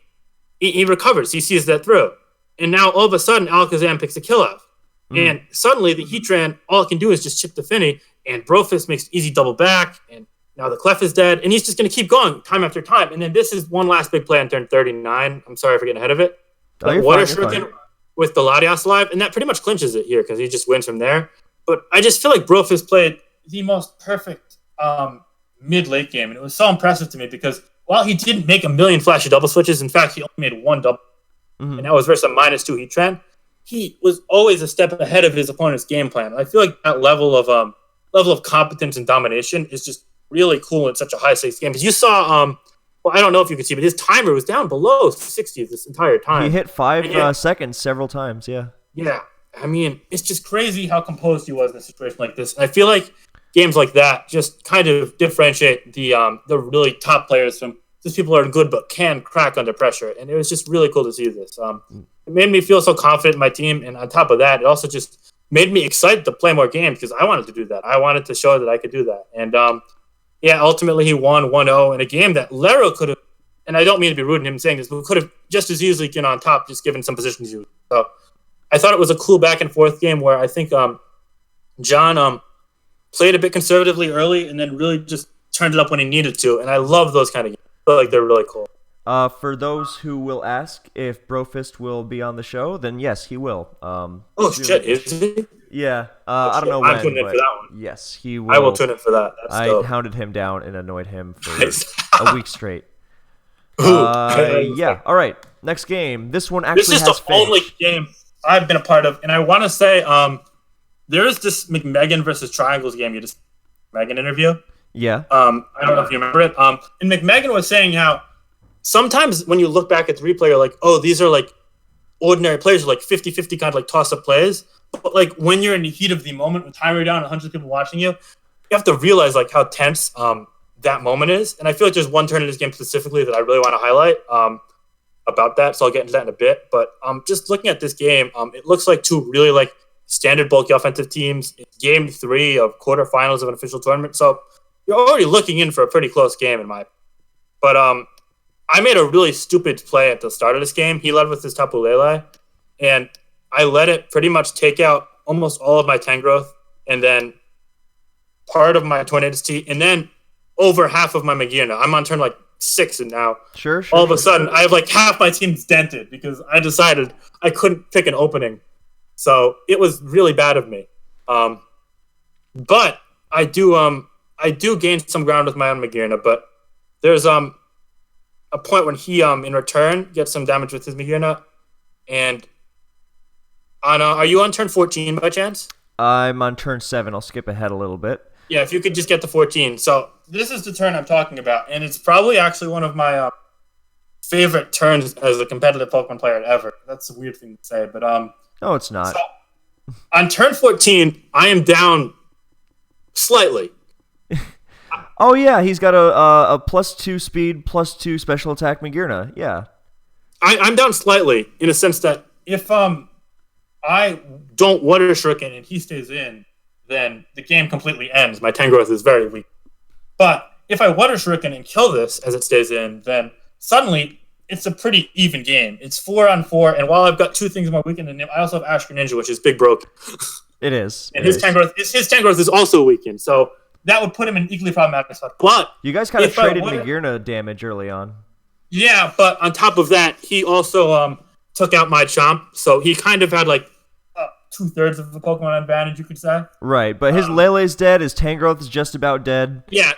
Speaker 2: he recovers. He sees that through. And now all of a sudden, Alakazam picks a kill off. And suddenly the Heatran, all it can do is just chip the Fini, and Brofist makes easy double back, and now the Clef is dead, and he's just going to keep going time after time. And then this is one last big play on turn 39. I'm sorry for getting ahead of it. Water Shuriken with the Latias alive, and that pretty much clinches it here because he just wins from there. But I just feel like Brofist played the most perfect mid-late game, and it was so impressive to me because while he didn't make a million flashy double switches, in fact, he only made one double, and that was versus a -2 Heatran. He was always a step ahead of his opponent's game plan. I feel like that level of competence and domination is just really cool in such a high-stakes game. Because you saw, well, I don't know if you could see, but his timer was down below 60 this entire time.
Speaker 1: He hit 5 seconds several times, yeah.
Speaker 2: Yeah, I mean, it's just crazy how composed he was in a situation like this. And I feel like games like that just kind of differentiate the really top players from these people are good but can crack under pressure. And it was just really cool to see this. It made me feel so confident in my team, and on top of that, it also just made me excited to play more games because I wanted to do that. I wanted to show that I could do that. And ultimately he won 1-0 in a game that Leru could have, and I don't mean to be rude in him saying this, but could have just as easily been on top, just given some positions. So I thought it was a cool back and forth game where I think John played a bit conservatively early and then really just turned it up when he needed to. And I love those kind of games. I feel like they're really cool.
Speaker 1: For those who will ask if Brofist will be on the show, then yes, he will.
Speaker 2: Shit, is he?
Speaker 1: Yeah, I don't know when.
Speaker 2: I'm tuning in for that one.
Speaker 1: Yes, he will.
Speaker 2: I will tune in for that. That's dope.
Speaker 1: Hounded him down and annoyed him for a week straight. Yeah, all right. Next game. This one actually has
Speaker 2: This is the only game I've been a part of, and I want to say there is this McMegan versus Triangles game you just Megan interview.
Speaker 1: Yeah.
Speaker 2: I don't know if you remember it. And McMegan was saying how sometimes when you look back at the replay, you're like, oh, these are like ordinary plays, like 50-50 kind of like toss-up plays. But like when you're in the heat of the moment with timer down and hundreds of people watching you, you have to realize like how tense that moment is. And I feel like there's one turn in this game specifically that I really want to highlight about that. So I'll get into that in a bit. But just looking at this game, it looks like two really like standard bulky offensive teams. It's game 3 of quarterfinals of an official tournament. So you're already looking in for a pretty close game in my opinion. But I made a really stupid play at the start of this game. He led with his Tapu Lele, and I let it pretty much take out almost all of my Tangrowth, and then part of my Tornadus T, and then over half of my Magearna. I'm on turn like 6, and now all of a sudden I have like half my team's dented because I decided I couldn't pick an opening. So it was really bad of me. But I do gain some ground with my own Magearna, but there's a point when he in return gets some damage with his Magearna, and are you on turn 14 by chance?
Speaker 1: I'm on turn 7. I'll skip ahead a little bit.
Speaker 2: Yeah, if you could just get to 14. So this is the turn I'm talking about, and it's probably actually one of my favorite turns as a competitive Pokemon player ever. That's a weird thing to say, but
Speaker 1: No, it's not.
Speaker 2: So, on turn 14, I am down slightly.
Speaker 1: Oh yeah, he's got a +2 speed, +2 special attack Magearna. Yeah.
Speaker 2: I'm down slightly in a sense that if I don't Water Shuriken and he stays in, then the game completely ends. My Tangrowth is very weak. But if I Water Shuriken and kill this as it stays in, then suddenly it's a pretty even game. It's 4-on-4, and while I've got 2 things more weakened than him, I also have Ash Greninja, which is big broken.
Speaker 1: It is.
Speaker 2: And his Tangrowth is also weakened, so that would put him in an equally problematic spot. But
Speaker 1: you guys kind of traded Magearna damage early on.
Speaker 2: Yeah, but on top of that, he also took out my Chomp, so he kind of had like 2/3 of the Pokemon advantage, you could say.
Speaker 1: Right, but his Lele's dead, his Tangrowth is just about dead.
Speaker 2: Yeah,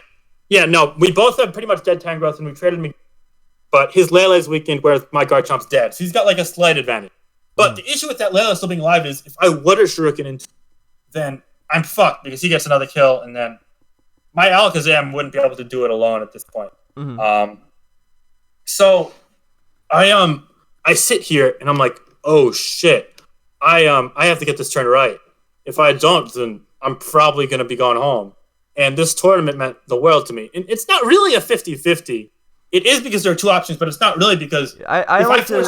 Speaker 2: no, we both have pretty much dead Tangrowth, and we traded me. But his Lele's weakened, whereas my Garchomp's dead, so he's got like a slight advantage. But the issue with that Lele still being alive is if I Water Shuriken into, then I'm fucked because he gets another kill, and then my Alakazam wouldn't be able to do it alone at this point.
Speaker 1: Mm-hmm.
Speaker 2: So I sit here and I'm like, oh shit. I have to get this turn right. If I don't, then I'm probably going to be going home. And this tournament meant the world to me. And it's not really a 50-50. It is because there are 2 options, but it's not really because
Speaker 1: I like to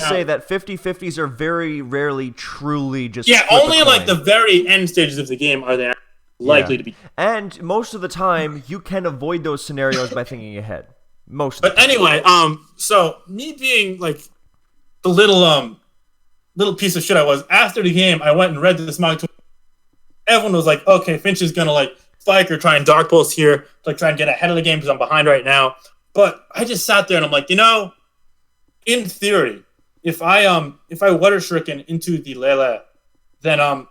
Speaker 1: say that 50-50s are very rarely truly just
Speaker 2: only in like the very end stages of the game are they likely to be.
Speaker 1: And most of the time, you can avoid those scenarios by thinking ahead.
Speaker 2: But anyway, so me being like the little piece of shit I was, after the game, I went and read this manga tweet. Everyone was like, okay, Finch is going to like spike or try and Dark Pulse here to like try and get ahead of the game because I'm behind right now. But I just sat there and I'm like, in theory, if I Water Shuriken into the Lele, then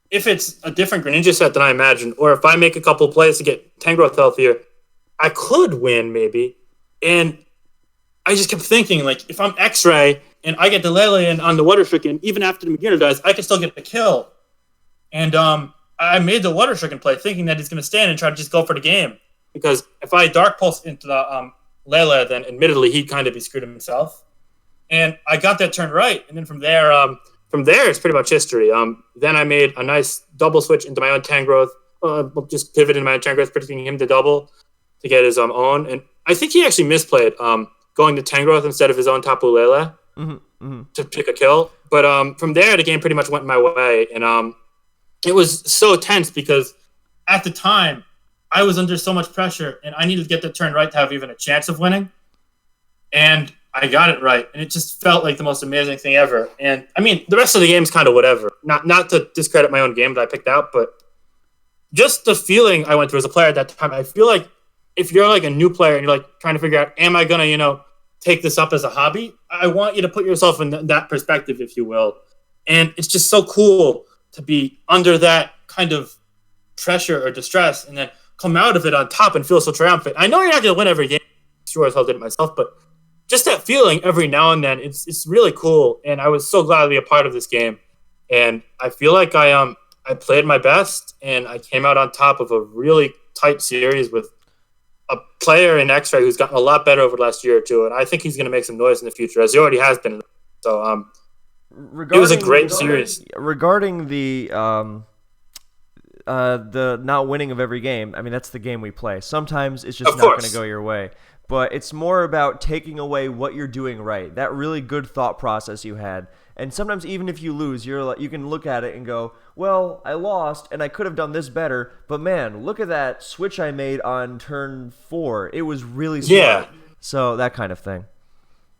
Speaker 2: if it's a different Greninja set than I imagined, or if I make a couple plays to get Tangrowth healthier, I could win maybe. And I just kept thinking, like, if I'm X-Ray and I get the Lele in on the Water Shuriken, even after the Magearna dies, I can still get the kill. And I made the Water Shuriken play thinking that he's going to stand and try to just go for the game. Because if I Dark Pulse into the Lele, then admittedly he'd kind of be screwed himself. And I got that turn right. And then from there it's pretty much history. Then I made a nice double switch into my own Tangrowth. Just pivoted into my own Tangrowth, predicting him to double to get his own. And I think he actually misplayed going to Tangrowth instead of his own Tapu Lele to pick a kill. But from there, the game pretty much went my way. And it was so tense because at the time, I was under so much pressure, and I needed to get the turn right to have even a chance of winning. And I got it right, and it just felt like the most amazing thing ever. And, I mean, the rest of the game's kind of whatever. Not to discredit my own game that I picked out, but just the feeling I went through as a player at that time, I feel like if you're like a new player and you're like trying to figure out, am I going to, take this up as a hobby? I want you to put yourself in that perspective, if you will. And it's just so cool to be under that kind of pressure or distress and then come out of it on top and feel so triumphant. I know you're not going to win every game. Sure as hell did it myself, but just that feeling every now and then, it's really cool. And I was so glad to be a part of this game. And I feel like I played my best, and I came out on top of a really tight series with a player in X-Ray who's gotten a lot better over the last year or two. And I think he's going to make some noise in the future, as he already has been in the So it was a great series.
Speaker 1: Regarding the not winning of every game, I mean, that's the game we play. Sometimes it's just not going to go your way. But it's more about taking away what you're doing right. That really good thought process you had. And sometimes even if you lose, you can look at it and go, well, I lost and I could have done this better, but man, look at that switch I made on turn 4. It was really smart.
Speaker 2: Yeah.
Speaker 1: So that kind of thing.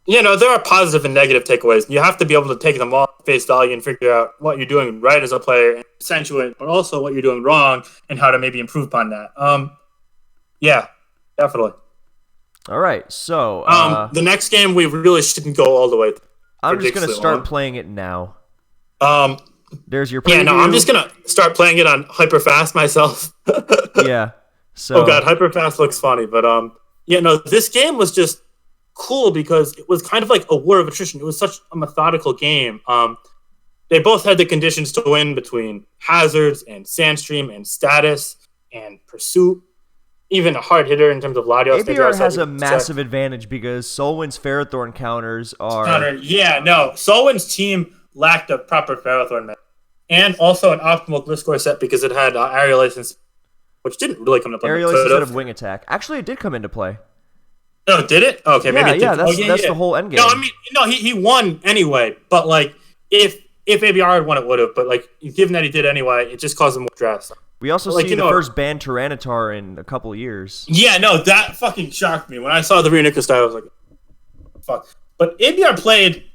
Speaker 2: There are positive and negative takeaways. You have to be able to take them all at face value and figure out what you're doing right as a player and accentuate, but also what you're doing wrong and how to maybe improve upon that. Yeah, definitely.
Speaker 1: All right, so
Speaker 2: the next game we really shouldn't go all the way.
Speaker 1: I'm just gonna start playing it now. There's your preview.
Speaker 2: Yeah, no, I'm just gonna start playing it on hyperfast myself.
Speaker 1: Yeah. So.
Speaker 2: Oh god, hyperfast looks funny, but this game was just cool because it was kind of like a war of attrition. It was such a methodical game. They both had the conditions to win between hazards and sandstream and status and pursuit. Even a hard hitter in terms of Latios.
Speaker 1: ABR has a massive advantage because Solwyn's Ferrothorn counters are...
Speaker 2: Solwyn's team lacked a proper Ferrothorn meta. And also an optimal Gliscor set because it had Aerial License, which didn't really come into play.
Speaker 1: Aerial License instead of Wing Attack. Actually, it did come into play.
Speaker 2: Oh, did it? Okay, maybe it did.
Speaker 1: Yeah, that's the whole endgame.
Speaker 2: No, I mean, he won anyway. But, if ABR had won, it would have. But, given that he did anyway, it just caused him more stress.
Speaker 1: We also see the first banned Tyranitar in a couple of years.
Speaker 2: Yeah, no, that fucking shocked me. When I saw the Reuniclus style, I was like, fuck. But ABR played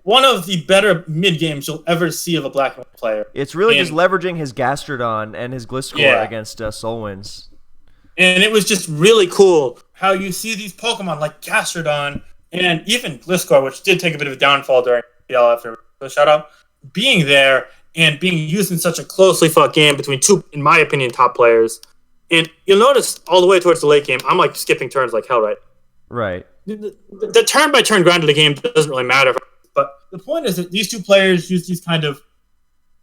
Speaker 2: one of the better mid-games you'll ever see of a black and white player.
Speaker 1: It's really just leveraging his Gastrodon and his Gliscor against Solwyn's. And
Speaker 2: it was just really cool how you see these Pokemon like Gastrodon and even Gliscor, which did take a bit of a downfall during PL after the shutout, being there and being used in such a closely fought game between two, in my opinion, top players. And you'll notice all the way towards the late game, I'm skipping turns like hell, right?
Speaker 1: Right.
Speaker 2: The turn-by-turn grind of the game doesn't really matter. But the point is that these two players use these kind of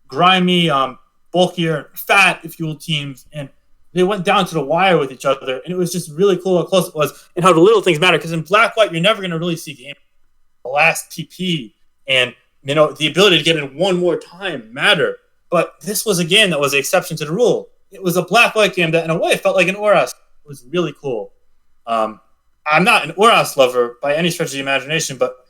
Speaker 2: grimy, bulkier, fat, if you will, teams, and they went down to the wire with each other. And it was just really cool how close it was and how the little things matter. Because in Black-White, you're never going to really see game. The last TP and the ability to get in one more time matter. But this was a game that was the exception to the rule. It was a Black-White game that, in a way, felt like an Oras. It was really cool. I'm not an Oras lover by any stretch of the imagination, but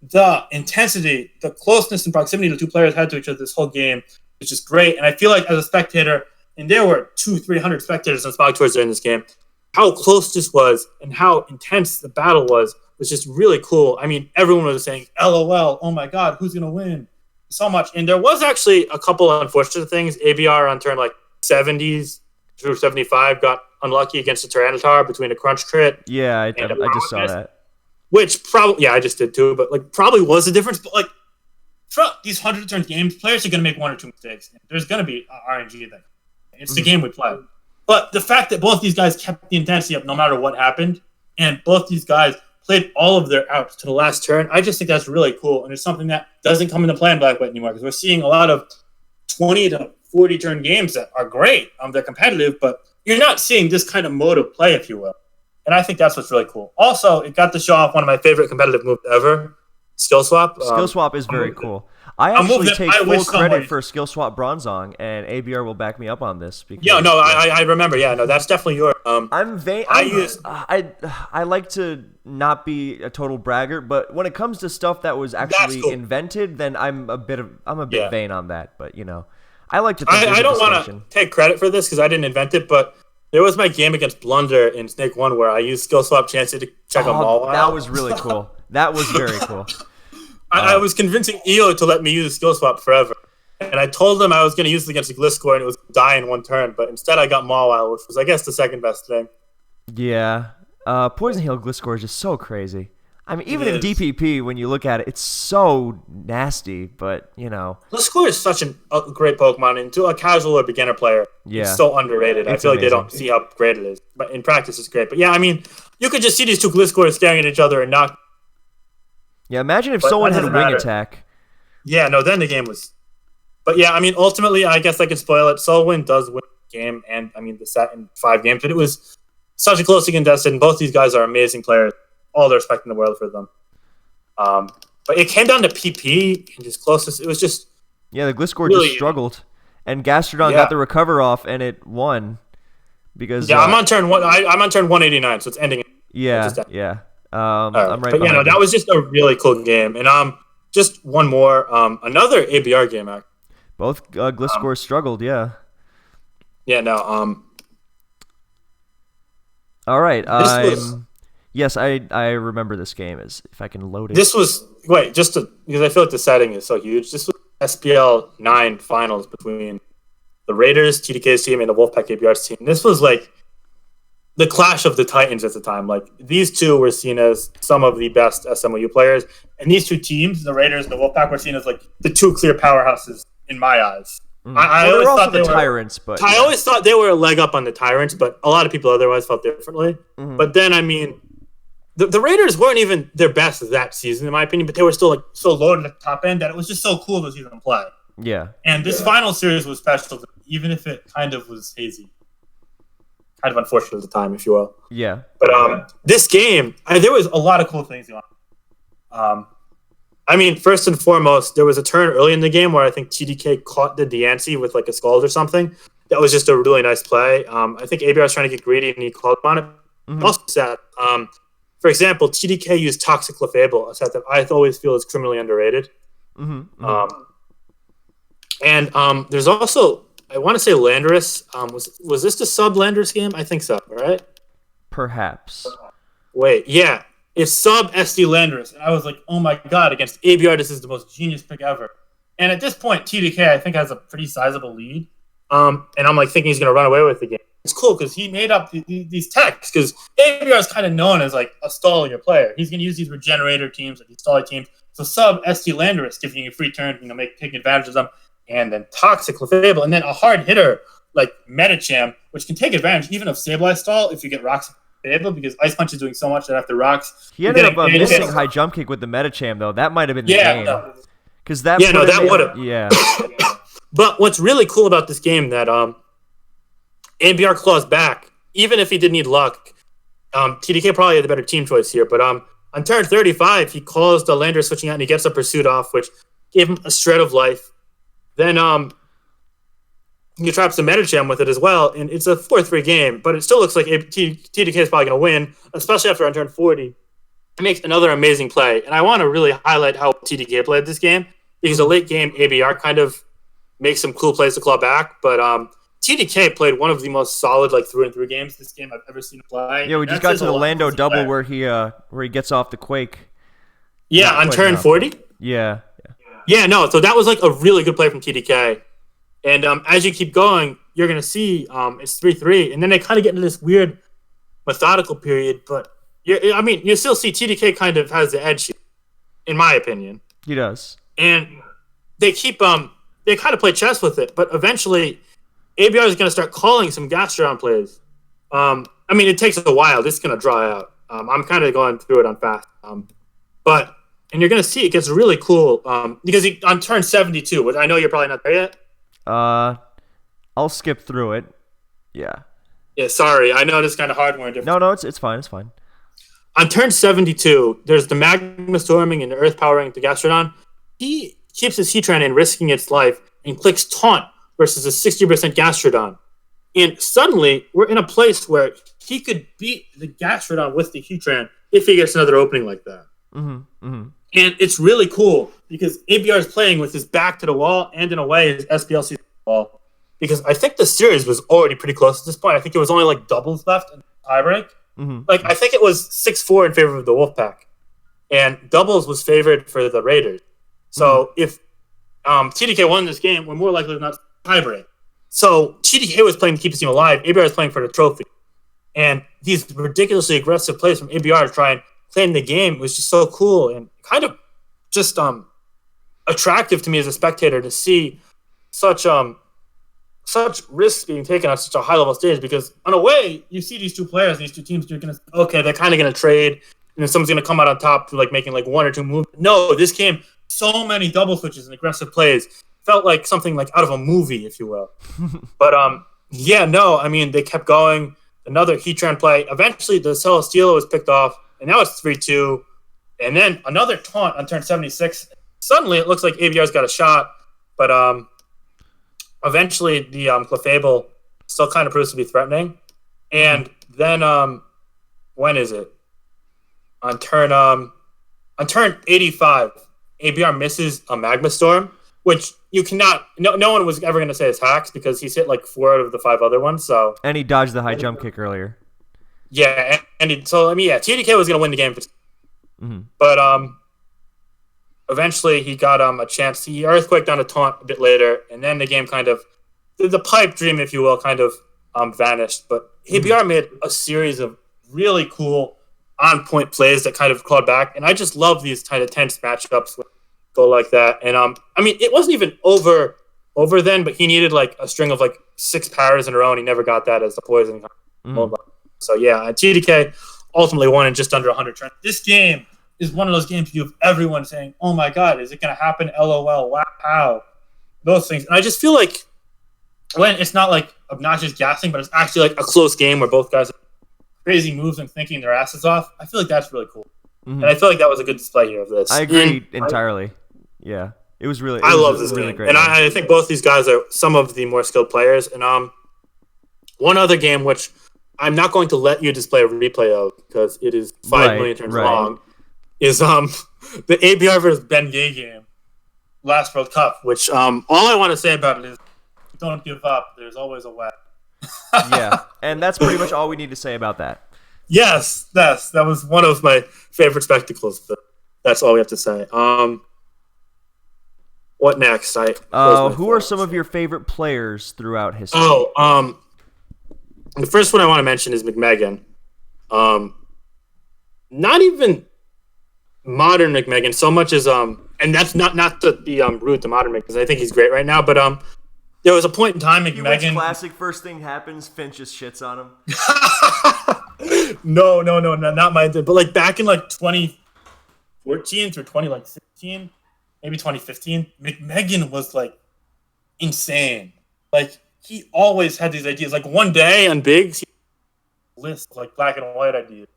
Speaker 2: the intensity, the closeness and proximity the two players had to each other this whole game was just great. And I feel like as a spectator, and there were 200-300 spectators on Smog Tours during this game, how close this was and how intense the battle was just really cool. I mean, everyone was saying, LOL, oh my god, who's going to win? So much. And there was actually a couple of unfortunate things. ABR on turn 70s through 75 got unlucky against the Tyranitar between a crunch crit.
Speaker 1: Yeah, I just saw that.
Speaker 2: Which probably, I just did too, but probably was the difference. But throughout these 100-turn games, players are going to make one or two mistakes. There's going to be RNG thing. It's the game we play. But the fact that both these guys kept the intensity up no matter what happened, and both these guys played all of their outs to the last turn, I just think that's really cool. And it's something that doesn't come into play in Black-White anymore because we're seeing a lot of 20 to 40-turn games that are great. They're competitive, but you're not seeing this kind of mode of play, if you will. And I think that's what's really cool. Also, it got to show off one of my favorite competitive moves ever, Skill Swap.
Speaker 1: Skill Swap is very cool. I actually take full credit for Skill Swap Bronzong, and ABR will back me up on this. Because,
Speaker 2: I remember. Yeah, no, that's definitely your.
Speaker 1: I'm vain. I like to not be a total braggart, but when it comes to stuff that was actually invented, then I'm a bit vain on that. But I like to. Think
Speaker 2: I don't want to take credit for this because I didn't invent it, but there was my game against Blunder in Snake 1 where I used Skill Swap Chansey to check them all out.
Speaker 1: That was really cool. That was very cool.
Speaker 2: I was convincing EO to let me use Skill Swap forever. And I told them I was going to use it against a Gliscor and it was die in one turn. But instead I got Mawile, which was, I guess, the second best thing.
Speaker 1: Yeah. Poison Heal Gliscor is just so crazy. I mean, even in DPP, when you look at it, it's so nasty. But,
Speaker 2: Gliscor is such a great Pokemon. And to a casual or beginner player, it's so underrated. I feel like they don't see how great it is. But in practice, it's great. But yeah, I mean, you could just see these two Gliscors staring at each other and not.
Speaker 1: Yeah, imagine if someone had a Wing Attack.
Speaker 2: Yeah, no, then the game was... But yeah, I mean, ultimately, I guess I can spoil it. Solwyn does win the game, and I mean, the set in 5 games. But it was such a closely contested, and both these guys are amazing players. All the respect in the world for them. But But it came down to PP and just closest. It was just
Speaker 1: the Gliscor
Speaker 2: really
Speaker 1: just struggled, and Gastrodon got the recover off, and it won because
Speaker 2: I'm on turn one. I'm on turn 189, so it's ending.
Speaker 1: Yeah.
Speaker 2: Right.
Speaker 1: I'm right.
Speaker 2: But
Speaker 1: behind
Speaker 2: that was just a really cool game, and just one more, another ABR game. Actually.
Speaker 1: Both Gliscor struggled. Yeah.
Speaker 2: Yeah. No.
Speaker 1: All right. Yes, I remember this game. If I can load it.
Speaker 2: This was because I feel like the setting is so huge. This was SPL 9 finals between the Raiders, TDK's team, and the Wolfpack ABR's team. This was like the clash of the Titans at the time. Like these two were seen as some of the best SMOU players, and these two teams, the Raiders and the Wolfpack, were seen as like the two clear powerhouses in my eyes. I always thought they were
Speaker 1: Tyrants, but
Speaker 2: I always thought they were a leg up on the Tyrants, but a lot of people otherwise felt differently. Mm-hmm. But then, I mean, the Raiders weren't even their best that season, in my opinion, but they were still like so low at the top end that it was just so cool to see them play.
Speaker 1: Yeah.
Speaker 2: And this final series was special, even if it kind of was hazy. Kind of unfortunate at the time, if you will.
Speaker 1: Yeah.
Speaker 2: But this game, there was a lot of cool things going on. I mean, first and foremost, there was a turn early in the game where I think TDK caught the Diancie with like a Scald or something. That was just a really nice play. I think ABR was trying to get greedy and he called on it. Mm-hmm. Also sad. For example, TDK used Toxic Clefable, a set that I always feel is criminally underrated. Mm-hmm. And there's also, I want to say Landorus. Was this the sub Landorus game? I think so, right?
Speaker 1: Perhaps.
Speaker 2: Wait, yeah. It's sub SD Landorus. And I was like, oh my god, against ABR, this is the most genius pick ever. And at this point, TDK, I think, has a pretty sizable lead. And I'm like thinking he's going to run away with the game. It's cool because he made up these techs because ABR is kind of known as like a stallier player. He's going to use these regenerator teams, like these stallier teams. So sub SD Landorus giving you a free turn, taking advantage of them. And then Toxic Clefable. And then a hard hitter like Metacham, which can take advantage even of Stabilize Stall if you get Rocks Clefable, because Ice Punch is doing so much that after Rocks.
Speaker 1: He ended up missing high jump kick with the Metacham, though. That might have been the game. Because that
Speaker 2: would have.
Speaker 1: Yeah.
Speaker 2: But what's really cool about this game that ABR claws back, even if he did need luck. TDK probably had the better team choice here, but on turn 35, he calls the Lander switching out and he gets a pursuit off, which gave him a shred of life. Then he traps the Metacham with it as well, and it's a 4-3 game, but it still looks like TDK is probably going to win, especially after on turn 40. It makes another amazing play, and I want to really highlight how TDK played this game, because a late game ABR kind of makes some cool plays to claw back, but TDK played one of the most solid through and through games this game I've ever seen him play.
Speaker 1: Yeah, we just got to the Lando double where he gets off the Quake.
Speaker 2: Yeah, on turn 40?
Speaker 1: Yeah.
Speaker 2: Yeah, no, so that was a really good play from TDK. And as you keep going, you're going to see it's 3-3. And then they kind of get into this weird methodical period. But, you still see TDK kind of has the edge here, in my opinion.
Speaker 1: He does.
Speaker 2: And they keep they kind of play chess with it. But eventually, ABR is going to start calling some Gastrodon plays. It takes a while. This is going to dry out. I'm kind of going through it on fast. And you're going to see it gets really cool because on turn 72, which I know you're probably not there yet.
Speaker 1: I'll skip through it. Yeah.
Speaker 2: Yeah, sorry. I know this is kind of hard when we're different.
Speaker 1: No, it's fine. It's fine.
Speaker 2: On turn 72, there's the Magma Storming and the Earth Powering the Gastrodon. He keeps his Heatran in, risking its life, and clicks Taunt versus a 60% Gastrodon. And suddenly, we're in a place where he could beat the Gastrodon with the Heatran if he gets another opening like that.
Speaker 1: Mm-hmm. Mm-hmm.
Speaker 2: And it's really cool because ABR is playing with his back to the wall and in a way his SPLC wall. Because I think the series was already pretty close at this point. I think it was only doubles left in tiebreak. Mm-hmm. I think it was 6-4 in favor of the Wolfpack. And doubles was favored for the Raiders. So if TDK won this game, we're more likely than not tiebreak. So TDK was playing to keep his team alive. ABR was playing for the trophy. And these ridiculously aggressive plays from ABR to try and claim the game was just so cool and kind of just attractive to me as a spectator to see such risks being taken on such a high level stage, because on a way you see these two players, these two teams, you're gonna they're kind of gonna trade and then someone's gonna come out on top to making one or two moves. No, this came so many double switches and aggressive plays, felt like something out of a movie, if you will. But they kept going. Another Heatran play. Eventually the Celesteela was picked off, and now it's 3-2. And then another taunt on turn 76. Suddenly, it looks like ABR's got a shot, but eventually the Clefable still kind of proves to be threatening. And then, when is it? On turn 85, ABR misses a Magma Storm, which you cannot. No one was ever going to say is hacks because he's hit like 4 out of the 5 other ones. So
Speaker 1: and he dodged the high jump kick earlier.
Speaker 2: Yeah, TDK was going to win the game,
Speaker 1: Mm-hmm.
Speaker 2: but eventually he got a chance. He earthquaked on a taunt a bit later, and then the game kind of the pipe dream, if you will, kind of vanished. But ABR made a series of really cool on point plays that kind of clawed back, and I just love these kind of tense matchups with go like that. And it wasn't even over then, but he needed like a string of like 6 powers in a row, and he never got that as the poison. So yeah, TDK ultimately won in just under 100 turns. This game is one of those games you have everyone saying, "Oh my god, is it going to happen? LOL, wow." Those things, and I just feel like when it's not like obnoxious gassing, but it's actually like a close game where both guys have crazy moves and thinking their asses off. I feel like that's really cool, and I feel like that was a good display here of this.
Speaker 1: I agree entirely. Yeah, it was really.
Speaker 2: I love this
Speaker 1: really
Speaker 2: game,
Speaker 1: great
Speaker 2: and I think both these guys are some of the more skilled players. And one other game which I'm not going to let you display a replay of because it is 5 million turns long is the ABR versus Ben Gay game, last World Cup. Which all I want to say about it is, don't give up. There's always a way.
Speaker 1: Yeah, and that's pretty much all we need to say about that.
Speaker 2: Yes, that was one of my favorite spectacles. But that's all we have to say. What next?
Speaker 1: Who are some of your favorite players throughout history?
Speaker 2: The first one I want to mention is McMegan. Not even modern McMegan so much as and that's not to be rude to modern McMegan because I think he's great right now. But there was a point in time McMegan.
Speaker 1: Classic first thing happens. Finch just shits on him.
Speaker 2: No, not my. But like back in like 2014 through 2016, maybe 2015, McMegan was like insane. Like he always had these ideas. Like one day on Bigs, he had a list of like black and white ideas.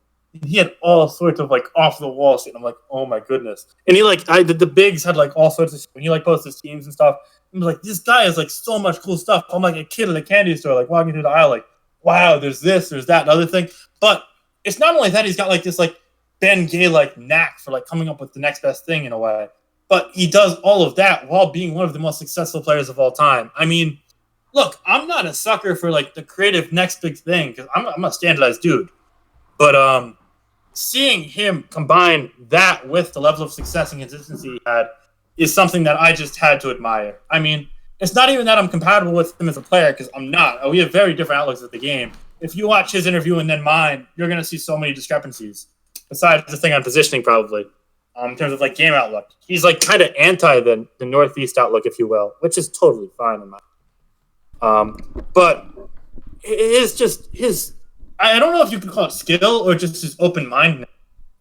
Speaker 2: He had all sorts of like off the wall shit. And I'm like, oh my goodness. And he the Bigs had like all sorts of shit. When he like posts his teams and stuff, I'm like, this guy has like so much cool stuff. I'm like a kid at a candy store, like walking through the aisle, like, wow, there's this, there's that, and other thing. But it's not only that he's got like this like Ben Gay like knack for like coming up with the next best thing in a way. But he does all of that while being one of the most successful players of all time. I mean, look, I'm not a sucker for like the creative next big thing because I'm a standardized dude. But seeing him combine that with the level of success and consistency he had is something that I just had to admire. I mean, it's not even that I'm compatible with him as a player because I'm not. We have very different outlooks at the game. If you watch his interview and then mine, you're going to see so many discrepancies. Besides the thing on positioning, probably, in terms of like game outlook. He's like kind of anti the Northeast outlook, if you will, which is totally fine in my. But it is just his. I don't know if you could call it skill or just his open-mindedness.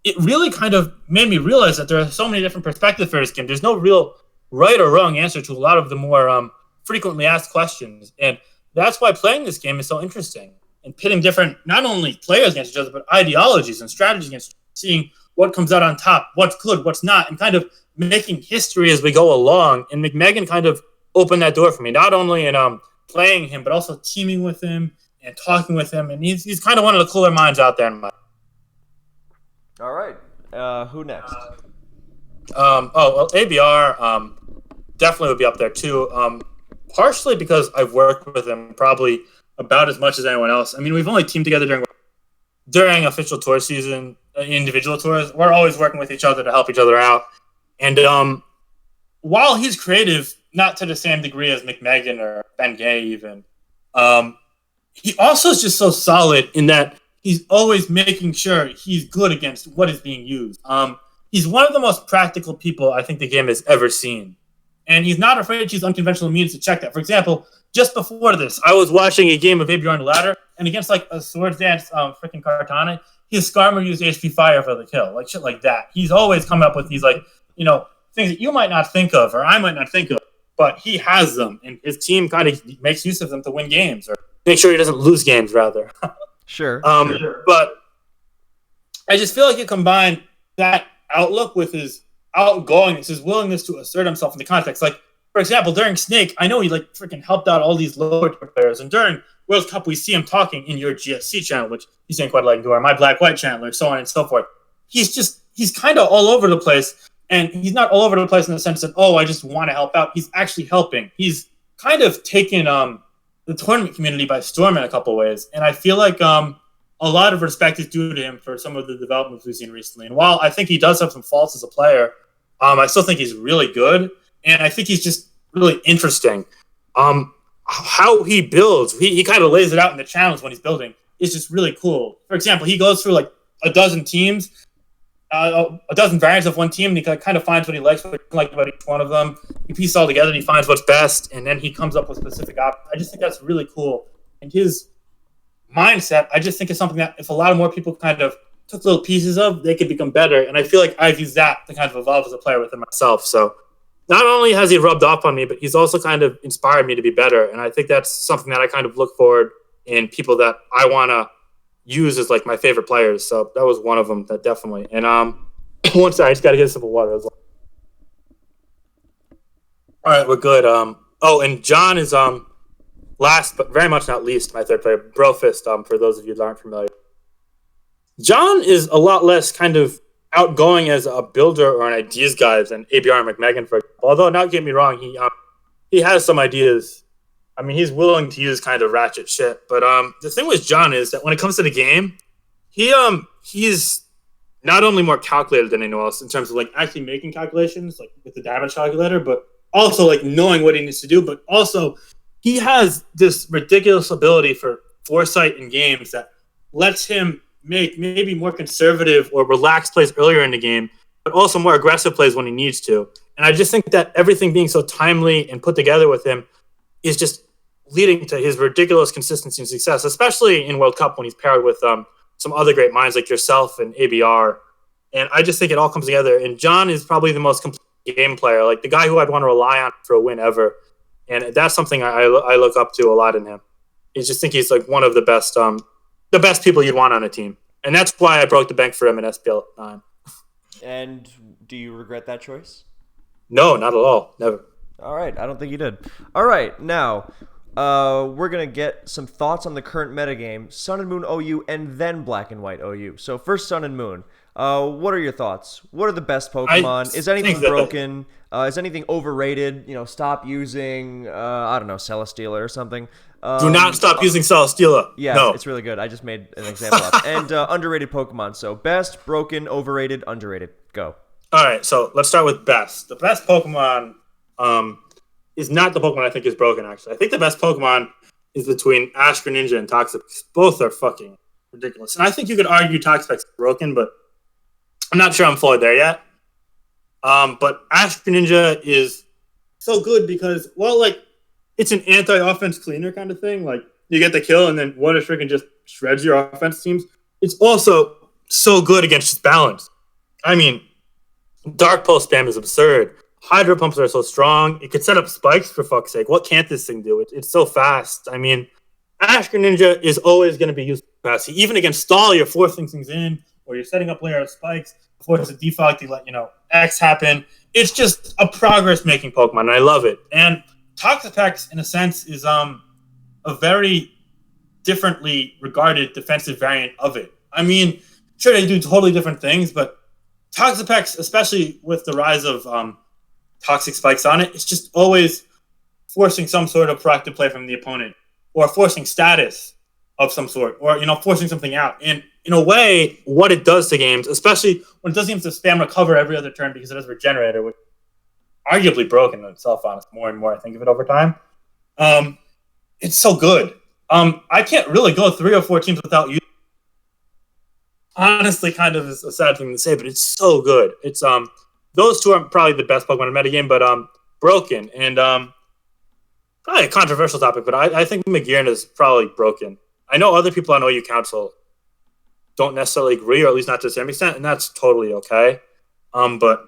Speaker 2: It really kind of made me realize that there are so many different perspectives for this game. There's no real right or wrong answer to a lot of the more frequently asked questions. And that's why playing this game is so interesting. And pitting different, not only players against each other, but ideologies and strategies against each other, seeing what comes out on top, what's good, what's not, and kind of making history as we go along. And McMegan kind of opened that door for me, not only in playing him, but also teaming with him and talking with him. And he's kind of one of the cooler minds out there in my.
Speaker 1: All right. Who next?
Speaker 2: ABR definitely would be up there too. Partially because I've worked with him probably about as much as anyone else. I mean, we've only teamed together during official tour season, individual tours. We're always working with each other to help each other out. And while he's creative, not to the same degree as McMegan or Ben Gay even, he also is just so solid in that he's always making sure he's good against what is being used. He's one of the most practical people I think the game has ever seen. And he's not afraid to use unconventional means to check that. For example, just before this, I was watching a game of ABR on the ladder, and against like a Swords Dance freaking Kartana, his Skarmour used HP Fire for the kill, like shit like that. He's always coming up with these like, things that you might not think of or I might not think of, but he has them, and his team kind of makes use of them to win games or make sure he doesn't lose games, rather.
Speaker 1: Sure.
Speaker 2: But I just feel like you combine that outlook, with his outgoingness, his willingness to assert himself in the context. Like, for example, during Snake, I know he like freaking helped out all these lower players, and during World Cup, we see him talking in your GSC channel, which he's saying quite like to our My Black White channel, or so on and so forth. He's kind of all over the place, and he's not all over the place in the sense that, oh, I just want to help out. He's actually helping. He's kind of taken the tournament community by storm in a couple ways, and I feel like a lot of respect is due to him for some of the developments we've seen recently. And while I think he does have some faults as a player, I still think he's really good, and I think he's just really interesting. How he builds, he kind of lays it out in the channels when he's building. It's just really cool. For example, he goes through like a dozen teams, a dozen variants of one team, and he kind of finds what he likes, what he doesn't like about each one of them. He pieces all together, and he finds what's best, and then he comes up with specific options. I just think that's really cool. And his mindset, I just think is something that if a lot more people kind of took little pieces of, they could become better. And I feel like I've used that to kind of evolve as a player within myself. So not only has he rubbed off on me, but he's also kind of inspired me to be better. And I think that's something that I kind of look forward in people that I want to use as like my favorite players. So that was one of them, that definitely. And one second, I just got to get a sip of water. All right, we're good. And John is last but very much not least, my third player, Brofist, for those of you that aren't familiar. John is a lot less kind of outgoing as a builder or an ideas guy than ABR and McMegan, for example. Although, not get me wrong, he has some ideas. I mean, he's willing to use kind of ratchet shit. But the thing with John is that when it comes to the game, he's not only more calculated than anyone else in terms of like actually making calculations, like with the damage calculator, but also like knowing what he needs to do. But also, he has this ridiculous ability for foresight in games that lets him make maybe more conservative or relaxed plays earlier in the game, but also more aggressive plays when he needs to. And I just think that everything being so timely and put together with him is just leading to his ridiculous consistency and success, especially in World Cup when he's paired with some other great minds like yourself and ABR. And I just think it all comes together. And John is probably the most complete game player, like the guy who I'd want to rely on for a win ever. And that's something I look up to a lot in him. I just think he's like one of the best people you'd want on a team. And that's why I broke the bank for him in SPL 9.
Speaker 1: And do you regret that choice?
Speaker 2: No, not at all. Never.
Speaker 1: All right. I don't think you did. All right. Now, we're going to get some thoughts on the current metagame, Sun and Moon OU, and then Black and White OU. So first, Sun and Moon. What are your thoughts? What are the best Pokemon? Is anything broken? Is anything overrated? Stop using, I don't know, Celesteela or something.
Speaker 2: Do not stop using Celesteela.
Speaker 1: Yeah,
Speaker 2: no.
Speaker 1: It's really good. I just made an example up. And underrated Pokemon. So best, broken, overrated, underrated. Go.
Speaker 2: All right, so let's start with best. The best Pokemon is not the Pokemon I think is broken, actually. I think the best Pokemon is between Ash Greninja and Toxapex. Both are fucking ridiculous. And I think you could argue Toxapex is broken, but I'm not sure I'm fully there yet. But Ash Greninja is so good because, well, like, it's an anti-offense cleaner kind of thing. Like, you get the kill, and then one freaking just shreds your offense teams. It's also so good against just balance. I mean, Dark Pulse spam is absurd. Hydro Pumps are so strong. It could set up spikes, for fuck's sake. What can't this thing do? It's so fast. I mean, Ash Greninja is always going to be used fast. Even against Stall, you're forcing things in, or you're setting up layer of spikes, force a default to let, X happen. It's just a progress-making Pokemon, and I love it. And Toxapex, in a sense, is a very differently regarded defensive variant of it. I mean, sure, they do totally different things, but Toxapex, especially with the rise of toxic spikes on it, it's just always forcing some sort of proactive play from the opponent, or forcing status of some sort, or, forcing something out. And in a way, what it does to games, especially when it doesn't have to spam recover every other turn because it has Regenerator, which arguably broken in itself, honestly, more and more I think of it over time. It's so good. I can't really go 3 or 4 teams without using. Honestly, kind of is a sad thing to say, but it's so good. It's those two are probably the best Pokemon in metagame, but broken. And probably a controversial topic, but I think Magearna is probably broken. I know other people on OU Council don't necessarily agree, or at least not to the same extent, and that's totally okay. But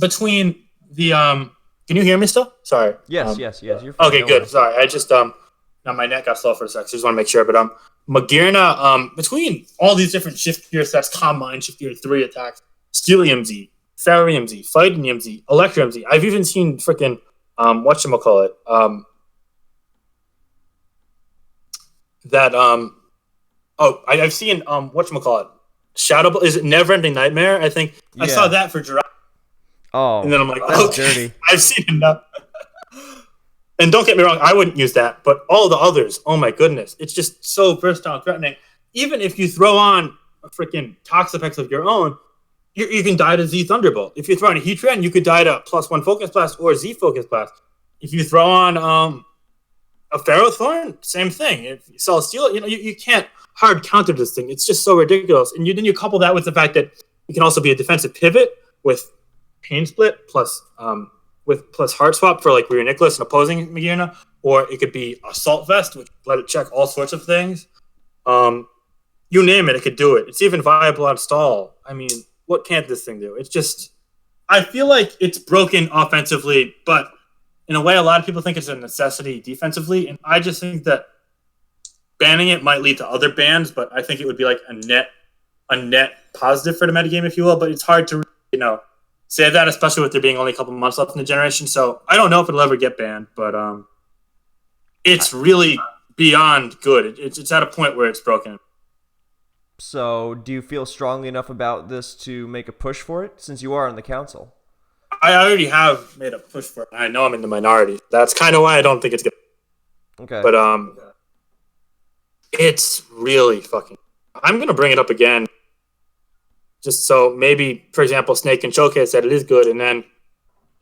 Speaker 2: between the can you hear me still? Sorry.
Speaker 1: Yes. You're fine.
Speaker 2: Okay, good. Sorry, I just now my neck got slow for a sec, so just want to make sure. But Magearna, between all these different shift gear sets, Calm Mind, shift gear 3 attacks, Steel EMZ, Ferry EMZ, Fighting EMZ, Electro EMZ. I've even seen freaking whatchamacallit, that I've seen whatchamacallit, Shadow. Is it Neverending Nightmare? I think I saw that for Jurassic.
Speaker 1: Oh,
Speaker 2: and then I'm like,
Speaker 1: that's dirty.
Speaker 2: I've seen enough. And don't get me wrong, I wouldn't use that, but all the others, oh my goodness, it's just so versatile and threatening. Even if you throw on a freaking Toxapex of your own, you can die to Z Thunderbolt. If you throw on a Heatran, you could die to +1 Focus Blast or Z Focus Blast. If you throw on a Ferrothorn, same thing. If you sell Steel, you can't hard counter this thing. It's just so ridiculous. And then you couple that with the fact that it can also be a defensive pivot with Pain Split plus Heart Swap for like Rear Nicholas and opposing Magearna, or it could be Assault Vest, which let it check all sorts of things. You name it, it could do it. It's even viable on stall. I mean, what can't this thing do? It's just, I feel like it's broken offensively, but in a way, a lot of people think it's a necessity defensively, and I just think that banning it might lead to other bans, but I think it would be like a net positive for the metagame, if you will. But it's hard to, say that, especially with there being only a couple months left in the generation. So I don't know if it'll ever get banned, but it's really beyond good. It's at a point where it's broken.
Speaker 1: So do you feel strongly enough about this to make a push for it, since you are on the council?
Speaker 2: I already have made a push for it. I know I'm in the minority. That's kind of why I don't think it's good.
Speaker 1: Okay.
Speaker 2: But it's really fucking... I'm going to bring it up again. Just so maybe, for example, Snake can showcase that it is good, and then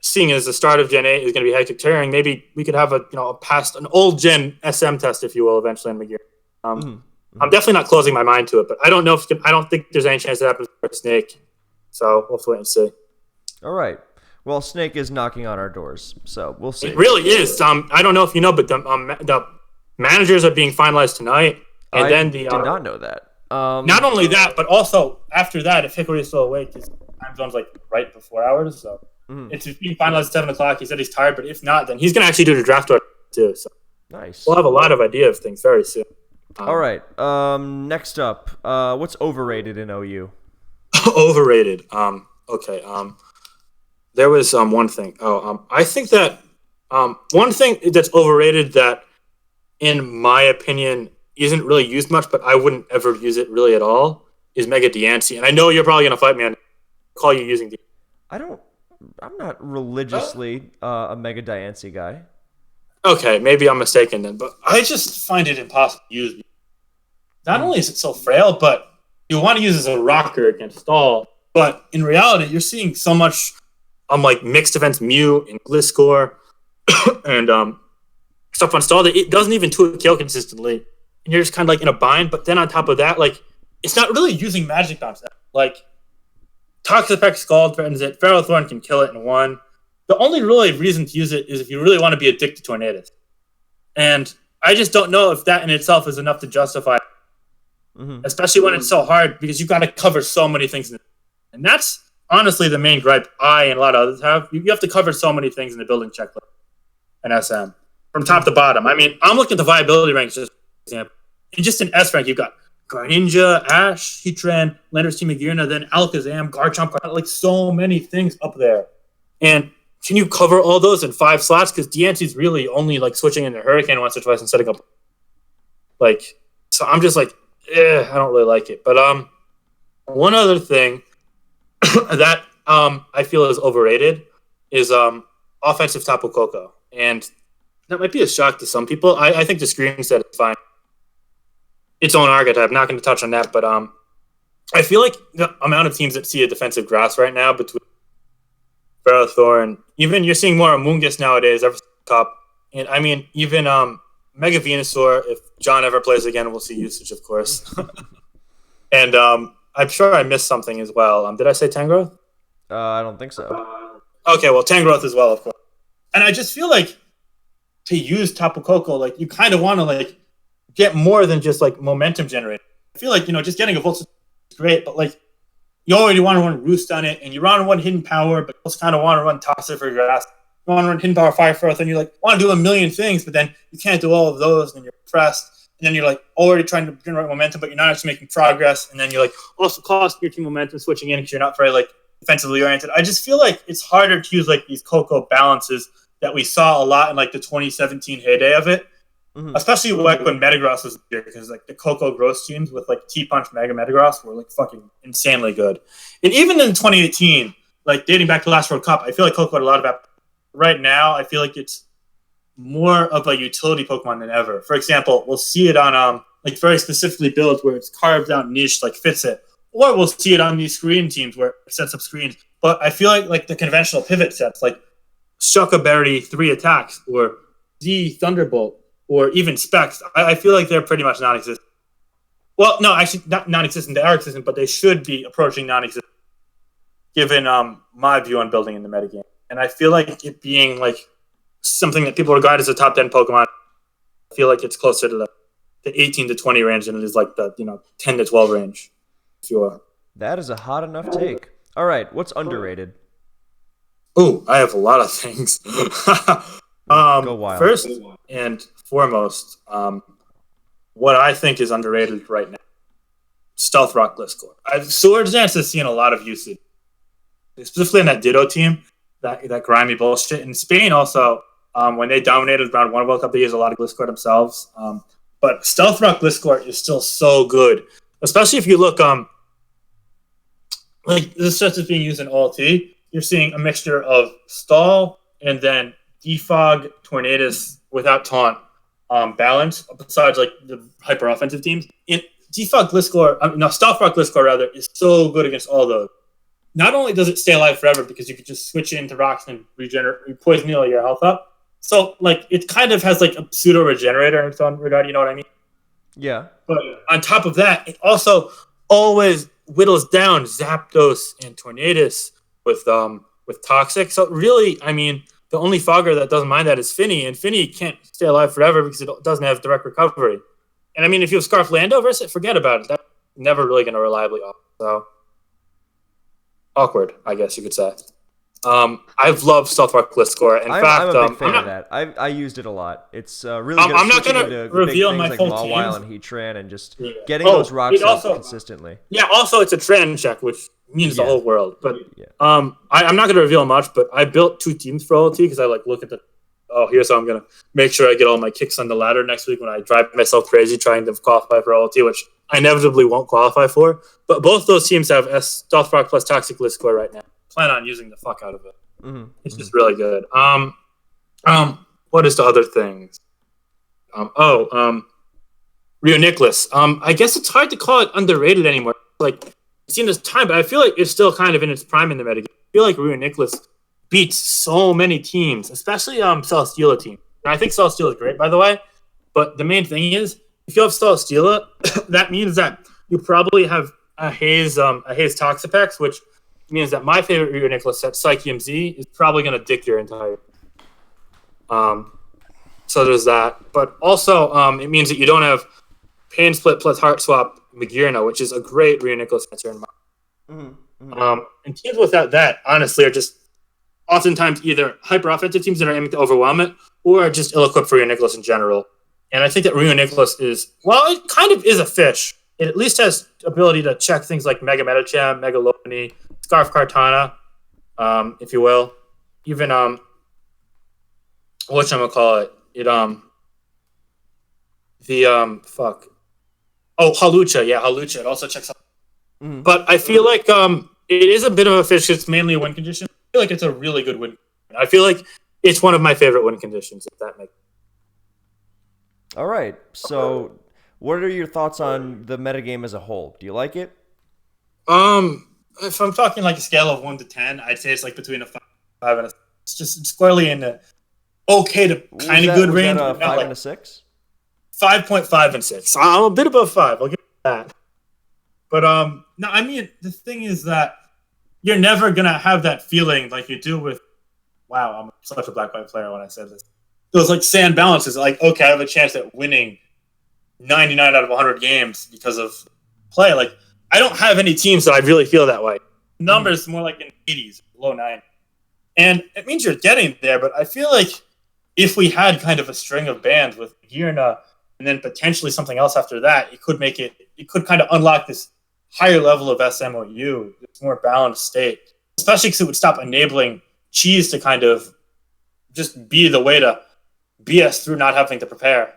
Speaker 2: seeing as the start of Gen 8 is going to be hectic tearing, maybe we could have an old Gen SM test, if you will, eventually in Magearna. I'm definitely not closing my mind to it, but I don't think there's any chance that happens for Snake. So we'll wait and see.
Speaker 1: All right. Well, Snake is knocking on our doors, so we'll see.
Speaker 2: It really is. I don't know if you know, but the managers are being finalized tonight, and then the
Speaker 1: did not know that.
Speaker 2: Not only that, but also after that, if Hickory is still awake, his time zone's like right before ours, so it's being finalized at 7 o'clock. He said he's tired, but if not, then he's going to actually do the draft order too. So
Speaker 1: nice.
Speaker 2: We'll have a lot of idea of things very soon.
Speaker 1: All right. Next up, what's overrated in OU?
Speaker 2: Overrated. Okay. There was one thing. I think that one thing that's overrated that, in my opinion, isn't really used much, but I wouldn't ever use it really at all, is Mega Diancie. And I know you're probably going to fight me on call you using the...
Speaker 1: I'm not religiously a Mega Diancie guy.
Speaker 2: Okay, maybe I'm mistaken then, but I just find it impossible to use. Not only is it so frail, but you want to use it as a rocker against stall, but in reality, you're seeing so much like mixed events Mew and Gliscor and stuff on stall that it doesn't even 2 kill consistently. And you're just kind of like in a bind, but then on top of that, like, it's not really using Magic Bounce. Like, Toxapex Scald threatens it, Ferrothorn can kill it in 1. The only really reason to use it is if you really want to be addicted to Tornadus. And I just don't know if that in itself is enough to justify it. Especially when it's so hard, because you've got to cover so many things. And that's honestly the main gripe I and a lot of others have. You have to cover so many things in the building checklist and SM. From top to bottom. I mean, I'm looking at the viability ranks just example. And just in S rank, you've got Greninja, Ash, Heatran, Landorus Team Magearna, then Alakazam, Garchomp, like so many things up there. And can you cover all those in 5 slots? Because Diancie's really only like switching into Hurricane once or twice and setting up. Like, so I'm just like, I don't really like it. But one other thing that I feel is overrated is offensive Tapu Koko. And that might be a shock to some people. I think the screen set is fine. Its own archetype. Not going to touch on that, but I feel like the amount of teams that see a defensive grass right now between Ferrothorn, even you're seeing more Amoonguss nowadays, ever Cup, and I mean even Mega Venusaur. If John ever plays again, we'll see usage, of course. And I'm sure I missed something as well. Did I say Tangrowth?
Speaker 1: I don't think so.
Speaker 2: Okay, well Tangrowth as well, of course. And I just feel like to use Tapu Koko, like you kind of want to like get more than just like momentum generator. I feel like, just getting a Volt is great, but like you already want to run Roost on it, and you want to run Hidden Power, but you also kind of want to run Toxic for Grass. You want to run Hidden Power Fire Earth, and you like want to do a million things, but then you can't do all of those, and then you're pressed, and then you're like already trying to generate momentum, but you're not actually making progress, and then you're like also costing your team momentum switching in because you're not very like defensively oriented. I just feel like it's harder to use like these Coco balances that we saw a lot in like the 2017 heyday of it. Especially like when Metagross was there, because like the Coco Gross teams with like T-Punch Mega Metagross were like fucking insanely good. And even in 2018, like dating back to last World Cup, I feel like Coco had a lot of right now. I feel like it's more of a utility Pokemon than ever. For example, we'll see it on like very specifically builds where it's carved out niche like fits it, or we'll see it on these screen teams where it sets up screens. But I feel like the conventional pivot sets like Shuckaberry 3 attacks or Z Thunderbolt or even Specs, I feel like they're pretty much non-existent. Well, no, actually not non-existent. They are existent, but they should be approaching non-existent given my view on building in the metagame. And I feel like it being like something that people regard as a top 10 Pokemon, I feel like it's closer to the 18 to 20 range than it is like the 10 to 12 range, if you will.
Speaker 1: That is a hot enough take. All right, what's underrated?
Speaker 2: Oh, I have a lot of things.
Speaker 1: Go wild.
Speaker 2: First and foremost, what I think is underrated right now, Stealth Rock Gliscor. Swords Dance has seen a lot of usage, specifically in that Ditto team, that grimy bullshit. In Spain also, when they dominated round 1 World Cup, they used a lot of Gliscor themselves. But Stealth Rock Gliscor is still so good, especially if you look, like this stuff is being used in OLT. You're seeing a mixture of Stall and then Defog, Tornadus without taunt balance, besides like the hyper offensive teams. Stealth Rock Gliscor rather is so good against all those. Not only does it stay alive forever because you could just switch it into rocks and poison all your health up. So like it kind of has like a pseudo regenerator in its own regard, you know what I mean?
Speaker 1: Yeah.
Speaker 2: But on top of that, it also always whittles down Zapdos and Tornadus with Toxic. So really, I mean, the only Fogger that doesn't mind that is Finny, and Finny can't stay alive forever because it doesn't have direct recovery. And I mean, if you have Scarf Lando versus it, forget about it. That's never really going to reliably off. So awkward, I guess you could say. I've loved Stealth Rock Gliscor.
Speaker 1: I'm a big fan of that. I used it a lot. It's really good.
Speaker 2: I'm not going to reveal my full team.
Speaker 1: Mawile and Heatran and just getting those rocks up consistently.
Speaker 2: Yeah, also it's a trend check, which means the whole world. But I'm not going to reveal much, but I built 2 teams for OLT because I like look at here's how I'm going to make sure I get all my kicks on the ladder next week when I drive myself crazy trying to qualify for OLT, which I inevitably won't qualify for. But both those teams have Stealth Rock plus Toxic Gliscor right now. Plan on using the fuck out of it. It's just really good. What is the other things? Rio Nicholas. I guess it's hard to call it underrated anymore. Like it's seen this time, but I feel like it's still kind of in its prime in the metagame. I feel like Rio Nicholas beats so many teams, especially Celesteela team. And I think Celesteela is great, by the way. But the main thing is, if you have Celesteela, that means that you probably have a Haze Toxapex, which means that my favorite Rio Nicholas set, Psychium Z, is probably going to dick your entire. So there's that. But also, it means that you don't have Pain Split plus Heart Swap Magirna, which is a great Rio Nicholas answer in mind. And teams without that, honestly, are just oftentimes either hyper offensive teams that are aiming to overwhelm it, or just ill-equipped for Rio Nicholas in general. And I think that Rio Nicholas is, well, it kind of is a fish. It at least has ability to check things like Mega Metacham, Mega Lopunny, Scarf Kartana, if you will. Even whatchamacallit? Halucha. Yeah, Halucha. It also checks out. But I feel like it is a bit of a fish. It's mainly a win condition. I feel like it's a really good win. I feel like it's one of my favorite win conditions, if that makes sense.
Speaker 1: All right. So what are your thoughts on the metagame as a whole? Do you like it?
Speaker 2: If I'm talking like a scale of 1 to 10, I'd say it's like between a 5 and a 6. It's just squarely in the okay to kind of good range.
Speaker 1: Was that a 5 and a 6?
Speaker 2: 5.5 and 6. I'm a bit above 5. I'll give you that. But no, I mean the thing is that you're never gonna have that feeling like you do with. Wow, I'm such a black white player when I said this. Those like sand balances, like okay, I have a chance at winning 99 out of 100 games because of play. Like I don't have any teams that I really feel that way. Numbers more like in 80s, low 90s. And it means you're getting there, but I feel like if we had kind of a string of bands with Girna and then potentially something else after that, it could kind of unlock this higher level of SMOU, this more balanced state. especially because it would stop enabling cheese to kind of just be the way to BS through not having to prepare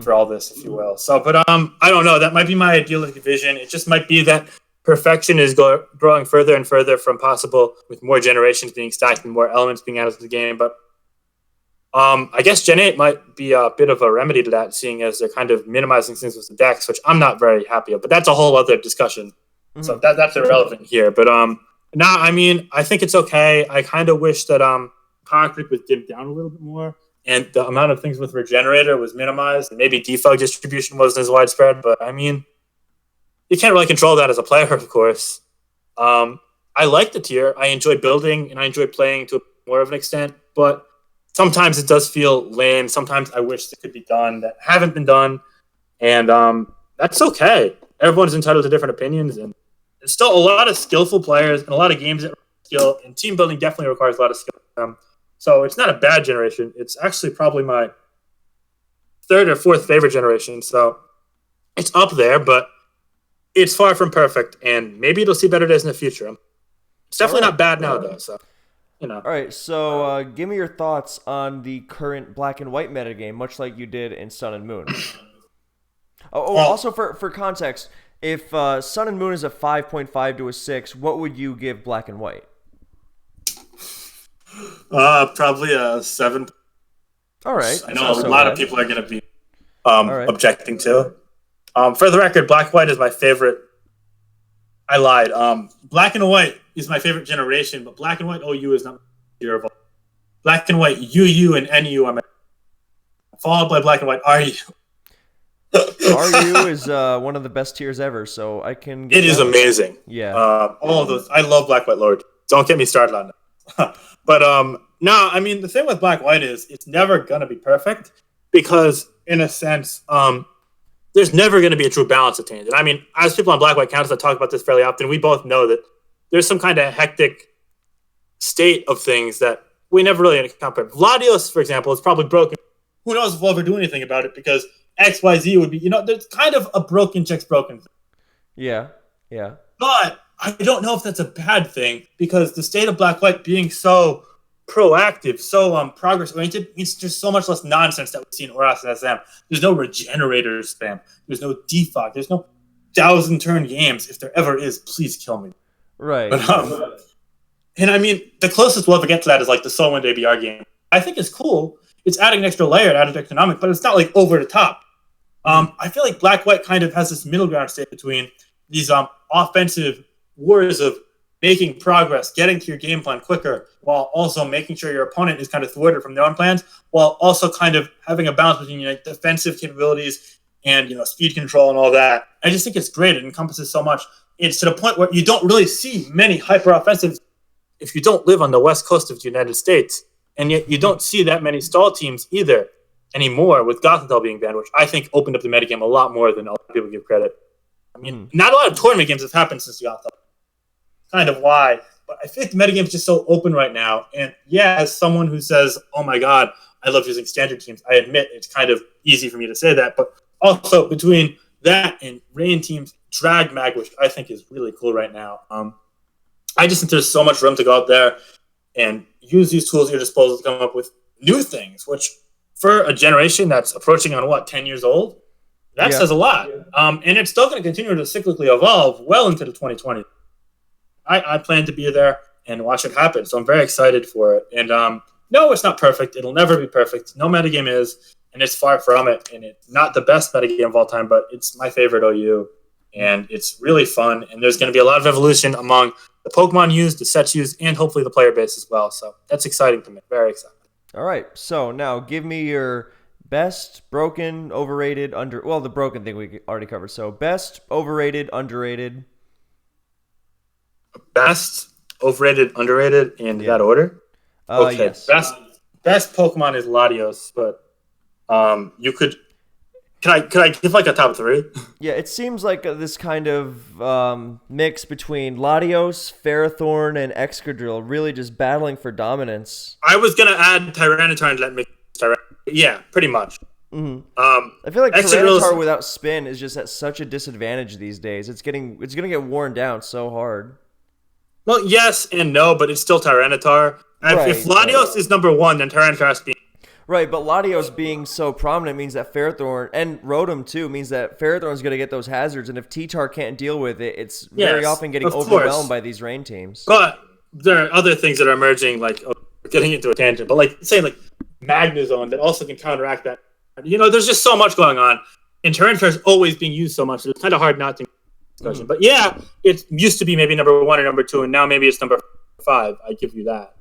Speaker 2: for all this, if you will. So, but I don't know. That might be my idealistic vision. It just might be that perfection is growing further and further from possible, with more generations being stacked and more elements being added to the game. But I guess Gen 8 might be a bit of a remedy to that, seeing as they're kind of minimizing things with the decks, which I'm not very happy of. But that's a whole other discussion. So that's irrelevant here. But no, I mean, I think it's okay. I kind of wish that Power Creep was dimmed down a little bit more, and the amount of things with Regenerator was minimized, and maybe defog distribution wasn't as widespread. But I mean, you can't really control that as a player, of course. I like the tier. I enjoy building, and I enjoy playing to more of an extent. But sometimes it does feel lame. Sometimes I wish it could be done that haven't been done, and that's okay. Everyone's entitled to different opinions, and there's still a lot of skillful players and a lot of games that require skill, and team building definitely requires a lot of skill. So it's not a bad generation. It's actually probably my third or fourth favorite generation. So it's up there, but it's far from perfect, and maybe it'll see better days in the future. It's definitely not bad now, though. So, you know.
Speaker 1: All right, so give me your thoughts on the current black and white metagame, much like you did in Sun and Moon. Also for context, if Sun and Moon is a 5.5 to a 6, what would you give black and white?
Speaker 2: Probably a 7.
Speaker 1: All right.
Speaker 2: I know a lot of people are going to be objecting to. For the record, black and white is my favorite. I lied. Black and white is my favorite generation, but black and white OU is not my favorite of all. Black and white UU and NU are my followed by black and white RU.
Speaker 1: RU is one of the best tiers ever, so I can.
Speaker 2: It is amazing.
Speaker 1: Yeah.
Speaker 2: All of those. I love black, white, Lord. Don't get me started on that. But no, I mean the thing with black, white is it's never gonna be perfect because, in a sense, there's never gonna be a true balance attained. And I mean, as people on black, white counters, I talk about this fairly often. We both know that there's some kind of hectic state of things that we never really encounter. Vladios, for example, is probably broken. Who knows if we'll ever do anything about it because XYZ would be, there's kind of a broken checks broken thing.
Speaker 1: Yeah.
Speaker 2: But I don't know if that's a bad thing because the state of black white being so proactive, so progress oriented, means there's so much less nonsense that we see in Oras and SM. There's no regenerator spam. There's no defog. There's no 1,000 turn games. If there ever is, please kill me.
Speaker 1: Right.
Speaker 2: But, and I mean, the closest we'll ever get to that is like the Soulwind ABR game. I think it's cool. It's adding an extra layer, added economic, but it's not like over the top. I feel like black white kind of has this middle ground state between these offensive wars of making progress, getting to your game plan quicker, while also making sure your opponent is kind of thwarted from their own plans, while also kind of having a balance between defensive capabilities and speed control and all that. I just think it's great. It encompasses so much. It's to the point where you don't really see many hyper offensives if you don't live on the west coast of the United States, and yet you don't see that many stall teams either anymore, with Gotham being banned, which I think opened up the metagame a lot more than a lot of people give credit. I mean, not a lot of tournament games have happened since Gotham. Kind of why, but I think the metagame is just so open right now. And yeah, as someone who says, "Oh my God, I love using standard teams," I admit it's kind of easy for me to say that. But also between that and Rain teams, Drag Mag, which I think is really cool right now. I just think there's so much room to go out there and use these tools at your disposal to come up with new things, which for a generation that's approaching on 10 years old, that says a lot. And it's still going to continue to cyclically evolve well into the 2020s. I plan to be there and watch it happen, so I'm very excited for it. And no, it's not perfect. It'll never be perfect. No metagame is, and it's far from it. And it's not the best metagame of all time, but it's my favorite OU. And it's really fun. And there's going to be a lot of evolution among the Pokemon used, the sets used, and hopefully the player base as well. So that's exciting to me. Very exciting.
Speaker 1: All right. So now give me your best, broken, overrated, well, the broken thing we already covered. So best, overrated, underrated.
Speaker 2: Best, overrated, underrated, in that order? Okay.
Speaker 1: Yes.
Speaker 2: Best Pokemon is Latios, but you could... Could I give like a top 3?
Speaker 1: Yeah, it seems like this kind of mix between Latios, Ferrothorn, and Excadrill really just battling for dominance.
Speaker 2: I was going to add Tyranitar and let me... Yeah, pretty much.
Speaker 1: Mm-hmm. I feel like Tyranitar without spin is just at such a disadvantage these days. It's gonna get worn down so hard.
Speaker 2: Well, yes and no, but it's still Tyranitar. If
Speaker 1: Right, right.
Speaker 2: Latios is number one, then Tyranitar has to be.
Speaker 1: Right, but Latios being so prominent means that Ferrothorn and Rotom too means that Ferrothorn's going to get those hazards, and if T-Tar can't deal with it, it's very
Speaker 2: Yes,
Speaker 1: often getting
Speaker 2: of
Speaker 1: overwhelmed
Speaker 2: course.
Speaker 1: by these rain teams.
Speaker 2: But there are other things that are emerging, like getting into a tangent, but like saying like Magnezone that also can counteract that. There's just so much going on, and Tyranitar is always being used so much. It's kind of hard not to discussion. But yeah, it used to be maybe number one or number two, and now maybe it's number five. I give you that.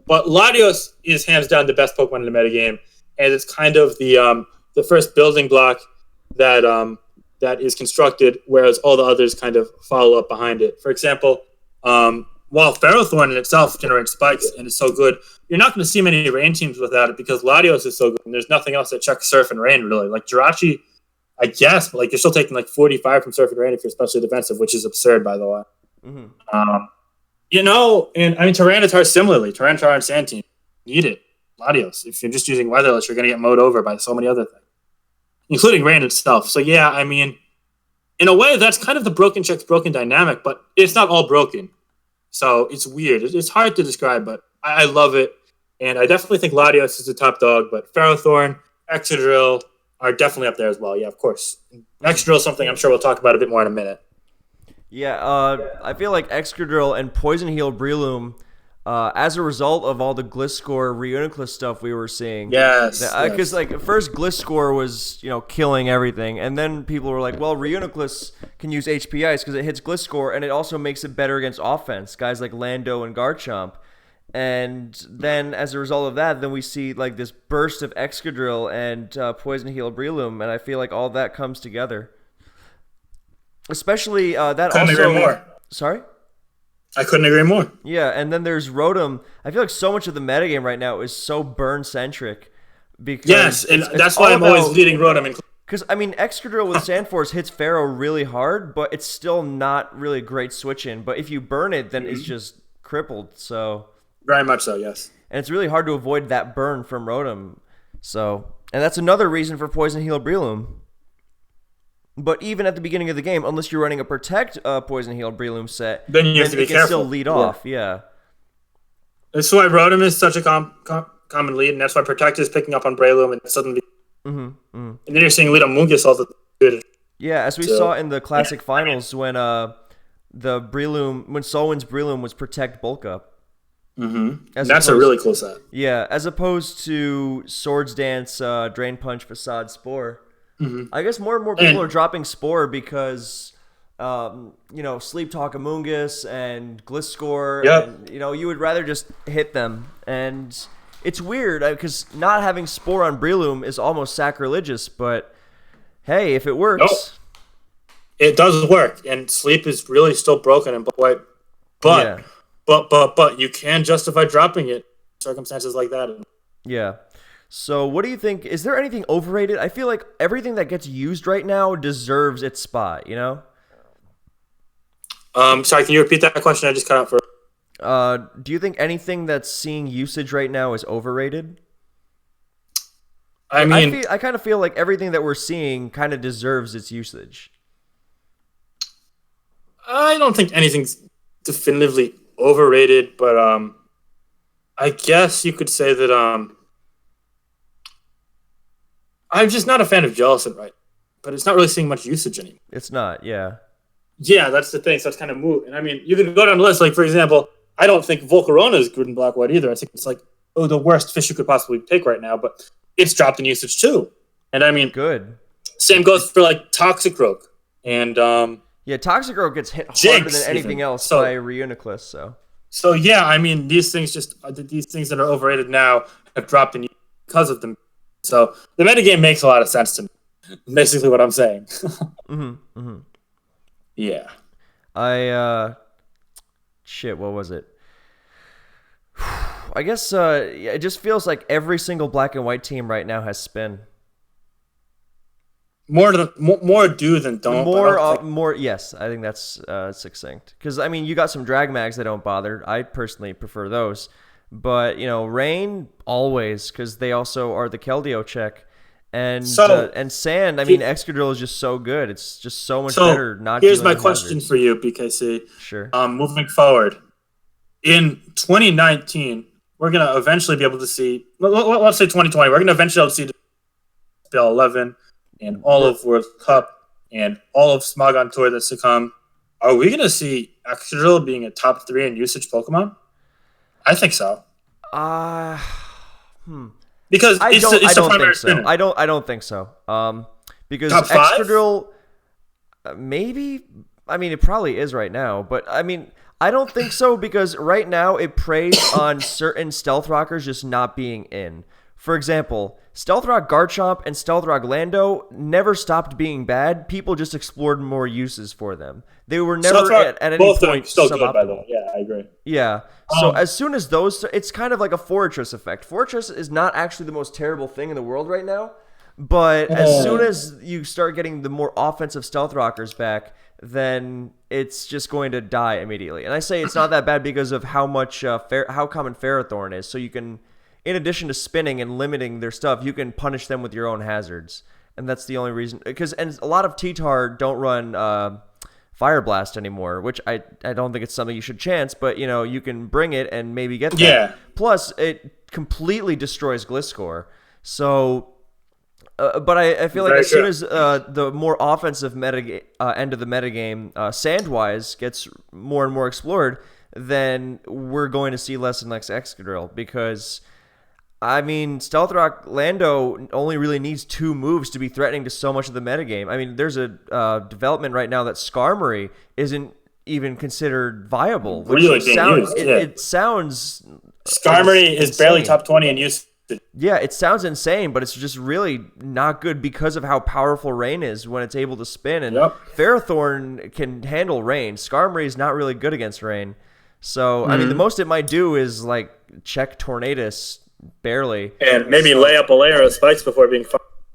Speaker 2: But Latios is hands down the best Pokemon in the metagame, and it's kind of the first building block that that is constructed, whereas all the others kind of follow up behind it. For example, while Ferrothorn in itself generates spikes and is so good, you're not going to see many rain teams without it because Latios is so good, and there's nothing else that checks Surf and Rain really. Like Jirachi, I guess, but like you're still taking like 45 from Surf and Rain if you're especially defensive, which is absurd, by the way. And I mean Tyranitar similarly. Tyranitar and Sandteam need it. Latios. If you're just using Weatherless, you're going to get mowed over by so many other things, including Rain itself. So yeah, I mean, in a way, that's kind of the broken checks broken dynamic, but it's not all broken. So it's weird. It's hard to describe, but I love it, and I definitely think Latios is the top dog. But Ferrothorn, Excadrill are definitely up there as well. Yeah, of course. Excadrill is something I'm sure we'll talk about a bit more in a minute.
Speaker 1: Yeah, I feel like Excadrill and Poison Heal Breloom, as a result of all the Gliscor Reuniclus stuff we were seeing.
Speaker 2: Yes.
Speaker 1: Because like first Gliscor was killing everything, and then people were like, well, Reuniclus can use HP Ice because it hits Gliscor, and it also makes it better against offense. Guys like Lando and Garchomp. And then as a result of that, then we see like this burst of Excadrill and Poison Heal Breloom, and I feel like all that comes together. Especially that
Speaker 2: Couldn't
Speaker 1: also.
Speaker 2: agree more.
Speaker 1: Sorry?
Speaker 2: I couldn't agree more.
Speaker 1: Yeah, and then there's Rotom. I feel like so much of the metagame right now is so burn-centric. Because
Speaker 2: Yes, and
Speaker 1: it's
Speaker 2: that's why I'm always leading Rotom.
Speaker 1: Because, I mean, Excadrill with Sandforce hits Pharaoh really hard, but it's still not really a great switch-in. But if you burn it, then it's just crippled, so...
Speaker 2: Very much so, yes.
Speaker 1: And it's really hard to avoid that burn from Rotom. So, and that's another reason for Poison Heal Breloom. But even at the beginning of the game, unless you're running a Protect Poison Heal Breloom set,
Speaker 2: then you have to be
Speaker 1: it can
Speaker 2: careful.
Speaker 1: still lead off, yeah.
Speaker 2: That's why Rotom is such a common lead, and that's why Protect is picking up on Breloom and suddenly... And then you're seeing lead on Mungus all the good.
Speaker 1: Yeah, as we saw in the Classic Finals when Solwyn's Breloom was Protect Bulk Up.
Speaker 2: That's a really cool set.
Speaker 1: Yeah, as opposed to Swords Dance, Drain Punch, Facade, Spore. I guess more and more people are dropping Spore because, Sleep Talk Amoongus and Gliscor.
Speaker 2: Yep.
Speaker 1: And, you would rather just hit them. And it's weird because not having Spore on Breloom is almost sacrilegious, but hey, if it works.
Speaker 2: Nope. It does work, and Sleep is really still broken in White. But... Yeah. But you can justify dropping it in circumstances like that.
Speaker 1: Yeah. So what do you think? Is there anything overrated? I feel like everything that gets used right now deserves its spot,
Speaker 2: Sorry, can you repeat that question? I just cut out for...
Speaker 1: do you think anything that's seeing usage right now is overrated?
Speaker 2: I mean...
Speaker 1: I kind of feel like everything that we're seeing kind of deserves its usage.
Speaker 2: I don't think anything's definitively overrated, but I guess you could say that I'm just not a fan of Jellicent, right? But it's not really seeing much usage anymore.
Speaker 1: It's not, yeah.
Speaker 2: Yeah, that's the thing. So it's kind of moot. And I mean, you can go down the list. Like, for example, I don't think Volcarona is good in Black-White either. I think it's like, the worst fish you could possibly take right now, but it's dropped in usage too. And I mean,
Speaker 1: good.
Speaker 2: Same goes for like Toxicroak and
Speaker 1: yeah, Toxicroak gets hit harder
Speaker 2: Jinx,
Speaker 1: than anything
Speaker 2: even.
Speaker 1: else by Reuniclus,
Speaker 2: So yeah, I mean, these things that are overrated now have dropped in because of them. So the metagame makes a lot of sense to me. Basically, what I'm saying. Yeah.
Speaker 1: What was it? I guess it just feels like every single Black and White team right now has spin.
Speaker 2: More do than don't.
Speaker 1: More. Yes, I think that's succinct. Because I mean, you got some drag mags that don't bother. I personally prefer those, but Rain always because they also are the Keldeo check, And Sand, I mean, Excadrill is just so good. It's just so much better not
Speaker 2: here's
Speaker 1: dealing
Speaker 2: my
Speaker 1: with
Speaker 2: question
Speaker 1: hazards.
Speaker 2: for you, BKC.
Speaker 1: Sure.
Speaker 2: Moving forward, in 2019, we're going to eventually be able to see, let's say 2020, we're going to eventually be able to see the SPL 11 and all of World Cup and all of Smogon Tour that's to come. Are we going to see Excadrill being a top 3 in usage Pokemon? I think so. Because
Speaker 1: I
Speaker 2: it's
Speaker 1: don't
Speaker 2: the primary
Speaker 1: think so.
Speaker 2: spinner.
Speaker 1: I don't think so. Because
Speaker 2: Top 5?
Speaker 1: Excadrill, maybe. I mean, it probably is right now, but I mean, I don't think so because right now it preys on certain Stealth Rockers just not being in. For example, Stealth Rock Garchomp and Stealth Rock Lando never stopped being bad. People just explored more uses for them. They were never at any point
Speaker 2: still
Speaker 1: suboptimal.
Speaker 2: good, by the way. Yeah, I agree.
Speaker 1: Yeah. So as soon as those, it's kind of like a Fortress effect. Fortress is not actually the most terrible thing in the world right now, but as soon as you start getting the more offensive Stealth Rockers back, then it's just going to die immediately. And I say it's not that bad because of how much how common Ferrothorn is. So you can, in addition to spinning and limiting their stuff, you can punish them with your own hazards, and that's the only reason. And a lot of T-Tar don't run Fire Blast anymore, which I don't think it's something you should chance, but you can bring it and maybe get that.
Speaker 2: Yeah.
Speaker 1: Plus, it completely destroys Gliscor. So, but I feel like as soon as the more offensive end of the metagame, Sandwise, gets more and more explored, then we're going to see less and less Excadrill because, I mean, Stealth Rock Lando only really needs 2 moves to be threatening to so much of the metagame. I mean, there's a development right now that Skarmory isn't even considered viable. Which
Speaker 2: really being used.
Speaker 1: It sounds...
Speaker 2: Skarmory is barely top 20 in use.
Speaker 1: Yeah, it sounds insane, but it's just really not good because of how powerful Rain is when it's able to spin. And Ferrothorn can handle Rain. Skarmory is not really good against Rain. So, I mean, the most it might do is, like, check Tornadus barely.
Speaker 2: And maybe lay up a layer of spikes before being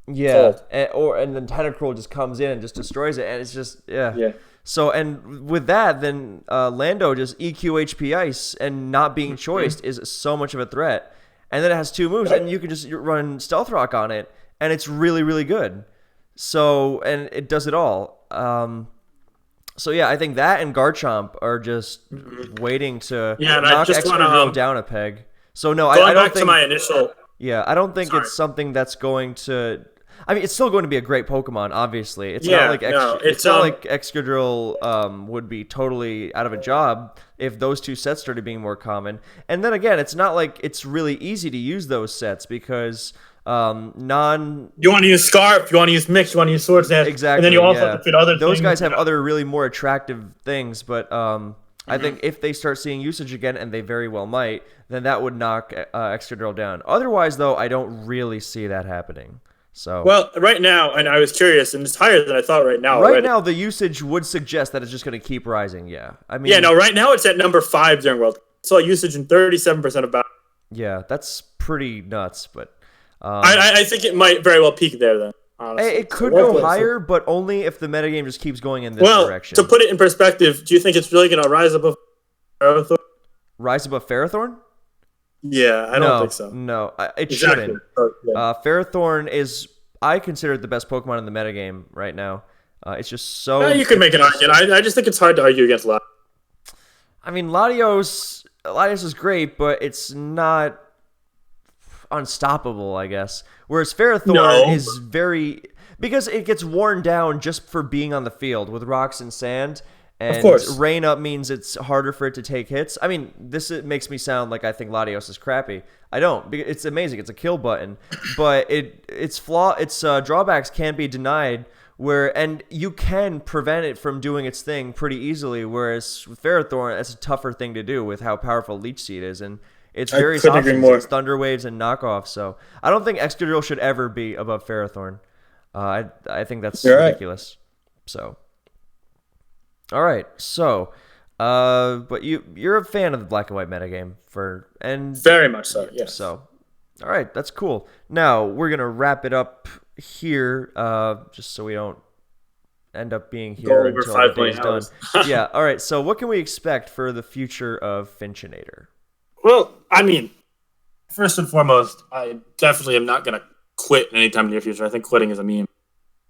Speaker 1: Yeah, and then Tentacruel just comes in and just destroys it, and it's just, yeah. So, and with that, then Lando just EQ HP Ice and not being choiced is so much of a threat. And then it has 2 moves, and you can just run Stealth Rock on it, and it's really, really good. So, and it does it all. So, yeah, I think that and Garchomp are just waiting to knock Excadrill down a peg. So, no, I don't think... Going back to my initial... Yeah, I don't think it's something that's going to... I mean, it's still going to be a great Pokemon, obviously. It's not like it's not like Excadrill would be totally out of a job if those 2 sets started being more common. And then again, it's not like it's really easy to use those sets because You want to use Scarf, you want to use Mix, you want to use Swords Dance. Exactly. And then you also have to fit other things. Those guys have other really more attractive things, but I think if they start seeing usage again, and they very well might, then that would knock Excadrill down. Otherwise, though, I don't really see that happening. So right now, and I was curious, and it's higher than I thought right now. Right now, the usage would suggest that it's just going to keep rising, yeah. I mean, right now it's at number 5 during World Cup. I saw usage in 37% of battles. Yeah, that's pretty nuts, but... I think it might very well peak there, then. Honestly. It could go higher, but only if the metagame just keeps going in this direction. To put it in perspective, do you think it's really going to rise above Ferrothorn? Rise above Ferrothorn? Yeah, I don't think so. No, it shouldn't. Ferrothorn is, I consider it the best Pokemon in the metagame right now. It's just so... you could make an argument. I just think it's hard to argue against Latios. I mean, Latios is great, but it's not unstoppable, I guess. Whereas Ferrothorn is very... Because it gets worn down just for being on the field with rocks and sand. And of course. Rain Up means it's harder for it to take hits. I mean, it makes me sound like I think Latios is crappy. I don't. It's amazing. It's a kill button. But its drawbacks can be denied, and you can prevent it from doing its thing pretty easily, whereas with Ferrothorn, that's a tougher thing to do with how powerful Leech Seed is. And it's various options. It's Thunder Waves and knockoffs. So I don't think Excadrill should ever be above Ferrothorn. I think that's ridiculous. Right. So... All right, so, but you're a fan of the black and white metagame and very much so, yes. So, all right, that's cool. Now we're gonna wrap it up here, just so we don't end up being here until the day's done. Yeah, all right. So, what can we expect for the future of Finchinator? Well, I mean, first and foremost, I definitely am not gonna
Speaker 2: quit anytime in the near future. I think quitting is a meme.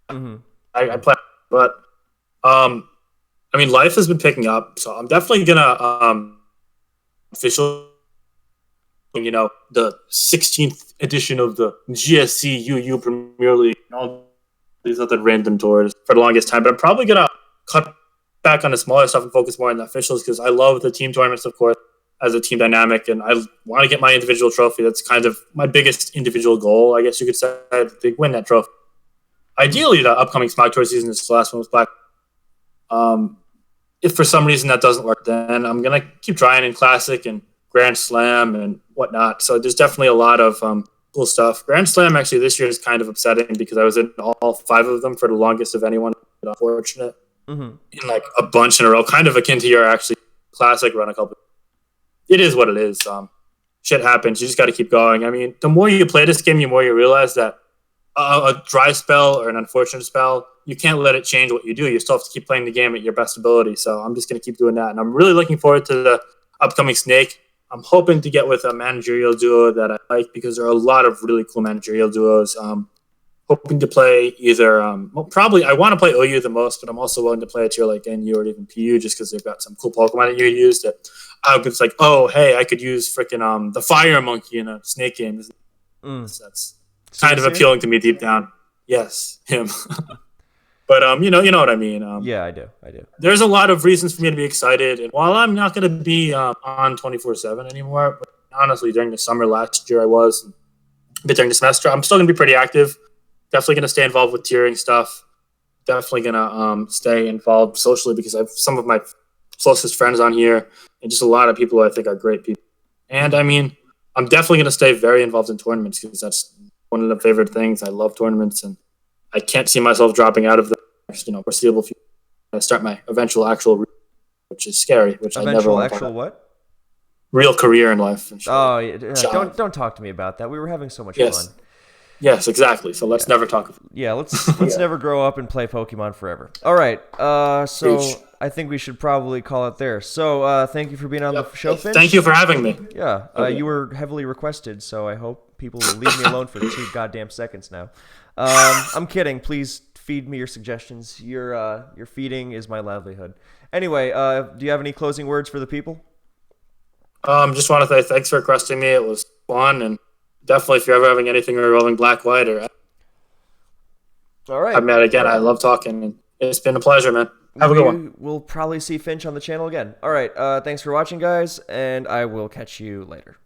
Speaker 1: Mm-hmm.
Speaker 2: I plan, but I mean, life has been picking up, so I'm definitely gonna official, the 16th edition of the GSC UU Premier League and all these other random tours for the longest time. But I'm probably gonna cut back on the smaller stuff and focus more on the officials because I love the team tournaments, of course, as a team dynamic, and I want to get my individual trophy. That's kind of my biggest individual goal, I guess you could say, to win that trophy. Ideally, the upcoming Smog Tour season is the last one with Black. If for some reason that doesn't work, then I'm going to keep trying in Classic and Grand Slam and whatnot. So there's definitely a lot of cool stuff. Grand Slam, actually, this year is kind of upsetting because I was in all 5 of them for the longest of anyone. Unfortunate. In like a bunch in a row, kind of akin to your actually Classic run a couple. It is what it is. Shit happens. You just got to keep going. I mean, the more you play this game, the more you realize that a dry spell or an unfortunate spell, you can't let it change what you do. You still have to keep playing the game at your best ability. So I'm just going to keep doing that. And I'm really looking forward to the upcoming Snake. I'm hoping to get with a managerial duo that I like because there are a lot of really cool managerial duos. Hoping to play either, probably I want to play OU the most, but I'm also willing to play a tier like NU or even PU just because they've got some cool Pokemon that you can use that it's like, oh, hey, I could use freaking the Fire Monkey in a Snake game. That's kind of appealing to me deep down. Yes, him. But you know what I mean.
Speaker 1: Yeah, I do.
Speaker 2: There's a lot of reasons for me to be excited, and while I'm not going to be on 24/7 anymore, but honestly, during the summer last year I was, but during the semester, I'm still going to be pretty active. Definitely going to stay involved with tiering stuff. Definitely going to stay involved socially because I have some of my closest friends on here, and just a lot of people who I think are great people. And I mean, I'm definitely going to stay very involved in tournaments because that's one of the favorite things. I love tournaments, and I can't see myself dropping out of the foreseeable future. I start my eventual actual, which is scary. Which I never want to talk about.
Speaker 1: What?
Speaker 2: Real career in life.
Speaker 1: Oh, yeah, don't talk to me about that. We were having so much fun.
Speaker 2: Yes, exactly. So let's never talk.
Speaker 1: Yeah, let's never grow up and play Pokemon forever. All right. So I think we should probably call it there. So thank you for being on the show, Finch.
Speaker 2: Thank you for having me.
Speaker 1: Yeah, you were heavily requested, so I hope people will leave me alone for 2 goddamn seconds now. I'm kidding. Please feed me your suggestions. Your feeding is my livelihood. Anyway, do you have any closing words for the people?
Speaker 2: Just want to say thanks for requesting me. It was fun, and definitely if you're ever having anything involving Black White or
Speaker 1: all right.
Speaker 2: I'm Matt again. I love talking, and it's been a pleasure, man. Have a good one.
Speaker 1: We'll probably see Finch on the channel again. All right. Thanks for watching, guys, and I will catch you later.